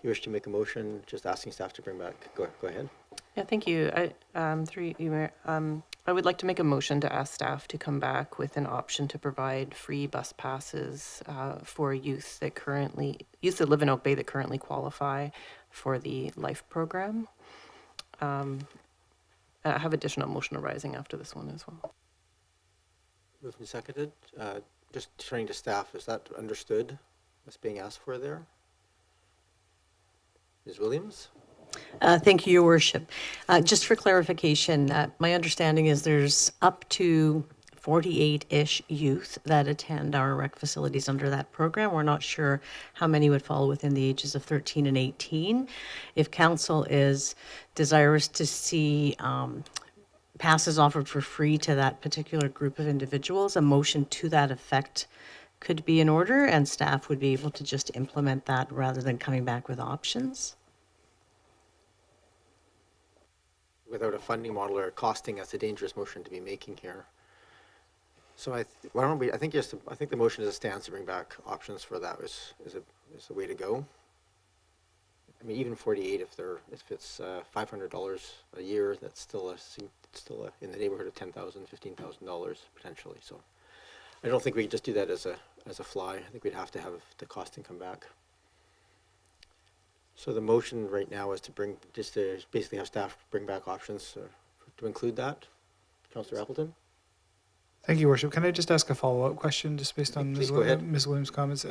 you wish to make a motion just asking staff to bring back? Go ahead. Yeah, thank you. Through you, Mayor, I would like to make a motion to ask staff to come back with an option to provide free bus passes for youth that live in Oak Bay that currently qualify for the LIFE program. I have additional motion arising after this one as well. Moved and seconded. Just turning to staff, is that understood? What's being asked for there? Ms. Williams? Thank you, Your Worship. Just for clarification, my understanding is there's up to 48-ish youth that attend our rec facilities under that program. We're not sure how many would fall within the ages of 13 and 18. If council is desirous to see passes offered for free to that particular group of individuals, a motion to that effect could be in order, and staff would be able to just implement that rather than coming back with options. Without a funding model or costing, that's a dangerous motion to be making here. So why don't we? I think the motion as it stands to bring back options for that is the way to go. I mean, even 48, if it's $500 a year, that's still in the neighborhood of $10,000, $15,000 potentially. So I don't think we can just do that as a fly. I think we'd have to have the costing come back. So the motion right now is to basically have staff bring back options to include that. Councillor Appleton? Thank you, Worship. Can I just ask a follow-up question just based on Please go ahead. Ms. Williams' comments?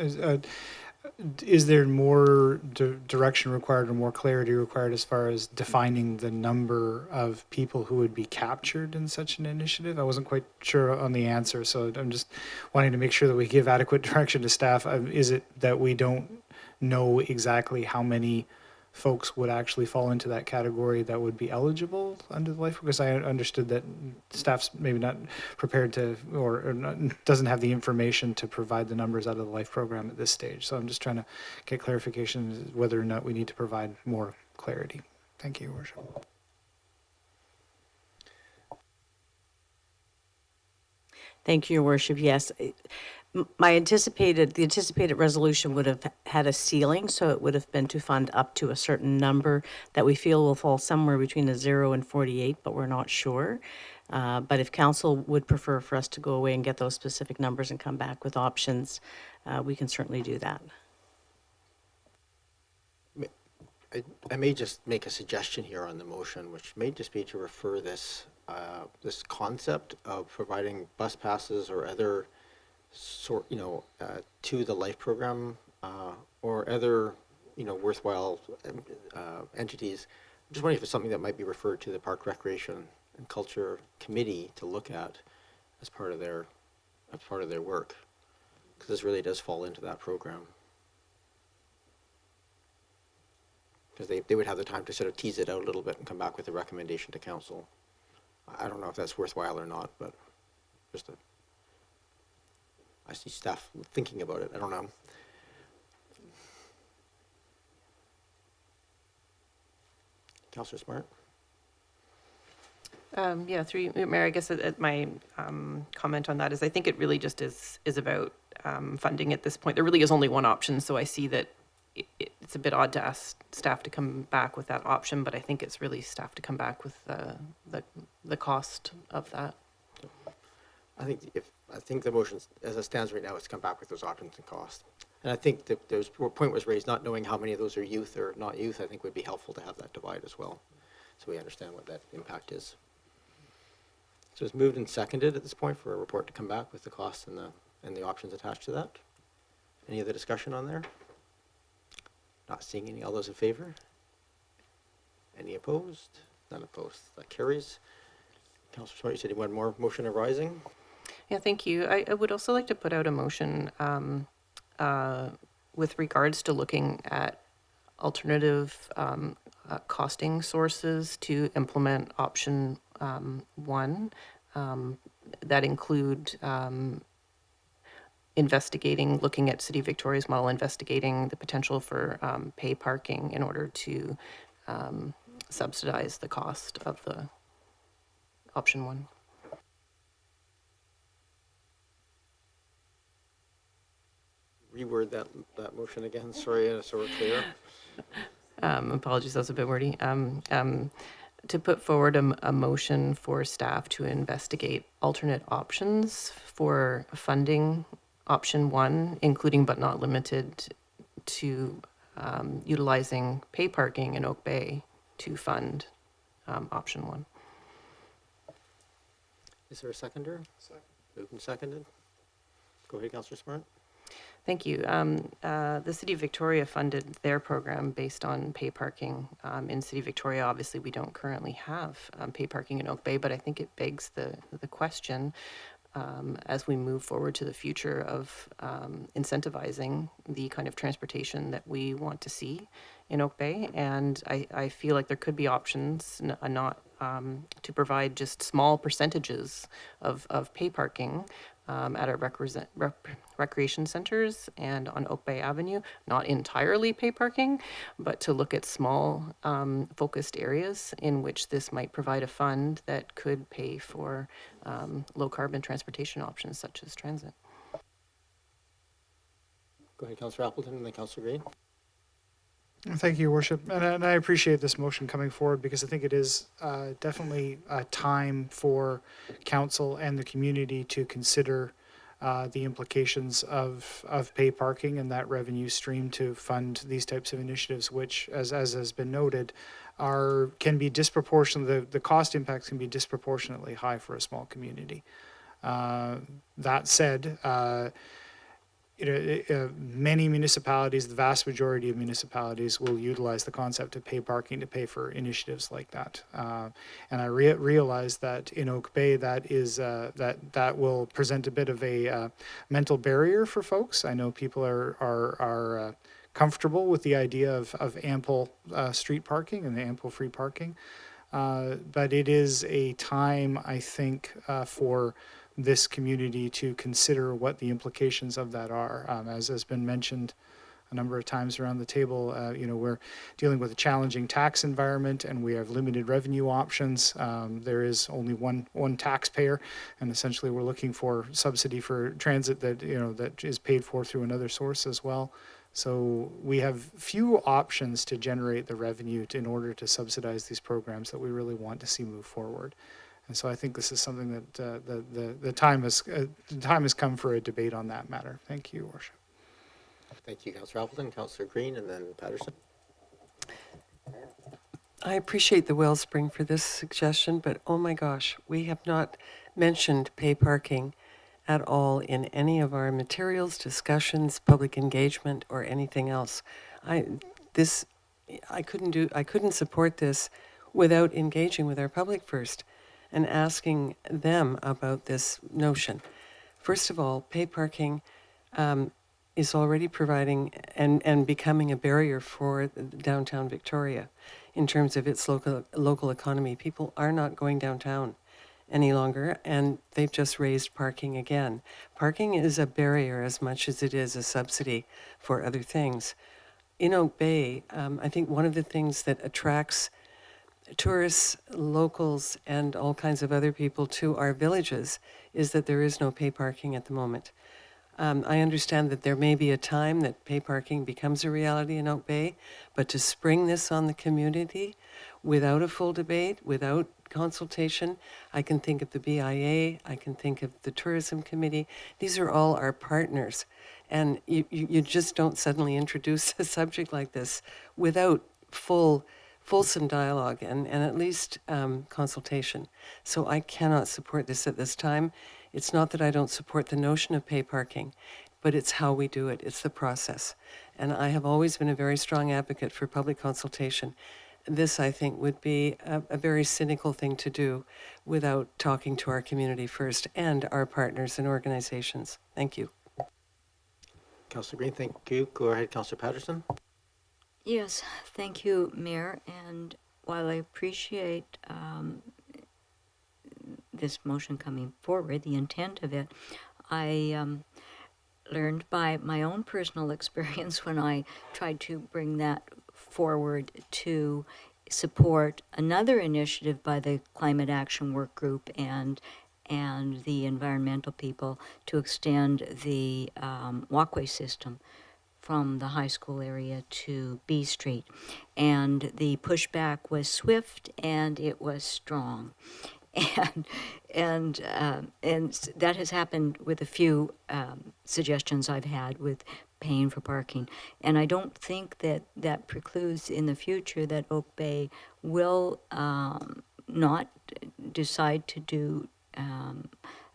Is there more direction required or more clarity required as far as defining the number of people who would be captured in such an initiative? I wasn't quite sure on the answer, so I'm just wanting to make sure that we give adequate direction to staff. Is it that we don't know exactly how many folks would actually fall into that category that would be eligible under the life? Because I understood that staff's maybe not prepared to or doesn't have the information to provide the numbers out of the life program at this stage. So I'm just trying to get clarification whether or not we need to provide more clarity. Thank you, Your Worship. Thank you, Your Worship. Yes. The anticipated resolution would have had a ceiling, so it would have been to fund up to a certain number that we feel will fall somewhere between the 0 and 48, but we're not sure. But if council would prefer for us to go away and get those specific numbers and come back with options, we can certainly do that. I may just make a suggestion here on the motion, which may just be to refer this concept of providing bus passes or other to the life program or other worthwhile entities. I'm just wondering if it's something that might be referred to the Park, Recreation and Culture Committee to look at as part of their work, because this really does fall into that program. Because they would have the time to sort of tease it out a little bit and come back with a recommendation to council. I don't know if that's worthwhile or not, but I see staff thinking about it. I don't know. Councillor Smart? Yeah, through you, Mayor, I guess my comment on that is I think it really just is about funding at this point. There really is only one option, so I see that it's a bit odd to ask staff to come back with that option, but I think it's really staff to come back with the cost of that. I think the motion, as it stands right now, is to come back with those options and cost. And I think that there's a point was raised, not knowing how many of those are youth or not youth, I think would be helpful to have that divide as well, so we understand what that impact is. So it's moved and seconded at this point for a report to come back with the costs and the options attached to that. Any other discussion on there? Not seeing any. All those in favor? Any opposed? None opposed. That carries. Councillor Smart, you said you wanted more motion arising? Yeah, thank you. I would also like to put out a motion with regards to looking at alternative costing sources to implement option 1 that include looking at City of Victoria's model, investigating the potential for pay parking in order to subsidize the cost of the option 1. Reword that motion again, sorry, so we're clear. Apologies, that was a bit wordy. To put forward a motion for staff to investigate alternate options for funding option 1, including but not limited to utilizing pay parking in Oak Bay to fund option one. Is there a seconder? Moved and seconded. Go ahead, Councillor Smart. Thank you. The City of Victoria funded their program based on pay parking. In City of Victoria, obviously, we don't currently have pay parking in Oak Bay, but I think it begs the question as we move forward to the future of incentivizing the kind of transportation that we want to see in Oak Bay. And I feel like there could be options not to provide just small percentages of pay parking at our recreation centers and on Oak Bay Avenue, not entirely pay parking, but to look at small focused areas in which this might provide a fund that could pay for low carbon transportation options such as transit. Go ahead, Councillor Appleton, and then Councillor Green. Thank you, Your Worship. And I appreciate this motion coming forward because I think it is definitely a time for council and the community to consider the implications of pay parking and that revenue stream to fund these types of initiatives, which, as has been noted, can be disproportionate. The cost impacts can be disproportionately high for a small community. That said, many municipalities, the vast majority of municipalities, will utilize the concept of pay parking to pay for initiatives like that. And I realize that in Oak Bay, that is that will present a bit of a mental barrier for folks. I know people are comfortable with the idea of ample street parking and ample free parking, but it is a time, I think, for this community to consider what the implications of that are. As has been mentioned a number of times around the table, we're dealing with a challenging tax environment and we have limited revenue options. There is only one taxpayer, and essentially we're looking for subsidy for transit that is paid for through another source as well. So we have few options to generate the revenue in order to subsidize these programs that we really want to see move forward. And so I think this is something that the time has come for a debate on that matter. Thank you, Your Worship. Thank you, Councillor Appleton, Councillor Green, and then Patterson. I appreciate the wellspring for this suggestion, but oh my gosh, we have not mentioned pay parking at all in any of our materials, discussions, public engagement, or anything else. I couldn't support this without engaging with our public first and asking them about this notion. First of all, pay parking is already providing and becoming a barrier for downtown Victoria in terms of its local economy. People are not going downtown any longer, and they've just raised parking again. Parking is a barrier as much as it is a subsidy for other things. In Oak Bay, I think one of the things that attracts tourists, locals, and all kinds of other people to our villages is that there is no pay parking at the moment. I understand that there may be a time that pay parking becomes a reality in Oak Bay, but to spring this on the community without a full debate, without consultation, I can think of the BIA, I can think of the Tourism Committee. These are all our partners. And you just don't suddenly introduce a subject like this without fulsome dialogue and at least consultation. So I cannot support this at this time. It's not that I don't support the notion of pay parking, but it's how we do it. It's the process. And I have always been a very strong advocate for public consultation. This, I think, would be a very cynical thing to do without talking to our community first and our partners and organizations. Thank you. Councillor Green, thank you. Go ahead, Councillor Patterson. Yes, thank you, Mayor. And while I appreciate this motion coming forward, the intent of it, I learned by my own personal experience when I tried to bring that forward to support another initiative by the Climate Action Work Group and the environmental people to extend the walkway system from the high school area to B Street. And the pushback was swift and it was strong. And that has happened with a few suggestions I've had with paying for parking. And I don't think that that precludes in the future that Oak Bay will not decide to do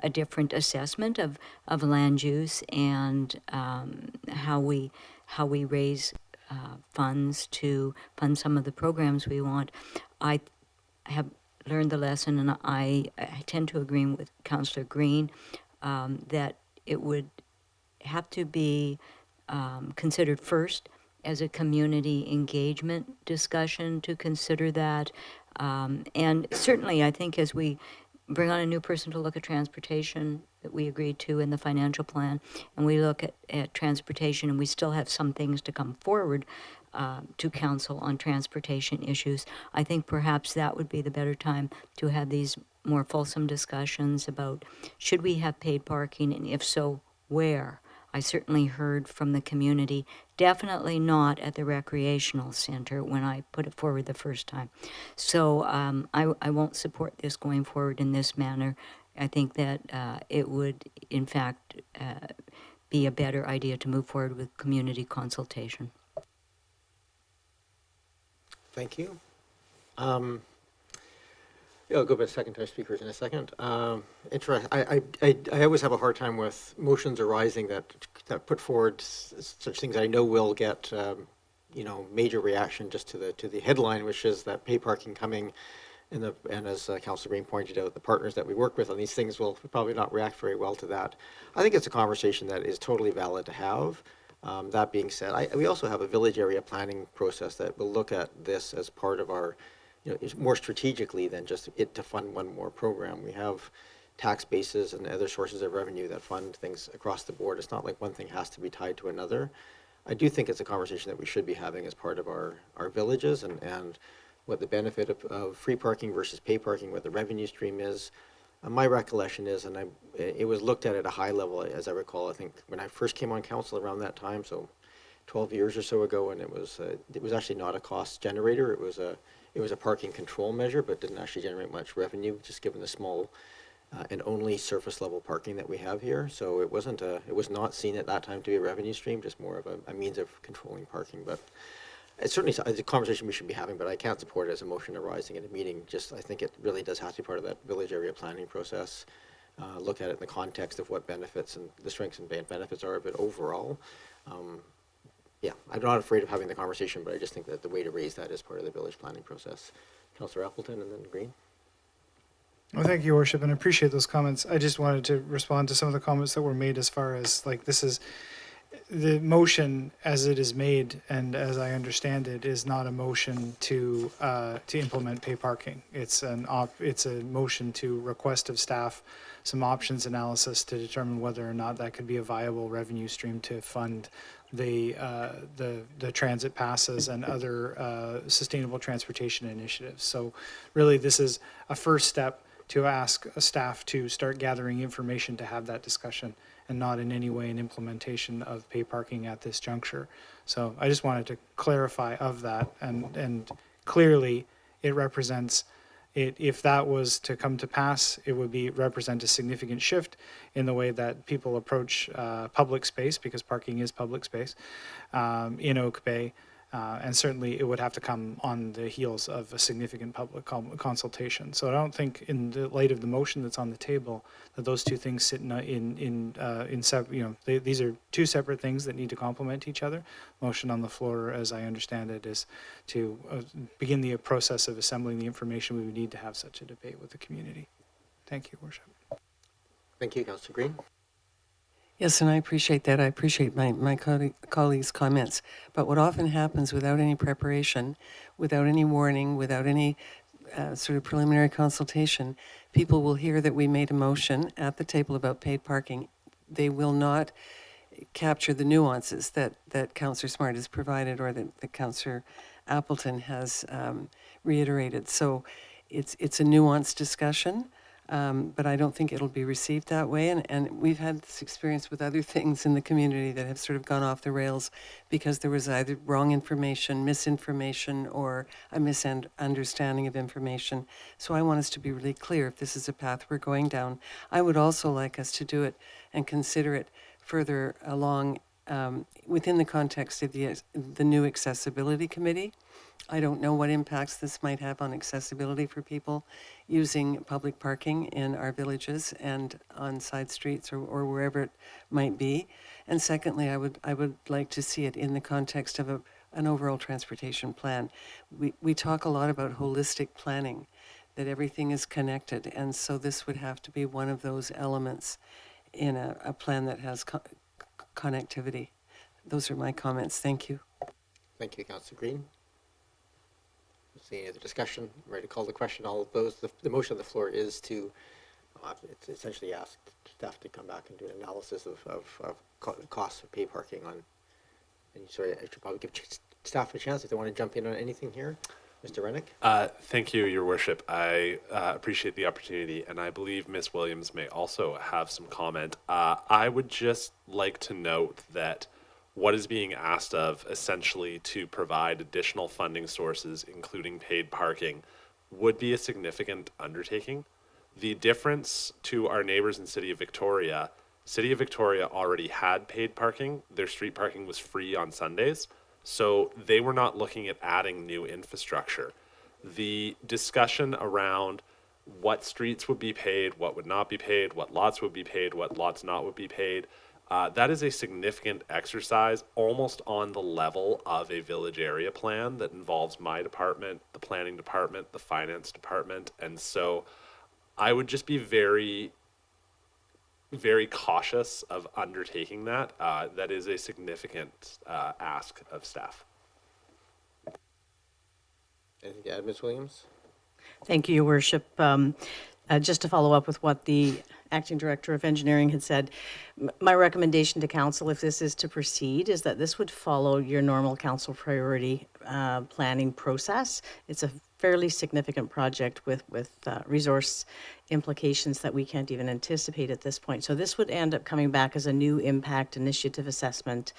a different assessment of land use and how we raise funds to fund some of the programs we want. I have learned the lesson, and I tend to agree with Councillor Green that it would have to be considered first as a community engagement discussion to consider that. And certainly, I think as we bring on a new person to look at transportation that we agreed to in the financial plan, and we look at transportation, and we still have some things to come forward to council on transportation issues, I think perhaps that would be the better time to have these more fulsome discussions about should we have paid parking, and if so, where? I certainly heard from the community, definitely not at the recreational center when I put it forward the first time. So I won't support this going forward in this manner. I think that it would, in fact, be a better idea to move forward with community consultation. Thank you. Yeah, I'll go by second-time speakers in a second. I always have a hard time with motions arising that put forward such things I know will get major reaction just to the headline, which is that pay parking coming, and as Councillor Green pointed out, the partners that we work with on these things will probably not react very well to that. I think it's a conversation that is totally valid to have. That being said, we also have a village area planning process that will look at this as part of our, more strategically than just it to fund one more program. We have tax bases and other sources of revenue that fund things across the board. It's not like one thing has to be tied to another. I do think it's a conversation that we should be having as part of our villages and what the benefit of free parking versus pay parking, what the revenue stream is. My recollection is, and it was looked at a high level, as I recall, I think when I first came on council around that time, so 12 years or so ago, and it was actually not a cost generator. It was a parking control measure, but didn't actually generate much revenue, just given the small and only surface level parking that we have here. So it was not seen at that time to be a revenue stream, just more of a means of controlling parking. But it's certainly a conversation we should be having, but I can't support it as a motion arising in a meeting. Just, I think it really does have to be part of that village area planning process. Look at it in the context of what benefits and the strengths and benefits are of it overall. Yeah, I'm not afraid of having the conversation, but I just think that the way to raise that is part of the village planning process. Councillor Appleton and then Green. Well, thank you, Your Worship, and I appreciate those comments. I just wanted to respond to some of the comments that were made as far as, like, this is the motion as it is made, and as I understand it, is not a motion to implement pay parking. It's it's a motion to request of staff some options analysis to determine whether or not that could be a viable revenue stream to fund the transit passes and other sustainable transportation initiatives. So really, this is a first step to ask staff to start gathering information to have that discussion, and not in any way an implementation of pay parking at this juncture. So I just wanted to clarify of that, and clearly it represents it. If that was to come to pass, it would represent a significant shift in the way that people approach public space, because parking is public space in Oak Bay. And certainly it would have to come on the heels of a significant public consultation. So I don't think, in the light of the motion that's on the table, that those two things sit in separate. These are two separate things that need to complement each other. Motion on the floor, as I understand it, is to begin the process of assembling the information we would need to have such a debate with the community. Thank you, Worship. Thank you, Councillor Green. Yes, and I appreciate that. I appreciate my colleagues' comments. But what often happens without any preparation, without any warning, without any sort of preliminary consultation, people will hear that we made a motion at the table about paid parking. They will not capture the nuances that Councillor Smart has provided, or that Councillor Appleton has reiterated. So it's a nuanced discussion. But I don't think it'll be received that way. And we've had this experience with other things in the community that have sort of gone off the rails because there was either wrong information, misinformation, or a misunderstanding of information. So I want us to be really clear if this is a path we're going down. I would also like us to do it and consider it further along within the context of the new accessibility committee, I don't know what impacts this might have on accessibility for people using public parking in our villages and on side streets or wherever it might be. And secondly, I would like to see it in the context of an overall transportation plan. We talk a lot about holistic planning, that everything is connected, and so this would have to be one of those elements in a plan that has connectivity. Those are my comments. Thank you. Thank you, Councillor Green. See any other discussion? Ready to call the question? All of those. The motion on the floor is to it's essentially ask staff to come back and do an analysis of costs of pay parking on. And sorry, I should probably give staff a chance if they want to jump in on anything here. Mr. Rennick? Thank you, Your Worship. I appreciate the opportunity, and I believe Ms. Williams may also have some comment. I would just like to note that what is being asked of, essentially to provide additional funding sources, including paid parking, would be a significant undertaking. The difference to our neighbors in City of Victoria already had paid parking. Their street parking was free on Sundays. So they were not looking at adding new infrastructure. The discussion around what streets would be paid, what would not be paid, what lots would be paid, what lots not would be paid, that is a significant exercise almost on the level of a village area plan that involves my department, the planning department, the finance department. And so I would just be very, very cautious of undertaking that. That is a significant ask of staff. Anything to add, Ms. Williams? Thank you, Your Worship. Just to follow up with what the Acting Director of Engineering had said, my recommendation to Council, if this is to proceed, is that this would follow your normal Council priority planning process. It's a fairly significant project with resource implications that we can't even anticipate at this point. So this would end up coming back as a new impact initiative assessment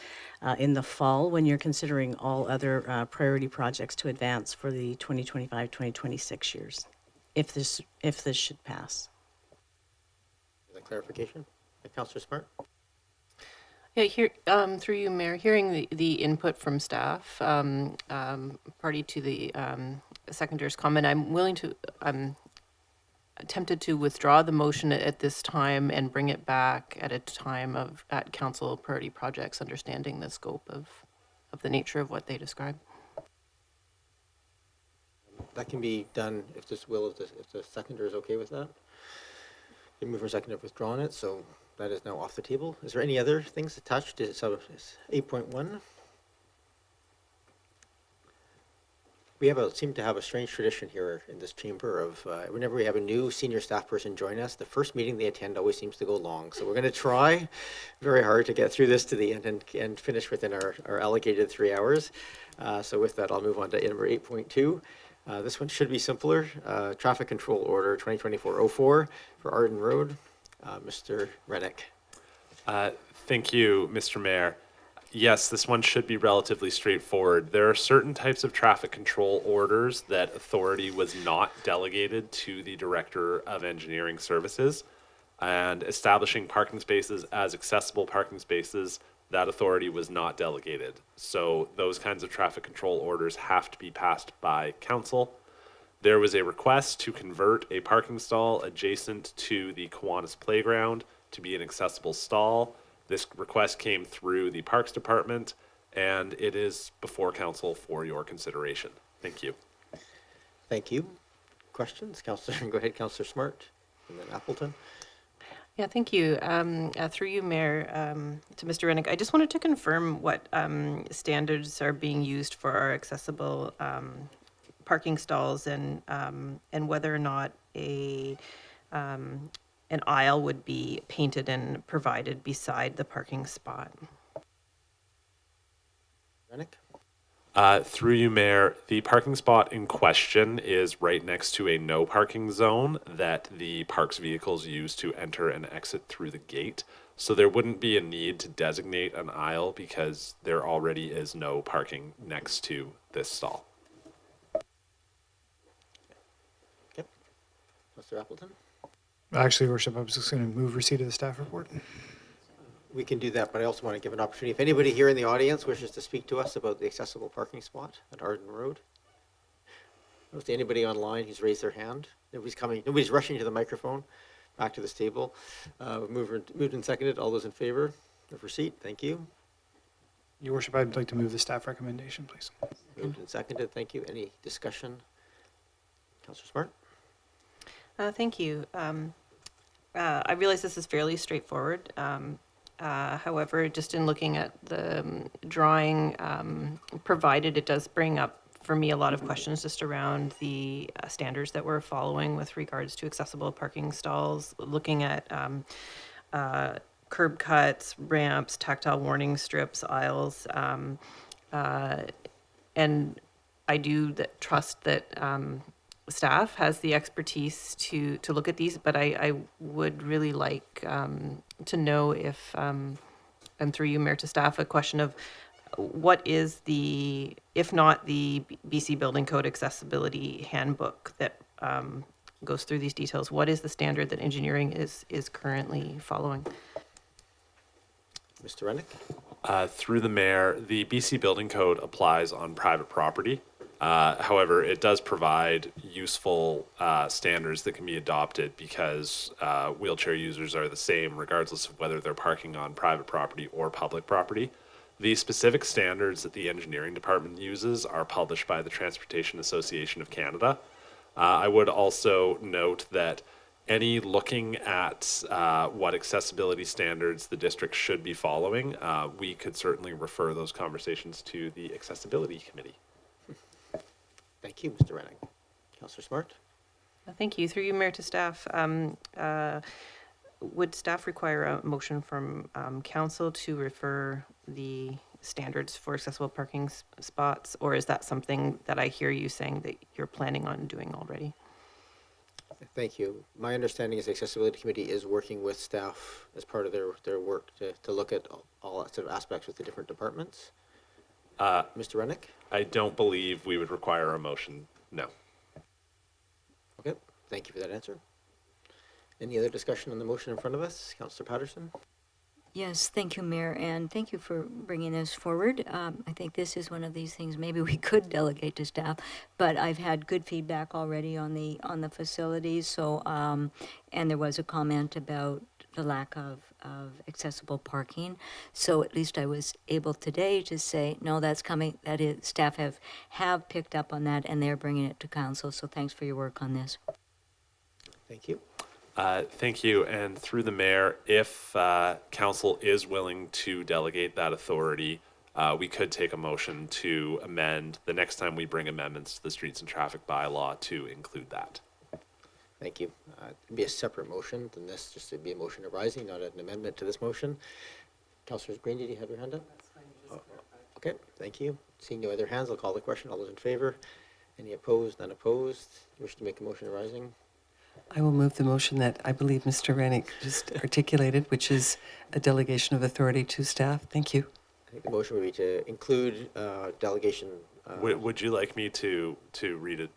in the fall when you're considering all other priority projects to advance for the 2025-2026 years, if this should pass. Is that clarification? Councillor Smart? Yeah, here, through you, Mayor, hearing the input from staff, party to the secondar's comment, I'm tempted to withdraw the motion at this time and bring it back at a time at council priority projects, understanding the scope of the nature of what they describe. That can be done if the seconder is okay with that. The mover and seconder have withdrawn it, so that is now off the table. Is there any other things attached? So it's 8.1. We seem to have a strange tradition here in this chamber of whenever we have a new senior staff person join us, the first meeting they attend always seems to go long. So we're going to try very hard to get through this to the end and finish within our allocated 3 hours. So with that, I'll move on to number 8.2. This one should be simpler. Traffic Control Order 2024-04 for Arden Road. Mr. Rennick. Thank you, Mr. Mayor. Yes, this one should be relatively straightforward. There are certain types of traffic control orders that authority was not delegated to the Director of Engineering Services, and establishing parking spaces as accessible parking spaces, that authority was not delegated. So those kinds of traffic control orders have to be passed by council. There was a request to convert a parking stall adjacent to the Kiwanis Playground to be an accessible stall. This request came through the Parks Department, and it is before council for your consideration. Thank you. Thank you. Questions? Councillor, go ahead, Councillor Smart, and then Appleton. Yeah, thank you. Through you, Mayor, to Mr. Rennick, I just wanted to confirm what standards are being used for our accessible parking stalls, and whether or not an aisle would be painted and provided beside the parking spot. Rennick? Through you, Mayor, the parking spot in question is right next to a no parking zone that the parks vehicles use to enter and exit through the gate. So there wouldn't be a need to designate an aisle because there already is no parking next to this stall. Yep. Councillor Appleton? Actually, Your Worship, I was just going to move receipt of the staff report. We can do that, but I also want to give an opportunity. If anybody here in the audience wishes to speak to us about the accessible parking spot at Arden Road. I don't see anybody online who's raised their hand. Nobody's coming, nobody's rushing to the microphone. Back to this table. Moved and seconded. All those in favor of receipt? Thank you. Your worship, I'd like to move the staff recommendation, please. Moved and seconded. Thank you. Any discussion? Councillor Smart? Thank you. I realize this is fairly straightforward. However, just in looking at the drawing provided, it does bring up for me a lot of questions just around the standards that we're following with regards to accessible parking stalls, looking at curb cuts, ramps, tactile warning strips, aisles, and I do trust that staff has the expertise to look at these, but I would really like to know if, and through you, Mayor, to staff, a question of what is the, if not the BC Building Code Accessibility Handbook that goes through these details, what is the standard that engineering is currently following? Mr. Rennick? Through the mayor, the BC Building Code applies on private property. However, it does provide useful standards that can be adopted because wheelchair users are the same regardless of whether they're parking on private property or public property. The specific standards that the engineering department uses are published by the Transportation Association of Canada. I would also note that any looking at what accessibility standards the district should be following, we could certainly refer those conversations to the Accessibility Committee. Thank you, Mr. Rennick. Councillor Smart? Thank you. Through you, Mayor, to staff, would staff require a motion from council to refer the standards for accessible parking spots, or is that something that I hear you saying that you're planning on doing already? Thank you. My understanding is the Accessibility Committee is working with staff as part of their work to look at all sort of aspects with the different departments. Mr. Rennick? I don't believe we would require a motion, no. Okay, thank you for that answer. Any other discussion on the motion in front of us? Councillor Patterson? Yes, thank you, Mayor, and thank you for bringing this forward. I think this is one of these things maybe we could delegate to staff, but I've had good feedback already on the facilities. So, and there was a comment about the lack of accessible parking. So at least I was able today to say, no, that's coming. That is, staff have picked up on that, and they're bringing it to council. So thanks for your work on this. Thank you. Thank you. And through the mayor, if council is willing to delegate that authority, we could take a motion to amend the next time we bring amendments to the streets and traffic bylaw to include that. Thank you. It'd be a separate motion than this, just to be a motion arising, not an amendment to this motion. Councillor Green, did you have your hand up? Okay, thank you. Seeing no other hands, I'll call the question. All those in favor? Any opposed? None opposed? Wish to make a motion arising? I will move the motion that I believe Mr. Rennick just articulated, which is a delegation of authority to staff. Thank you. I think the motion would be to include delegation. Would you like me to read it,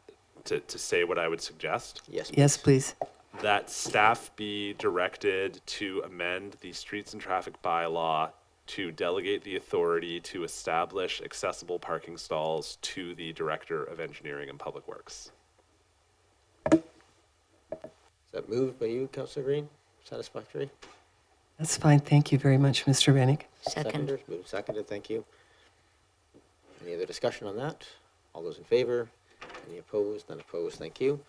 to say what I would suggest? Yes. Yes, please. That staff be directed to amend the streets and traffic bylaw to delegate the authority to establish accessible parking stalls to the Director of Engineering and Public Works. Is that moved by you, Councillor Green? Satisfactory? That's fine. Thank you very much, Mr. Rennick. Second. Seconded. Moved, seconded. Thank you. Any other discussion on that? All those in favor? Any opposed? None opposed. Thank you.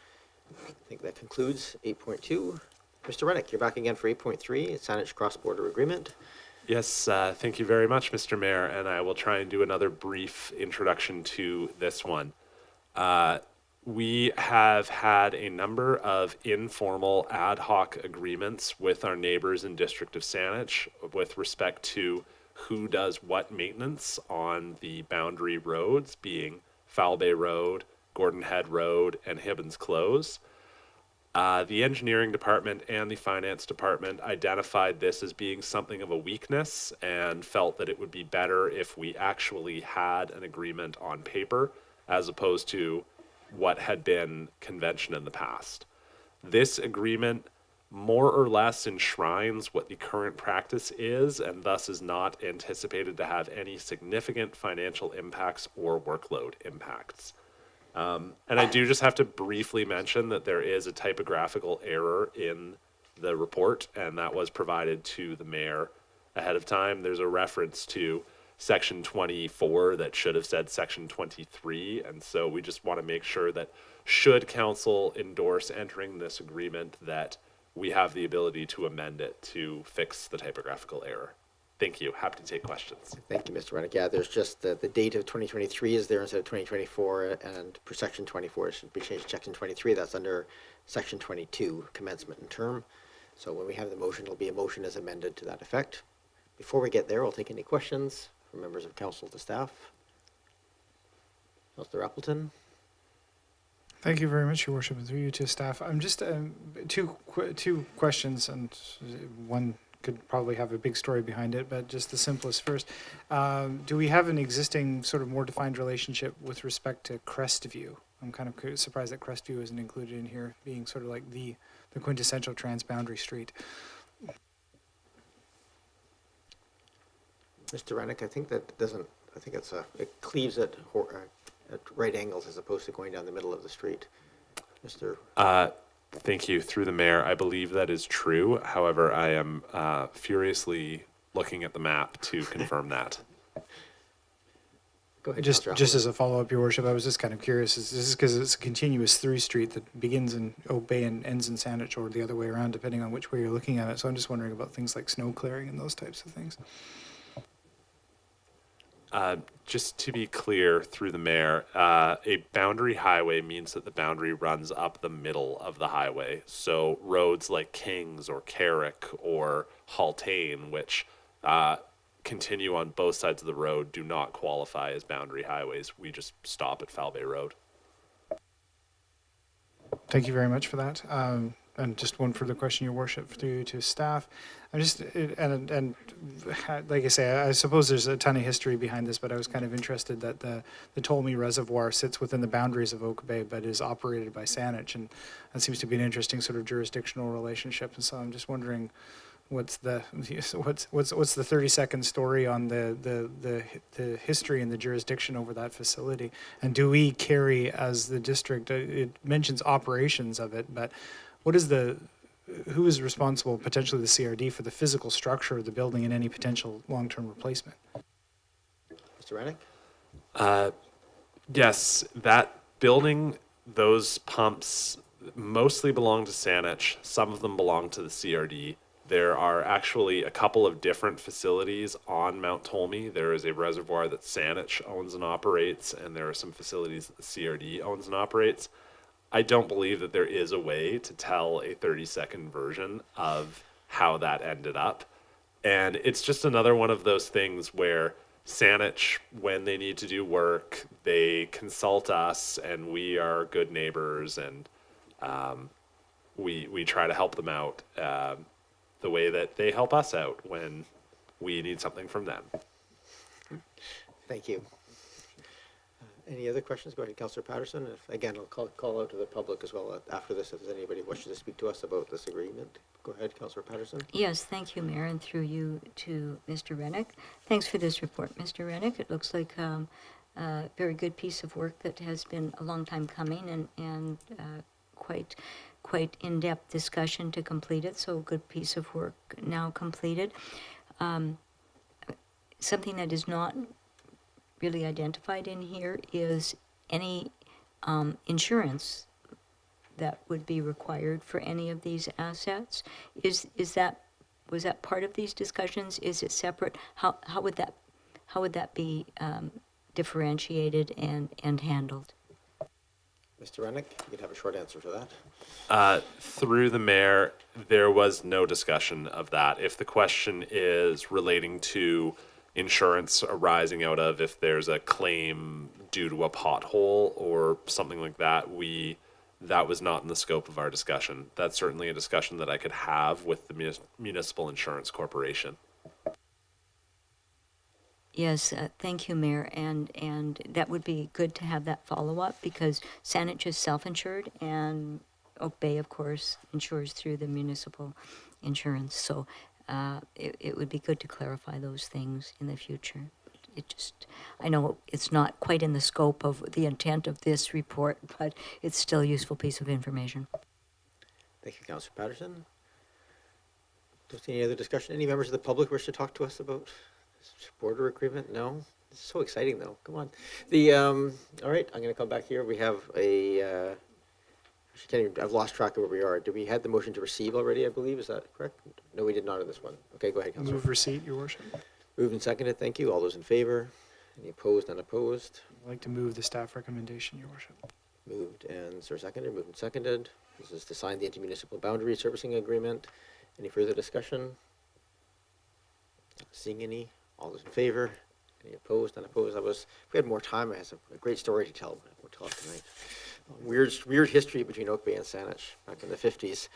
I think that concludes 8.2. Mr. Rennick, you're back again for 8.3, Salish cross-border agreement. Yes, thank you very much, Mr. Mayor, and I will try and do another brief introduction to this one. We have had a number of informal ad hoc agreements with our neighbors in District of Saanich with respect to who does what maintenance on the boundary roads, being Foul Bay Road, Gordon Head Road, and Hibbins Close. The engineering department and the finance department identified this as being something of a weakness and felt that it would be better if we actually had an agreement on paper as opposed to what had been convention in the past. This agreement more or less enshrines what the current practice is and thus is not anticipated to have any significant financial impacts or workload impacts. And I do just have to briefly mention that there is a typographical error in the report, and that was provided to the mayor ahead of time. There's a reference to section 24 that should have said section 23, and so we just want to make sure that should council endorse entering this agreement, that we have the ability to amend it to fix the typographical error. Thank you. Happy to take questions. Thank you, Mr. Rennick. Yeah, there's just the date of 2023 is there instead of 2024, and for section 24, it should be changed to section 23. That's under section 22, commencement and term. So when we have the motion, it'll be a motion as amended to that effect. Before we get there, I'll take any questions from members of council to staff. Councillor Appleton. Thank you very much, Your Worship, and through you to staff. I'm just two questions, and one could probably have a big story behind it, but just the simplest first. Do we have an existing sort of more defined relationship with respect to Crestview? I'm kind of surprised that Crestview isn't included in here, being sort of like the quintessential transboundary street. Mr. Rennick, I think that doesn't, I think it cleaves at right angles as opposed to going down the middle of the street. Mr. Thank you. Through the mayor, I believe that is true. However, I am furiously looking at the map to confirm that. Go ahead, Just Councillor as a follow-up, Your Worship, I was just kind of curious. Is this because it's a continuous through street that begins in Oak Bay and ends in Sandwich, or the other way around, depending on which way you're looking at it? So I'm just wondering about things like snow clearing and those types of things. Just to be clear, through the mayor, a boundary highway means that the boundary runs up the middle of the highway. So roads like Kings or Carrick or Haltane, which continue on both sides of the road, do not qualify as boundary highways. We just stop at Foul Bay Road. Thank you very much for that. And just one further question, Your Worship, through to staff. I'm just, and like I say, I suppose there's a ton of history behind this, but I was kind of interested that the Tolmie Reservoir sits within the boundaries of Oak Bay, but is operated by Saanich, and that seems to be an interesting sort of jurisdictional relationship. And so I'm just wondering, what's the 30-second story on the history and the jurisdiction over that facility? And do we carry, as the district, it mentions operations of it, but what is who is responsible, potentially the CRD, for the physical structure of the building and any potential long-term replacement? Mr. Rennick? Yes, that building, those pumps mostly belong to Saanich. Some of them belong to the CRD. There are actually a couple of different facilities on Mount Tolmie. There is a reservoir that Saanich owns and operates, and there are some facilities that the CRD owns and operates. I don't believe that there is a way to tell a 30-second version of how that ended up. And it's just another one of those things where Saanich, when they need to do work, they consult us, and we are good neighbors, and we try to help them out the way that they help us out when we need something from them. Thank you. Any other questions? Go ahead, Councillor Patterson. Again, I'll call out to the public as well after this if there's anybody who wishes to speak to us about this agreement. Go ahead, Councillor Patterson. Yes, thank you, Mayor, and through you to Mr. Rennick. Thanks for this report, Mr. Rennick. It looks like a very good piece of work that has been a long time coming and quite in-depth discussion to complete it. So a good piece of work now completed. Something that is not really identified in here is any insurance that would be required for any of these assets. Was that part of these discussions? Is it separate? How would that be differentiated and handled? Mr. Rennick, you can have a short answer to that. Through the mayor, there was no discussion of that. If the question is relating to insurance arising out of if there's a claim due to a pothole or something like that, that was not in the scope of our discussion. That's certainly a discussion that I could have with the Municipal Insurance Corporation. Yes, thank you, Mayor, and that would be good to have that follow-up because Saanich is self-insured, and Oak Bay, of course, insures through the municipal insurance. So it would be good to clarify those things in the future. I know it's not quite in the scope of the intent of this report, but it's still a useful piece of information. Thank you, Councillor Patterson. Don't see any other discussion. Any members of the public wish to talk to us about this border agreement? No? This is so exciting, though. Come on. All right, I'm going to come back here. We have I've lost track of where we are. Did we had the motion to receive already, I believe? Is that correct? No, we did not on this one. Okay, go ahead, Councillor. Move receipt, Your Worship. Moved and seconded. Thank you. All those in favor? Any opposed? Unopposed? I'd like to move the staff recommendation, Your Worship. Moved and seconded. Moved and seconded. This is to sign the intermunicipal boundary servicing agreement. Any further discussion? Not seeing any. All those in favor? Any opposed? Unopposed? If we had more time, I have a great story to tell. We'll tell it tonight. Weird history between Oak Bay and Salish back in the 50s.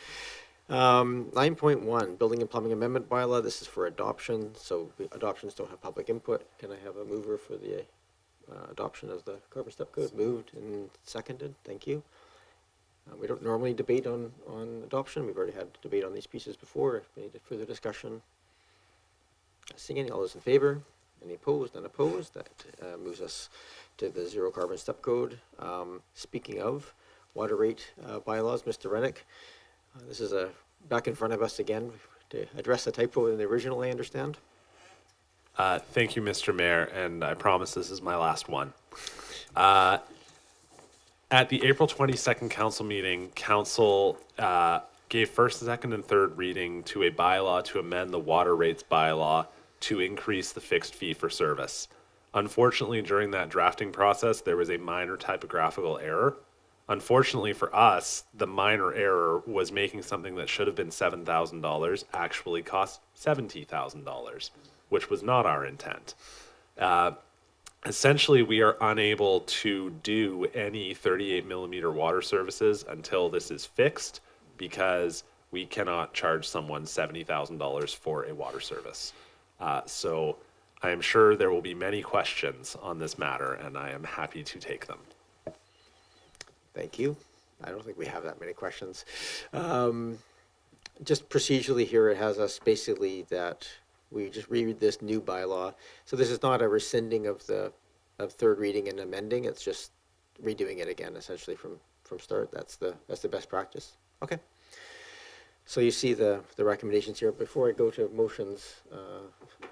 9.1, Building and Plumbing Amendment Bylaw. This is for adoption, so adoptions don't have public input. Can I have a mover for the adoption of the Carbon Step Code? Moved and seconded. Thank you. We don't normally debate on adoption. We've already had debate on these pieces before. If we need further discussion. Seeing any, all those in favor? Any opposed? Unopposed? That moves us to the Zero Carbon Step Code. Speaking of water rate bylaws, Mr. Rennick, this is back in front of us again to address the typo in the original, I understand. Thank you, Mr. Mayor, and I promise this is my last one. At the April 22nd council meeting, council gave first, second, and third reading to a bylaw to amend the water rates bylaw to increase the fixed fee for service. Unfortunately, during that drafting process, there was a minor typographical error. Unfortunately for us, the minor error was making something that should have been $7,000 actually cost $70,000, which was not our intent. Essentially, we are unable to do any 38 millimeter water services until this is fixed because we cannot charge someone $70,000 for a water service. So I am sure there will be many questions on this matter, and I am happy to take them. Thank you. I don't think we have that many questions. Just procedurally here, it has us basically that we just read this new bylaw. So this is not a rescinding of third reading and amending. It's just redoing it again, essentially from start. That's the best practice. Okay. So you see the recommendations here. Before I go to motions,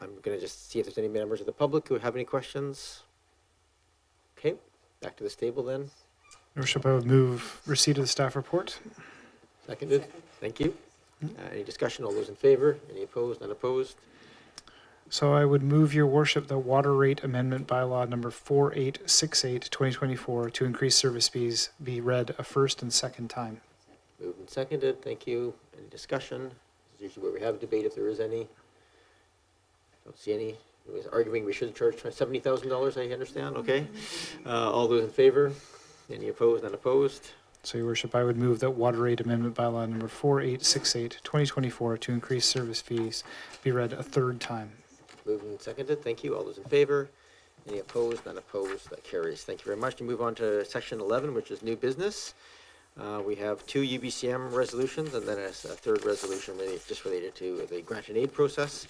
I'm going to just see if there's any members of the public who have any questions. Okay, back to this table then. Your Worship, I would move receipt of the staff report. Seconded. Thank you. Any discussion? All those in favor? Any opposed? Unopposed? So I would move, Your Worship, the water rate amendment bylaw number 4868, 2024 to increase service fees be read a first and second time. Moved and seconded. Thank you. Any discussion? This is usually where we have debate if there is any. Don't see any. It was arguing we should charge $70,000, I understand. Okay. All those in favor? Any opposed? Unopposed? So, Your Worship, I would move that water rate amendment bylaw number 4868, 2024 to increase service fees be read a third time. Moved and seconded. Thank you. All those in favor? Any opposed? Unopposed? That carries. Thank you very much. We move on to section 11, which is new business. We have two UBCM resolutions and then a third resolution just related to the grant and aid process.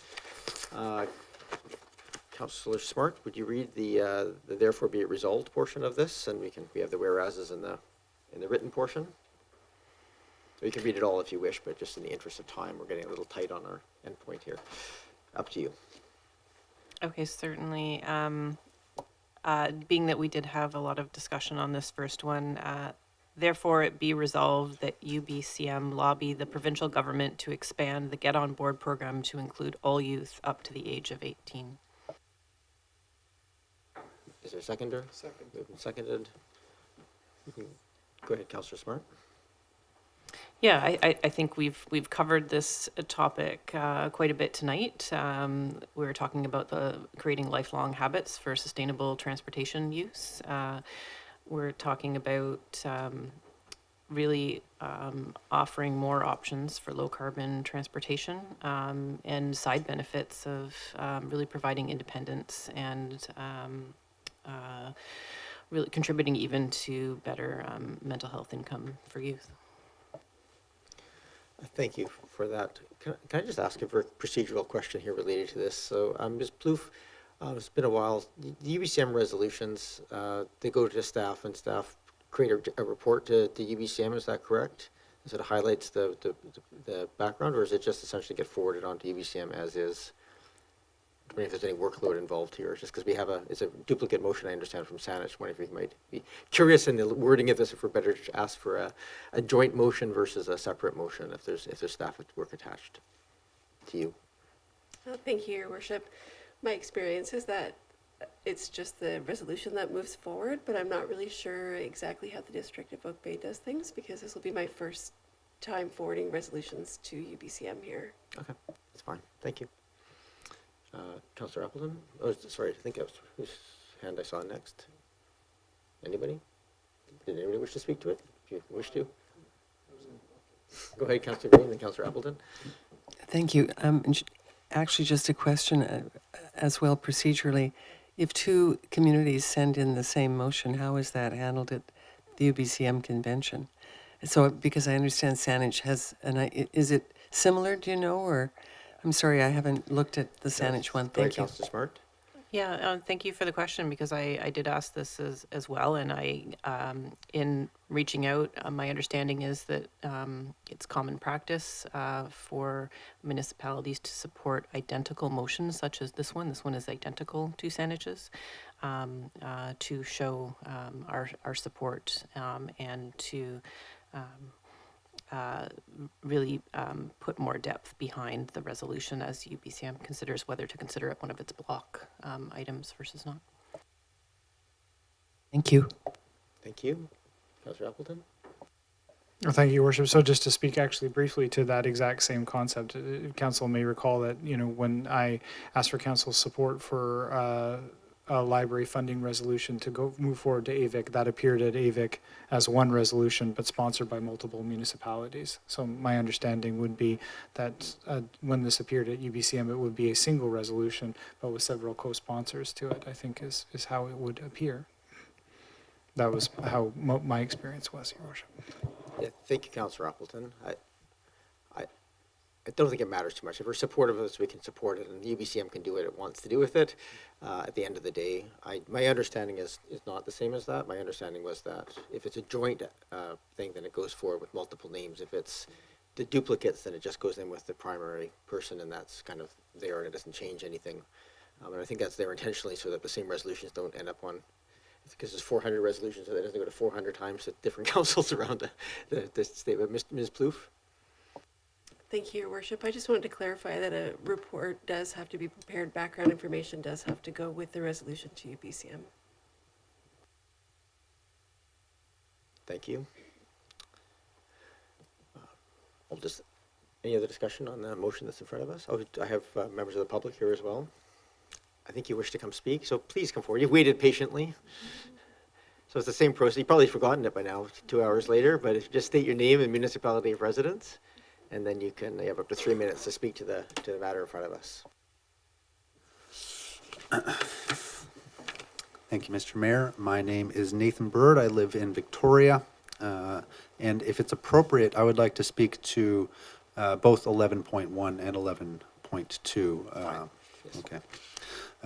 Councillor Smart, would you read the therefore be it resolved portion of this, and we have the whereases in the written portion. So you can read it all if you wish, but just in the interest of time, we're getting a little tight on our endpoint here. Up to you. Okay, certainly. Being that we did have a lot of discussion on this first one, therefore it be resolved that UBCM lobby the provincial government to expand the Get On Board program to include all youth up to the age of 18. Is there a seconder? Second. Moved and seconded. Go ahead, Councillor Smart. Yeah, I think we've covered this topic quite a bit tonight. We were talking about creating lifelong habits for sustainable transportation use. We're talking about really offering more options for low carbon transportation and side benefits of really providing independence and really contributing even to better mental health income for youth. Thank you for that. Can I just ask a very procedural question here related to this? So, Ms. Plouffe, it's been a while. The UBCM resolutions, they go to staff and staff create a report to the UBCM, is that correct? Is it highlights the background, or is it just essentially get forwarded on to UBCM as is? I don't know if there's any workload involved here, just because it's a duplicate motion, I understand, from Salish. Wonder if you might be curious in the wording of this, if we're better to ask for a joint motion versus a separate motion, if there's staff work attached to you. Thank you, Your Worship. My experience is that it's just the resolution that moves forward, but I'm not really sure exactly how the District of Oak Bay does things, because this will be my first time forwarding resolutions to UBCM here. Okay, that's fine. Thank you. Councillor Appleton? Oh, sorry, I think that was whose hand I saw next. Anybody? Did anybody wish to speak to it? If you wish to. Go ahead, Councillor Green, then Councillor Appleton. Thank you. Actually, just a question as well procedurally. If two communities send in the same motion, how is that handled at the UBCM convention? So, because I understand Saanich has, is it similar, do you know, or, I'm sorry, I haven't looked at the Saanich one. Go ahead, Thank you. Councillor Smart. Yeah, thank you for the question, because I did ask this as well, and in reaching out, my understanding is that it's common practice for municipalities to support identical motions such as this one. This one is identical to Saanich's, to show our support and to really put more depth behind the resolution as UBCM considers whether to consider it one of its block items versus not. Thank you. Thank you. Councillor Appleton? Well, thank you, Your Worship. So just to speak actually briefly to that exact same concept, Council may recall that, when I asked for Council's support for a library funding resolution to move forward to AVIC, that appeared at AVIC as one resolution, but sponsored by multiple municipalities. So my understanding would be that when this appeared at UBCM, it would be a single resolution, but with several co-sponsors to it, I think is how it would appear. That was how my experience was, Your Worship. Yeah, thank you, Councillor Appleton. I don't think it matters too much. If we're supportive of this, we can support it, and the UBCM can do what it wants to do with it. At the end of the day, my understanding is not the same as that. My understanding was that if it's a joint thing, then it goes forward with multiple names. If it's the duplicates, then it just goes in with the primary person, and that's kind of there, and it doesn't change anything. And I think that's there intentionally so that the same resolutions don't end up on, because there's 400 resolutions, so that doesn't go to 400 times to different councils around the state. But Ms. Plouffe? Thank you, Your Worship. I just wanted to clarify that a report does have to be prepared. Background information does have to go with the resolution to UBCM. Thank you. Any other discussion on the motion that's in front of us? Oh, I have members of the public here as well. I think you wish to come speak, so please come forward. You've waited patiently. So it's the same process. You've probably forgotten it by now, 2 hours later, but if you just state your name and municipality of residence, and then you have up to 3 minutes to speak to the matter in front of us. Thank you, Mr. Mayor. My name is Nathan Bird. I live in Victoria. And if it's appropriate, I would like to speak to both 11.1 and 11.2. Okay.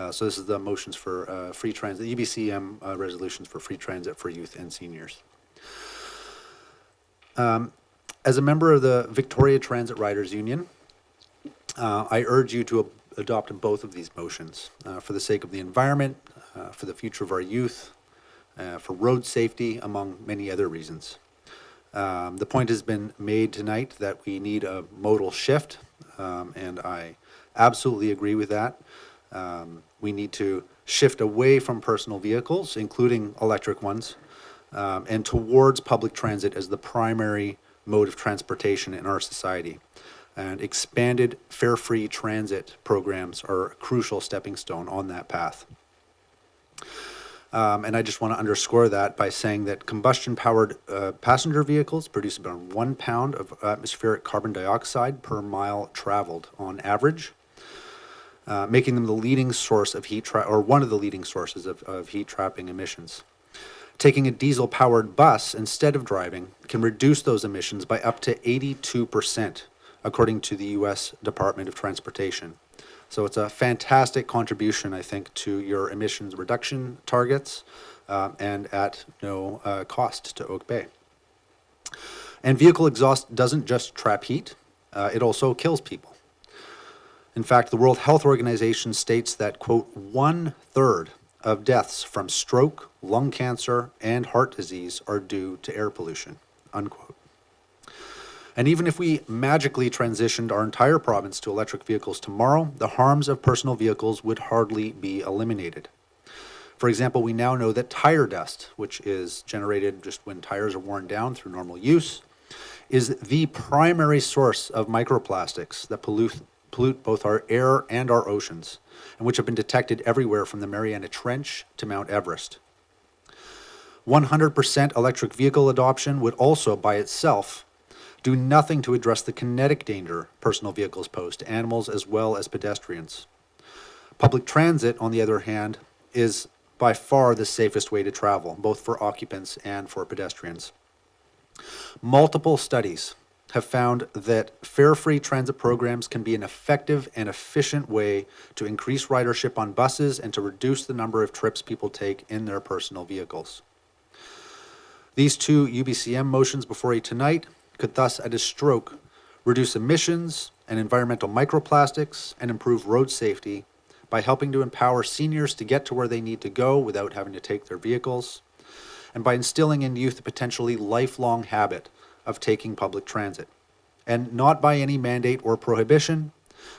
So this is the motions for free transit, UBCM resolutions for free transit for youth and seniors. As a member of the Victoria Transit Riders Union, I urge you to adopt both of these motions for the sake of the environment, for the future of our youth, for road safety, among many other reasons. The point has been made tonight that we need a modal shift, and I absolutely agree with that. We need to shift away from personal vehicles, including electric ones, and towards public transit as the primary mode of transportation in our society. And expanded fare-free transit programs are a crucial stepping stone on that path. And I just want to underscore that by saying that combustion-powered passenger vehicles produce about 1 pound of atmospheric carbon dioxide per mile traveled on average, making them the leading source of heat or one of the leading sources of heat trapping emissions. Taking a diesel-powered bus instead of driving can reduce those emissions by up to 82%, according to the U.S. Department of Transportation. So it's a fantastic contribution, I think, to your emissions reduction targets and at no cost to Oak Bay. And vehicle exhaust doesn't just trap heat, it also kills people. In fact, the World Health Organization states that, quote, 1/3 of deaths from stroke, lung cancer, and heart disease are due to air pollution, unquote. And even if we magically transitioned our entire province to electric vehicles tomorrow, the harms of personal vehicles would hardly be eliminated. For example, we now know that tire dust, which is generated just when tires are worn down through normal use, is the primary source of microplastics that pollute both our air and our oceans, and which have been detected everywhere from the Mariana Trench to Mount Everest. 100% electric vehicle adoption would also, by itself, do nothing to address the kinetic danger personal vehicles pose to animals as well as pedestrians. Public transit, on the other hand, is by far the safest way to travel, both for occupants and for pedestrians. Multiple studies have found that fare-free transit programs can be an effective and efficient way to increase ridership on buses and to reduce the number of trips people take in their personal vehicles. These two UBCM motions before you tonight could thus, at a stroke, reduce emissions and environmental microplastics and improve road safety by helping to empower seniors to get to where they need to go without having to take their vehicles, and by instilling in youth a potentially lifelong habit of taking public transit. And not by any mandate or prohibition,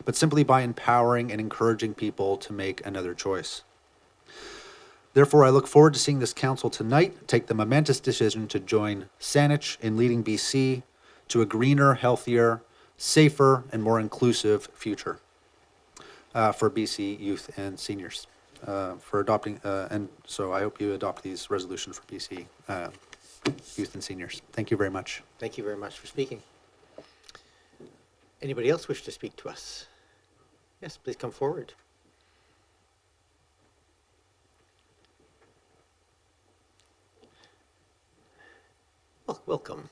but simply by empowering and encouraging people to make another choice. Therefore, I look forward to seeing this council tonight take the momentous decision to join Salish in leading BC to a greener, healthier, safer, and more inclusive future for BC youth and seniors. For adopting, and so I hope you adopt these resolutions for BC youth and seniors. Thank you very much. Thank you very much for speaking. Anybody else wish to speak to us? Yes, please come forward. Well, welcome.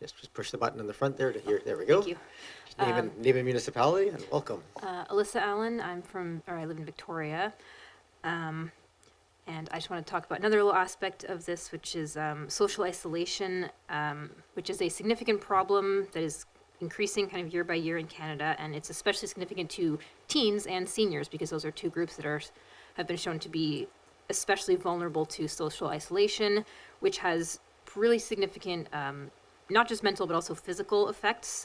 Just push the button in the front there to hear. There we go. Thank you. Name and municipality and welcome. Alyssa Allen, I live in Victoria. And I just want to talk about another little aspect of this, which is social isolation, which is a significant problem that is increasing kind of year by year in Canada. And it's especially significant to teens and seniors because those are two groups that have been shown to be especially vulnerable to social isolation, which has really significant not just mental, but also physical effects.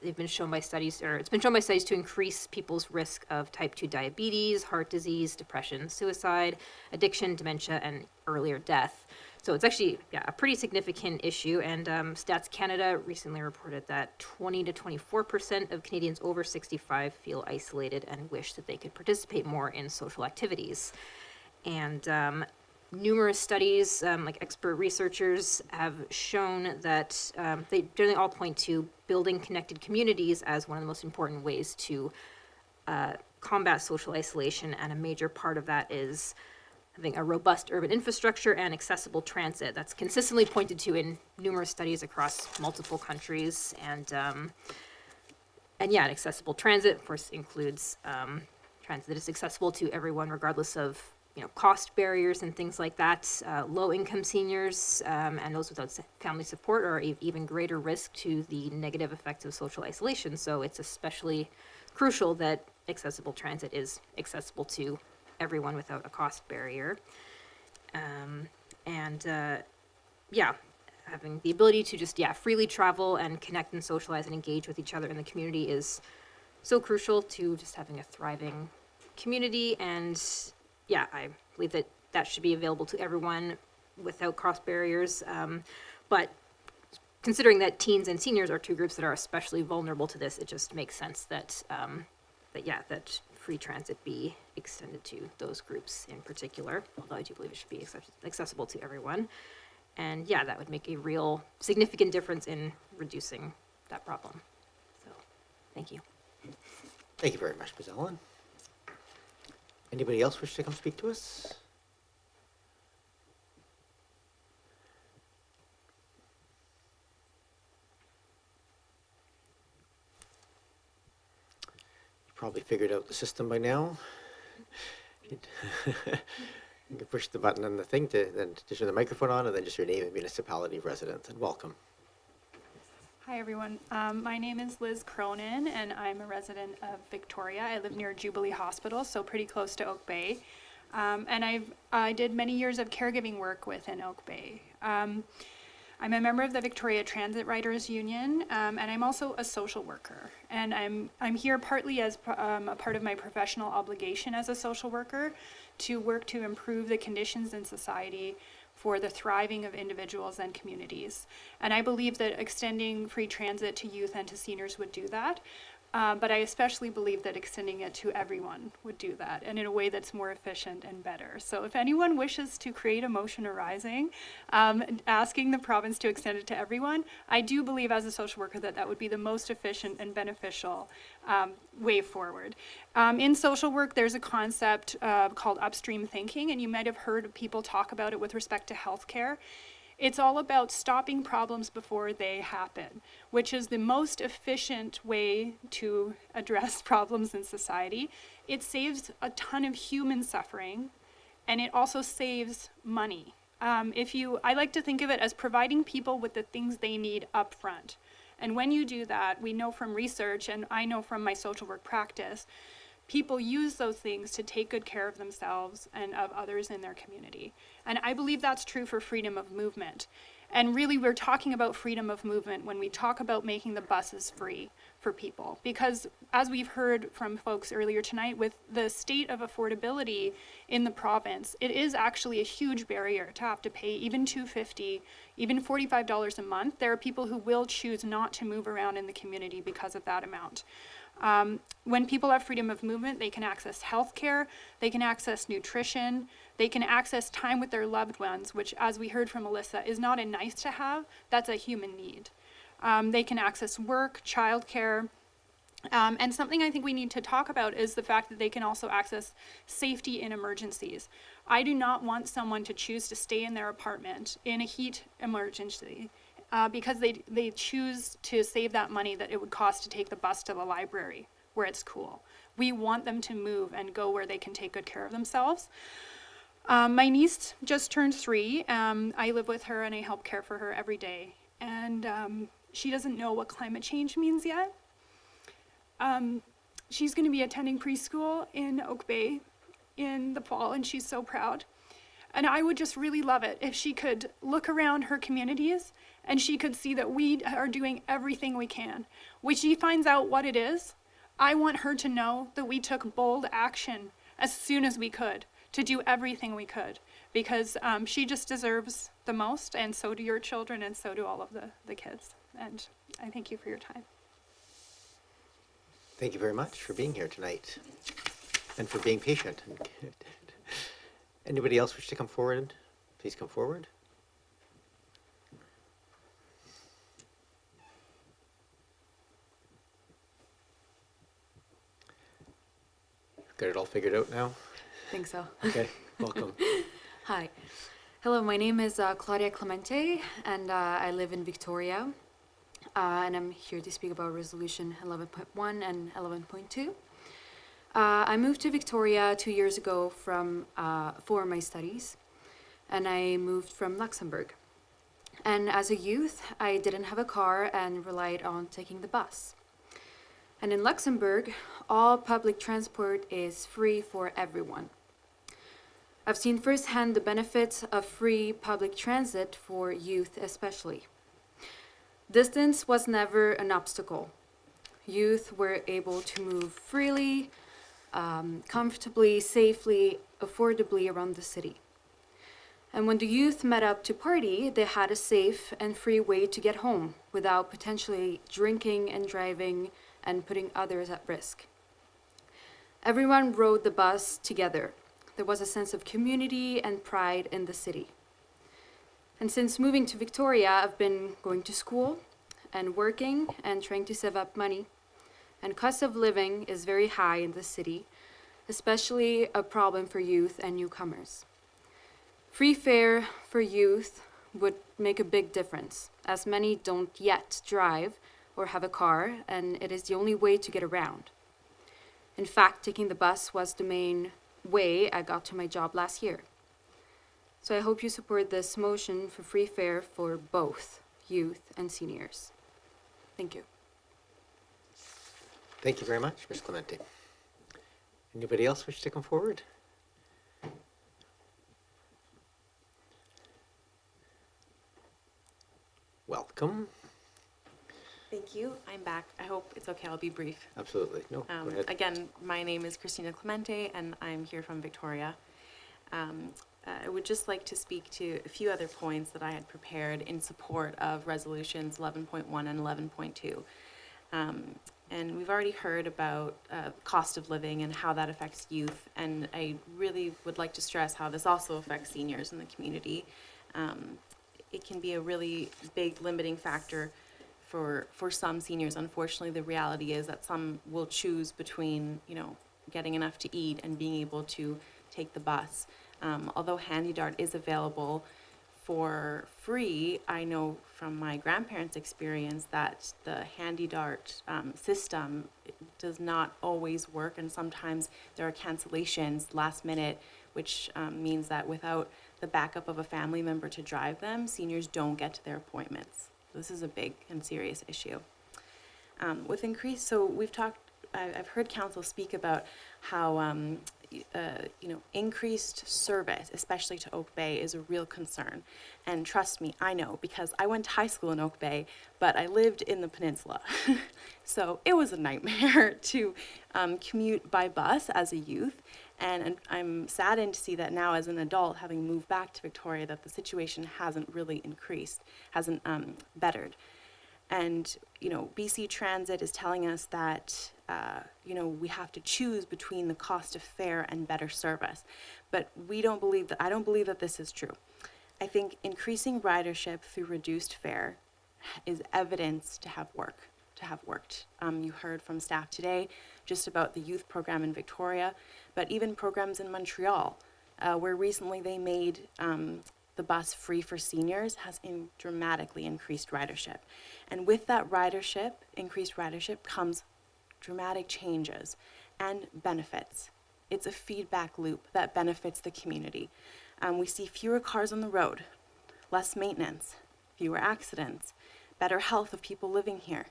They've been shown by studies, or it's been shown by studies to increase people's risk of type 2 diabetes, heart disease, depression, suicide, addiction, dementia, and earlier death. So it's actually, a pretty significant issue. And Stats Canada recently reported that 20 to 24% of Canadians over 65 feel isolated and wish that they could participate more in social activities. And numerous studies, like expert researchers, have shown that they generally all point to building connected communities as one of the most important ways to combat social isolation, and a major part of that is having a robust urban infrastructure and accessible transit. That's consistently pointed to in numerous studies across multiple countries, and accessible transit, of course, includes transit that is accessible to everyone regardless of cost barriers and things like that. Low-income seniors and those without family support are even greater risk to the negative effects of social isolation. So it's especially crucial that accessible transit is accessible to everyone without a cost barrier. Having the ability to just, freely travel and connect and socialize and engage with each other in the community is so crucial to just having a thriving community. And I believe that should be available to everyone without cost barriers. But considering that teens and seniors are two groups that are especially vulnerable to this, it just makes sense that free transit be extended to those groups in particular, although I do believe it should be accessible to everyone. And that would make a real significant difference in reducing that problem. So, thank you. Thank you very much, Ms. Allen. Anybody else wish to come speak to us? probably figured out the system by now. You can push the button on the thing to turn the microphone on, and then just your name and municipality of residence, and welcome. Hi, everyone. My name is Liz Cronin, and I'm a resident of Victoria. I live near Jubilee Hospital, so pretty close to Oak Bay. And I did many years of caregiving work within Oak Bay. I'm a member of the Victoria Transit Riders Union, and I'm also a social worker. And I'm here partly as a part of my professional obligation as a social worker to work to improve the conditions in society for the thriving of individuals and communities. And I believe that extending free transit to youth and to seniors would do that. But I especially believe that extending it to everyone would do that, and in a way that's more efficient and better. So if anyone wishes to create a motion arising, asking the province to extend it to everyone, I do believe as a social worker that that would be the most efficient and beneficial way forward. In social work, there's a concept called upstream thinking, and you might have heard people talk about it with respect to healthcare. It's all about stopping problems before they happen, which is the most efficient way to address problems in society. It saves a ton of human suffering, and it also saves money. I like to think of it as providing people with the things they need up front. And when you do that, we know from research, and I know from my social work practice, people use those things to take good care of themselves and of others in their community. And I believe that's true for freedom of movement. And really, we're talking about freedom of movement when we talk about making the buses free for people. Because as we've heard from folks earlier tonight, with the state of affordability in the province, it is actually a huge barrier to have to pay even $250, even $45 a month. There are people who will choose not to move around in the community because of that amount. When people have freedom of movement, they can access healthcare, they can access nutrition, they can access time with their loved ones, which, as we heard from Alyssa, is not a nice to have, that's a human need. They can access work, childcare, and something I think we need to talk about is the fact that they can also access safety in emergencies. I do not want someone to choose to stay in their apartment in a heat emergency because they choose to save that money that it would cost to take the bus to the library where it's cool. We want them to move and go where they can take good care of themselves. My niece just turned 3. I live with her and I help care for her every day. And she doesn't know what climate change means yet. She's going to be attending preschool in Oak Bay in the fall, and she's so proud. And I would just really love it if she could look around her communities and she could see that we are doing everything we can. When she finds out what it is, I want her to know that we took bold action as soon as we could to do everything we could, because she just deserves the most, and so do your children, and so do all of the kids. And I thank you for your time. Thank you very much for being here tonight and for being patient. Anybody else wish to come forward? Please come forward. Got it all figured out now? I think so. Okay, welcome. Hi. Hello, my name is Claudia Clemente, and I live in Victoria. And I'm here to speak about Resolution 11.1 and 11.2. I moved to Victoria 2 years ago for my studies, and I moved from Luxembourg. And as a youth, I didn't have a car and relied on taking the bus. And in Luxembourg, all public transport is free for everyone. I've seen firsthand the benefits of free public transit for youth especially. Distance was never an obstacle. Youth were able to move freely, comfortably, safely, affordably around the city. And when the youth met up to party, they had a safe and free way to get home without potentially drinking and driving and putting others at risk. Everyone rode the bus together. There was a sense of community and pride in the city. And since moving to Victoria, I've been going to school and working and trying to save up money. And cost of living is very high in the city, especially a problem for youth and newcomers. Free fare for youth would make a big difference, as many don't yet drive or have a car, and it is the only way to get around. In fact, taking the bus was the main way I got to my job last year. So I hope you support this motion for free fare for both youth and seniors. Thank you. Thank you very much, Ms. Clemente. Anybody else wish to come forward? Welcome. Thank you. I'm back. I hope it's okay. I'll be brief. Absolutely. No, go ahead. Again, my name is Christina Clemente, and I'm here from Victoria. I would just like to speak to a few other points that I had prepared in support of resolutions 11.1 and 11.2. And we've already heard about cost of living and how that affects youth, and I really would like to stress how this also affects seniors in the community. It can be a really big limiting factor for some seniors. Unfortunately, the reality is that some will choose between, getting enough to eat and being able to take the bus. Although Handy Dart is available for free, I know from my grandparents' experience that the Handy Dart system does not always work, and sometimes there are cancellations last minute, which means that without the backup of a family member to drive them, seniors don't get to their appointments. This is a big and serious issue. I've heard council speak about how increased service, especially to Oak Bay, is a real concern. And trust me, I know, because I went to high school in Oak Bay, but I lived in the peninsula. So it was a nightmare to commute by bus as a youth. And I'm saddened to see that now as an adult, having moved back to Victoria, that the situation hasn't really hasn't bettered. And, BC Transit is telling us that, we have to choose between the cost of fare and better service. But I don't believe that this is true. I think increasing ridership through reduced fare is evidence to have worked. You heard from staff today just about the youth program in Victoria, but even programs in Montreal, where recently they made the bus free for seniors, has dramatically increased ridership. And with that increased ridership comes dramatic changes and benefits. It's a feedback loop that benefits the community. We see fewer cars on the road, less maintenance, fewer accidents, better health of people living here,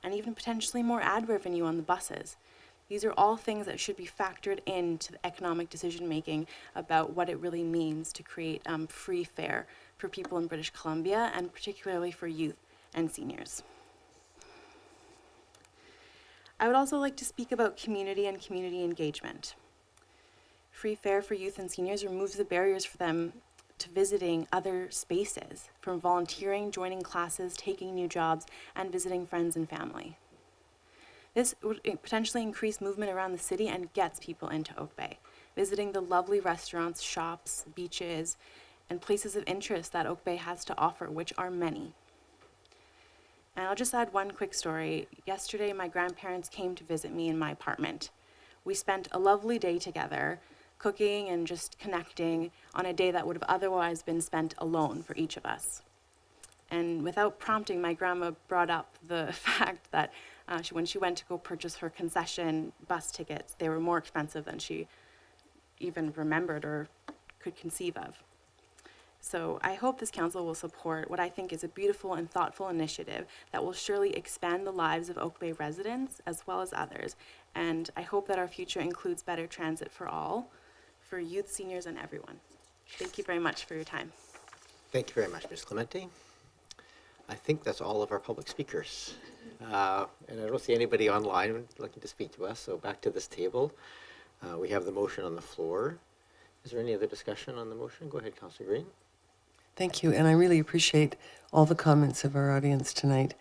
and even potentially more ad revenue on the buses. These are all things that should be factored into the economic decision making about what it really means to create free fare for people in British Columbia, and particularly for youth and seniors. I would also like to speak about community and community engagement. Free fare for youth and seniors removes the barriers for them to visiting other spaces, from volunteering, joining classes, taking new jobs, and visiting friends and family. This would potentially increase movement around the city and gets people into Oak Bay, visiting the lovely restaurants, shops, beaches, and places of interest that Oak Bay has to offer, which are many. And I'll just add one quick story. Yesterday, my grandparents came to visit me in my apartment. We spent a lovely day together, cooking and just connecting on a day that would have otherwise been spent alone for each of us. And without prompting, my grandma brought up the fact that when she went to go purchase her concession bus tickets, they were more expensive than she even remembered or could conceive of. So I hope this council will support what I think is a beautiful and thoughtful initiative that will surely expand the lives of Oak Bay residents as well as others. And I hope that our future includes better transit for all, for youth, seniors, and everyone. Thank you very much for your time. Thank you very much, Ms. Clemente. I think that's all of our public speakers. And I don't see anybody online looking to speak to us, so back to this table. We have the motion on the floor. Is there any other discussion on the motion? Go ahead, Councillor Green. Thank you, and I really appreciate all the comments of our audience tonight.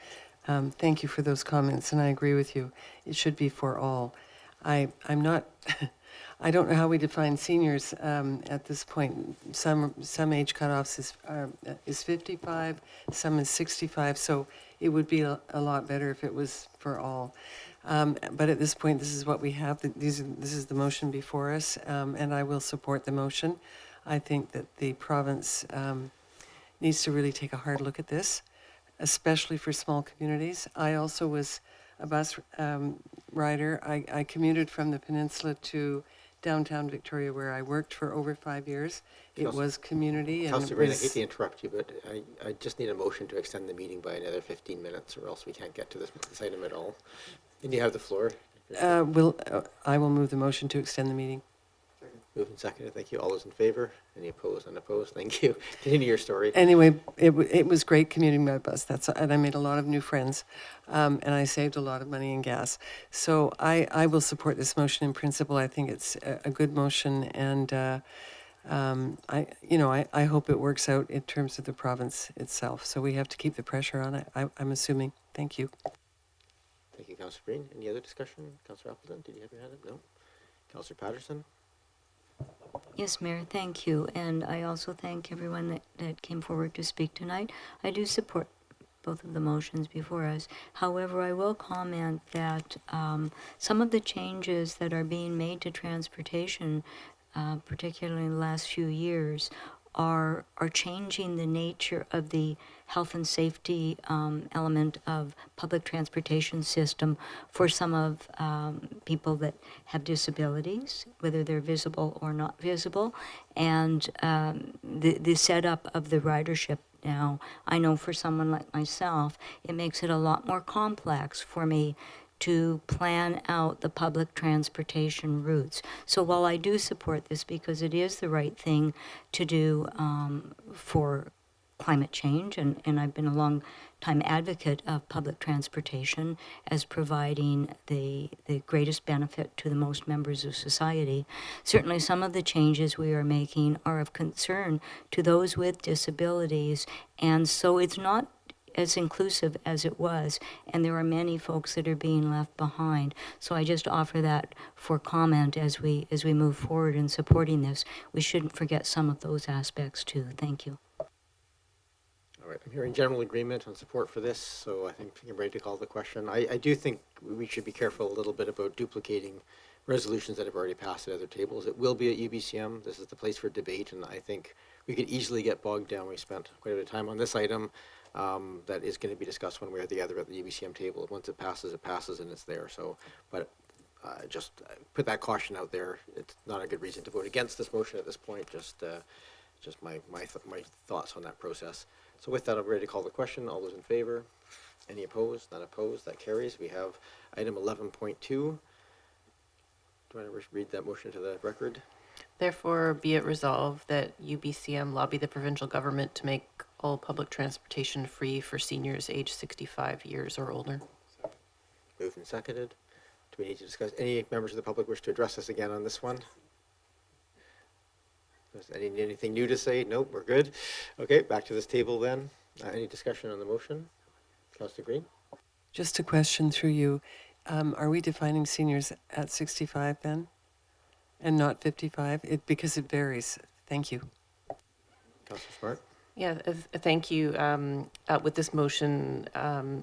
Thank you for those comments, and I agree with you. It should be for all. I'm not, I don't know how we define seniors at this point. Some age cutoffs is 55, some is 65, so it would be a lot better if it was for all. But at this point, this is what we have. This is the motion before us, and I will support the motion. I think that the province needs to really take a hard look at this, especially for small communities. I also was a bus rider. I commuted from the peninsula to downtown Victoria, where I worked for over 5 years. It Council- was community, and Councillor it Green, I hate was. to interrupt you, but I just need a motion to extend the meeting by another 15 minutes, or else we can't get to this item at all. And you have the floor. I will move the motion to extend the meeting. Moved and seconded. Thank you. All those in favor? Any opposed? Unopposed? Thank you. Continue your story. Anyway, it was great commuting by bus. And I made a lot of new friends, and I saved a lot of money in gas. So I will support this motion in principle. I think it's a good motion, and I hope it works out in terms of the province itself. So we have to keep the pressure on it. I'm assuming. Thank you. Thank you, Councillor Green. Any other discussion? Councillor Appleton, did you have your hand up? No. Councillor Patterson? Yes, Mayor, thank you. And I also thank everyone that came forward to speak tonight. I do support both of the motions before us. However, I will comment that some of the changes that are being made to transportation, particularly in the last few years, are changing the nature of the health and safety element of public transportation system for some of people that have disabilities, whether they're visible or not visible, and the setup of the ridership now. I know for someone like myself, it makes it a lot more complex for me to plan out the public transportation routes. So while I do support this because it is the right thing to do for climate change, and I've been a long time advocate of public transportation as providing the greatest benefit to the most members of society, certainly some of the changes we are making are of concern to those with disabilities, and so it's not as inclusive as it was, and there are many folks that are being left behind. So I just offer that for comment as we move forward in supporting this. We shouldn't forget some of those aspects too. Thank you. All right, I'm hearing general agreement on support for this, so I think I'm ready to call the question. I do think we should be careful a little bit about duplicating resolutions that have already passed at other tables. It will be at UBCM. This is the place for debate, and I think we could easily get bogged down. We spent quite a bit of time on this item. That is going to be discussed one way or the other at the UBCM table. Once it passes, and it's there. So, but just put that caution out there. It's not a good reason to vote against this motion at this point. Just my thoughts on that process. So with that, I'm ready to call the question. All those in favor? Any opposed? Not opposed? That carries. We have item 11.2. Do you want to read that motion to the record? Therefore, be it resolved that UBCM lobby the provincial government to make all public transportation free for seniors aged 65 years or older. Moved and seconded. Do we need to discuss? Any members of the public wish to address us again on this one? Does anything new to say? Nope, we're good. Okay, back to this table then. Any discussion on the motion? Councillor Green? Just a question through you. Are we defining seniors at 65 then? And not 55? Because it varies. Thank you. Councillor Smart? Yeah, thank you. With this motion,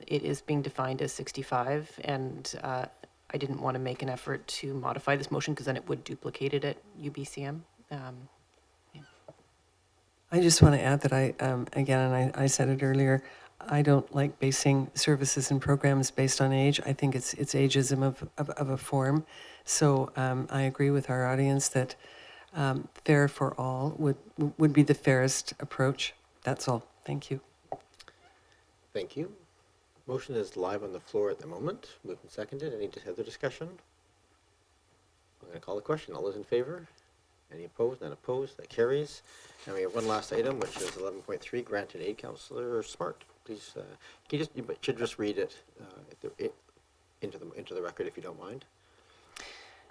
it is being defined as 65, and I didn't want to make an effort to modify this motion because then it would duplicate it at UBCM. I just want to add that I said it earlier, I don't like basing services and programs based on age. I think it's ageism of a form. So I agree with our audience that fair for all would be the fairest approach. That's all. Thank you. Thank you. Motion is live on the floor at the moment. Moved and seconded. Any other discussion? I'm going to call the question. All those in favor? Any opposed? None opposed? That carries. And we have one last item, which is 11.3, grant and aid. Councillor Smart, please. You should just read it into the record if you don't mind.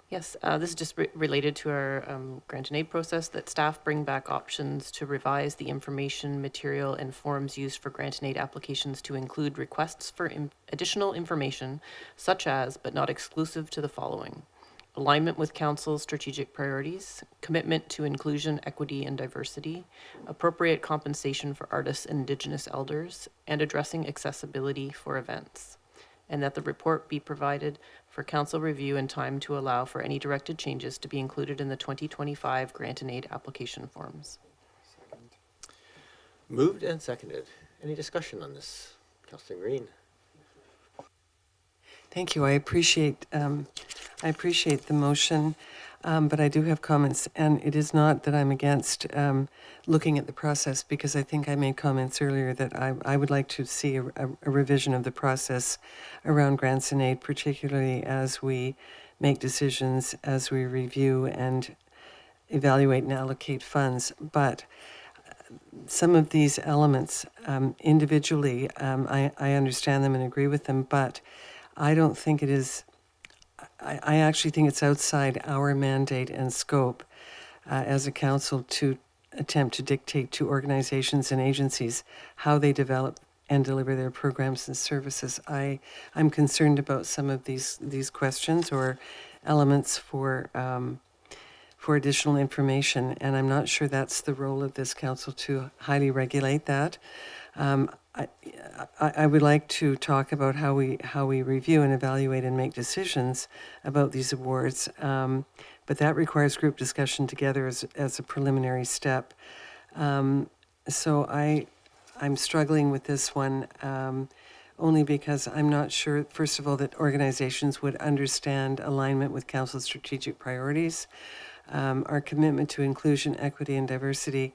Yes, this is just related to our grant and aid process, that staff bring back options to revise the information, material, and forms used for grant and aid applications to include requests for additional information, such as, but not exclusive to the following: alignment with council's strategic priorities, commitment to inclusion, equity, and diversity, appropriate compensation for artists and Indigenous elders, and addressing accessibility for events. And that the report be provided for council review in time to allow for any directed changes to be included in the 2025 grant and aid application forms. Moved and seconded. Any discussion on this? Councillor Green. Thank you. I appreciate the motion, but I do have comments, and it is not that I'm against looking at the process, because I think I made comments earlier that I would like to see a revision of the process around grants and aid, particularly as we make decisions, as we review and evaluate and allocate funds. But some of these elements individually, I understand them and agree with them, but I don't think it is, I actually think it's outside our mandate and scope as a council to attempt to dictate to organizations and agencies how they develop and deliver their programs and services. I'm concerned about some of these questions or elements for additional information, and I'm not sure that's the role of this council to highly regulate that. I would like to talk about how we review and evaluate and make decisions about these awards, but that requires group discussion together as a preliminary step. So I'm struggling with this one only because I'm not sure, first of all, that organizations would understand alignment with council's strategic priorities, our commitment to inclusion, equity, and diversity.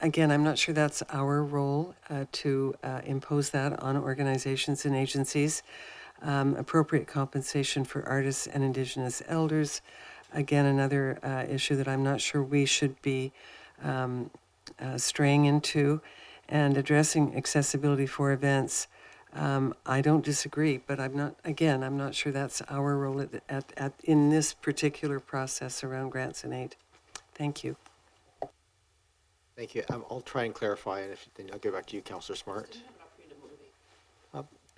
Again, I'm not sure that's our role to impose that on organizations and agencies. Appropriate compensation for artists and Indigenous elders. Again, another issue that I'm not sure we should be straying into. And addressing accessibility for events. I don't disagree, but I'm not sure that's our role in this particular process around grants and aid. Thank you. Thank you. I'll try and clarify, and then I'll get back to you, Councillor Smart.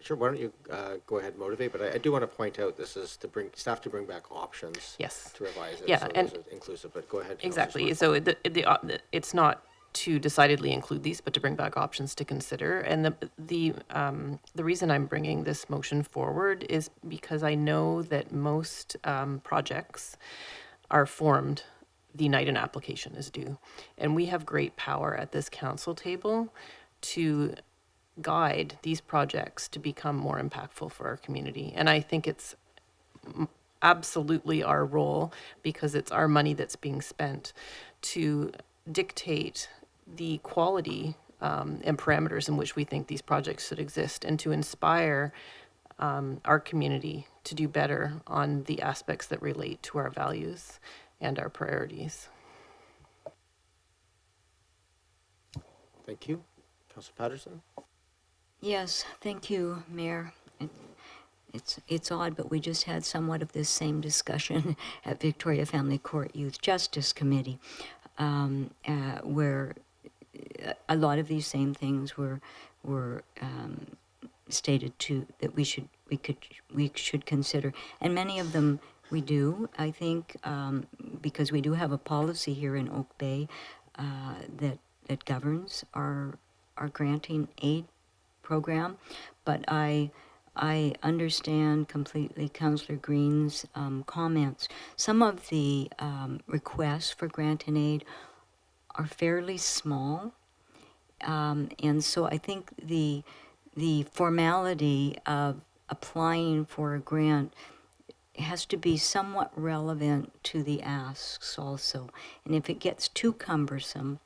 Sure, why don't you go ahead and motivate, but I do want to point out this is to bring staff to bring back options. Yes. To revise it. Yeah, so and those are inclusive, but go ahead. Exactly. Councillor Smart. So it's not to decidedly include these, but to bring back options to consider. And the reason I'm bringing this motion forward is because I know that most projects are formed the night an application is due, and we have great power at this council table to guide these projects to become more impactful for our community. And I think it's absolutely our role, because it's our money that's being spent, to dictate the quality and parameters in which we think these projects should exist, and to inspire our community to do better on the aspects that relate to our values and our priorities. Thank you. Councillor Patterson. Yes, thank you, Mayor. It's odd, but we just had somewhat of this same discussion at Victoria Family Court Youth Justice Committee, where a lot of these same things were stated that we should consider, and many of them we do. I think because we do have a policy here in Oak Bay that governs our granting aid program, but I understand completely Councillor Green's comments. Some of the requests for grant and aid are fairly small, and so I think the formality of applying for a grant has to be somewhat relevant to the asks also. And if it gets too cumbersome,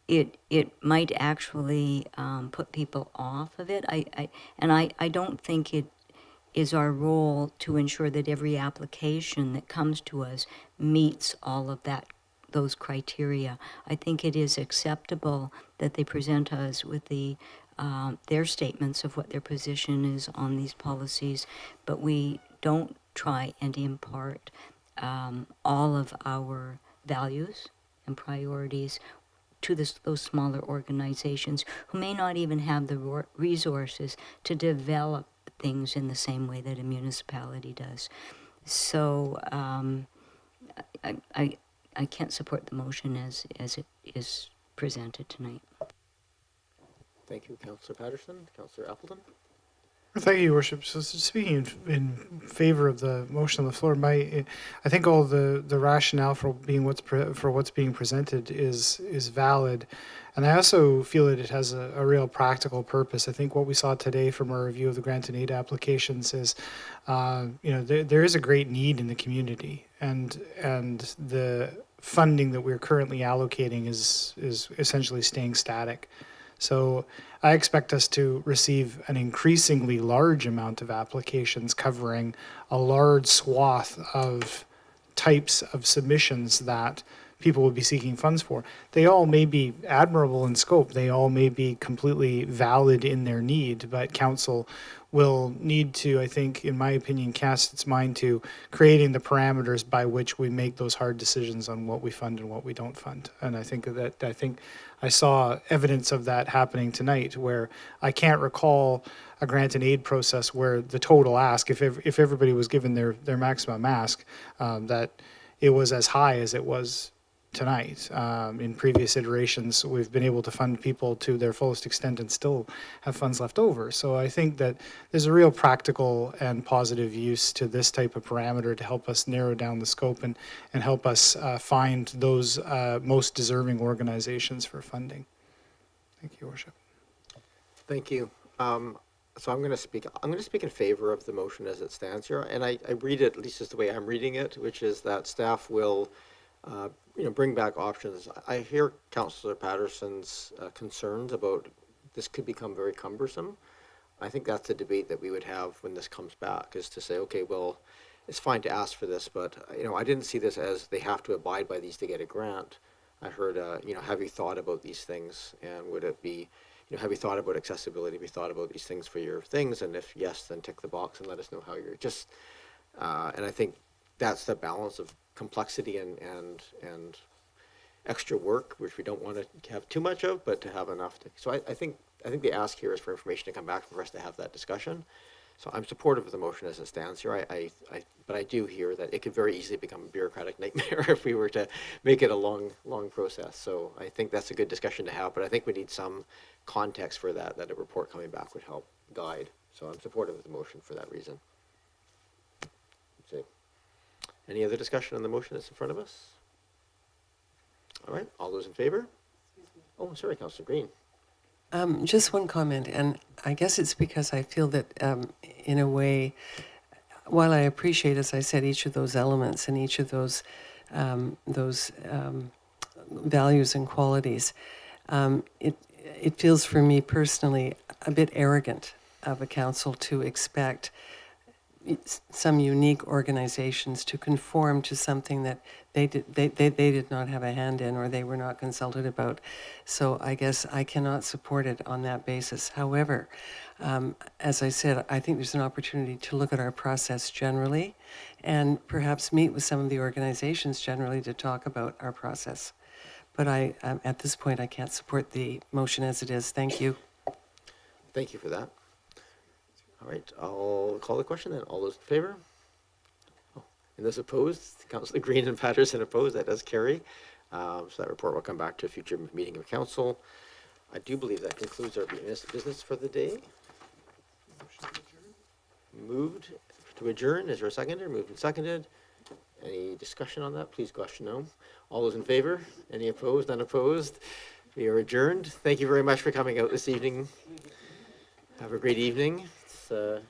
it might actually put people off of it. I don't think it is our role to ensure that every application that comes to us meets all of those criteria. I think it is acceptable that they present us with their statements of what their position is on these policies, but we don't try and impart all of our values and priorities to those smaller organizations who may not even have the resources to develop things in the same way that a municipality does. So I can't support the motion as it is presented tonight. Thank you, Councillor Patterson. Councillor Appleton. Thank you, Your Worship. So speaking in favor of the motion on the floor, I think all the rationale for what's being presented is valid, and I also feel that it has a real practical purpose. I think what we saw today from our review of the grant and aid applications is, there is a great need in the community, and the funding that we're currently allocating is essentially staying static. So I expect us to receive an increasingly large amount of applications covering a large swath of types of submissions that people will be seeking funds for. They all may be admirable in scope. They all may be completely valid in their need, but council will need to, I think, in my opinion, cast its mind to creating the parameters by which we make those hard decisions on what we fund and what we don't fund. And I think I saw evidence of that happening tonight, where I can't recall a grant and aid process where the total ask, if everybody was given their maximum ask, that it was as high as it was tonight. In previous iterations, we've been able to fund people to their fullest extent and still have funds left over. So I think that there's a real practical and positive use to this type of parameter to help us narrow down the scope and help us find those most deserving organizations for funding. Thank you, Your Worship. Thank you. So I'm going to speak in favor of the motion as it stands here, and I read it, at least is the way I'm reading it, which is that staff will bring back options. I hear Councillor Patterson's concerns about this could become very cumbersome. I think that's the debate that we would have when this comes back, is to say, okay, well, it's fine to ask for this, but I didn't see this as they have to abide by these to get a grant. I heard, have you thought about these things, and would it be, have you thought about accessibility? Have you thought about these things for your things? And if yes, then tick the box and let us know how you're just. And I think that's the balance of complexity and extra work, which we don't want to have too much of, but to have enough. So I think the ask here is for information to come back for us to have that discussion. So I'm supportive of the motion as it stands here. But I do hear that it could very easily become a bureaucratic nightmare if we were to make it a long process. So I think that's a good discussion to have, but I think we need some context for that a report coming back would help guide. So I'm supportive of the motion for that reason. So, any other discussion on the motion that's in front of us? All right, all those in favor? Oh, sorry, Councillor Green. Just one comment, and I guess it's because I feel that, in a way, while I appreciate, as I said, each of those elements and each of those values and qualities, it feels for me personally a bit arrogant of a council to expect some unique organizations to conform to something that they did not have a hand in or they were not consulted about. So I guess I cannot support it on that basis. However, as I said, I think there's an opportunity to look at our process generally and perhaps meet with some of the organizations generally to talk about our process. But at this point, I can't support the motion as it is. Thank you. Thank you for that. All right, I'll call the question then. All those in favor? Oh, and those opposed? Councillor Green and Patterson opposed. That does carry. So that report will come back to a future meeting of council. I do believe that concludes our business for the day. Moved to adjourn. Is there a seconder? Moved and seconded. Any discussion on that? Please question no. All those in favor? Any opposed? Unopposed? We are adjourned. Thank you very much for coming out this evening. Have a great evening. It's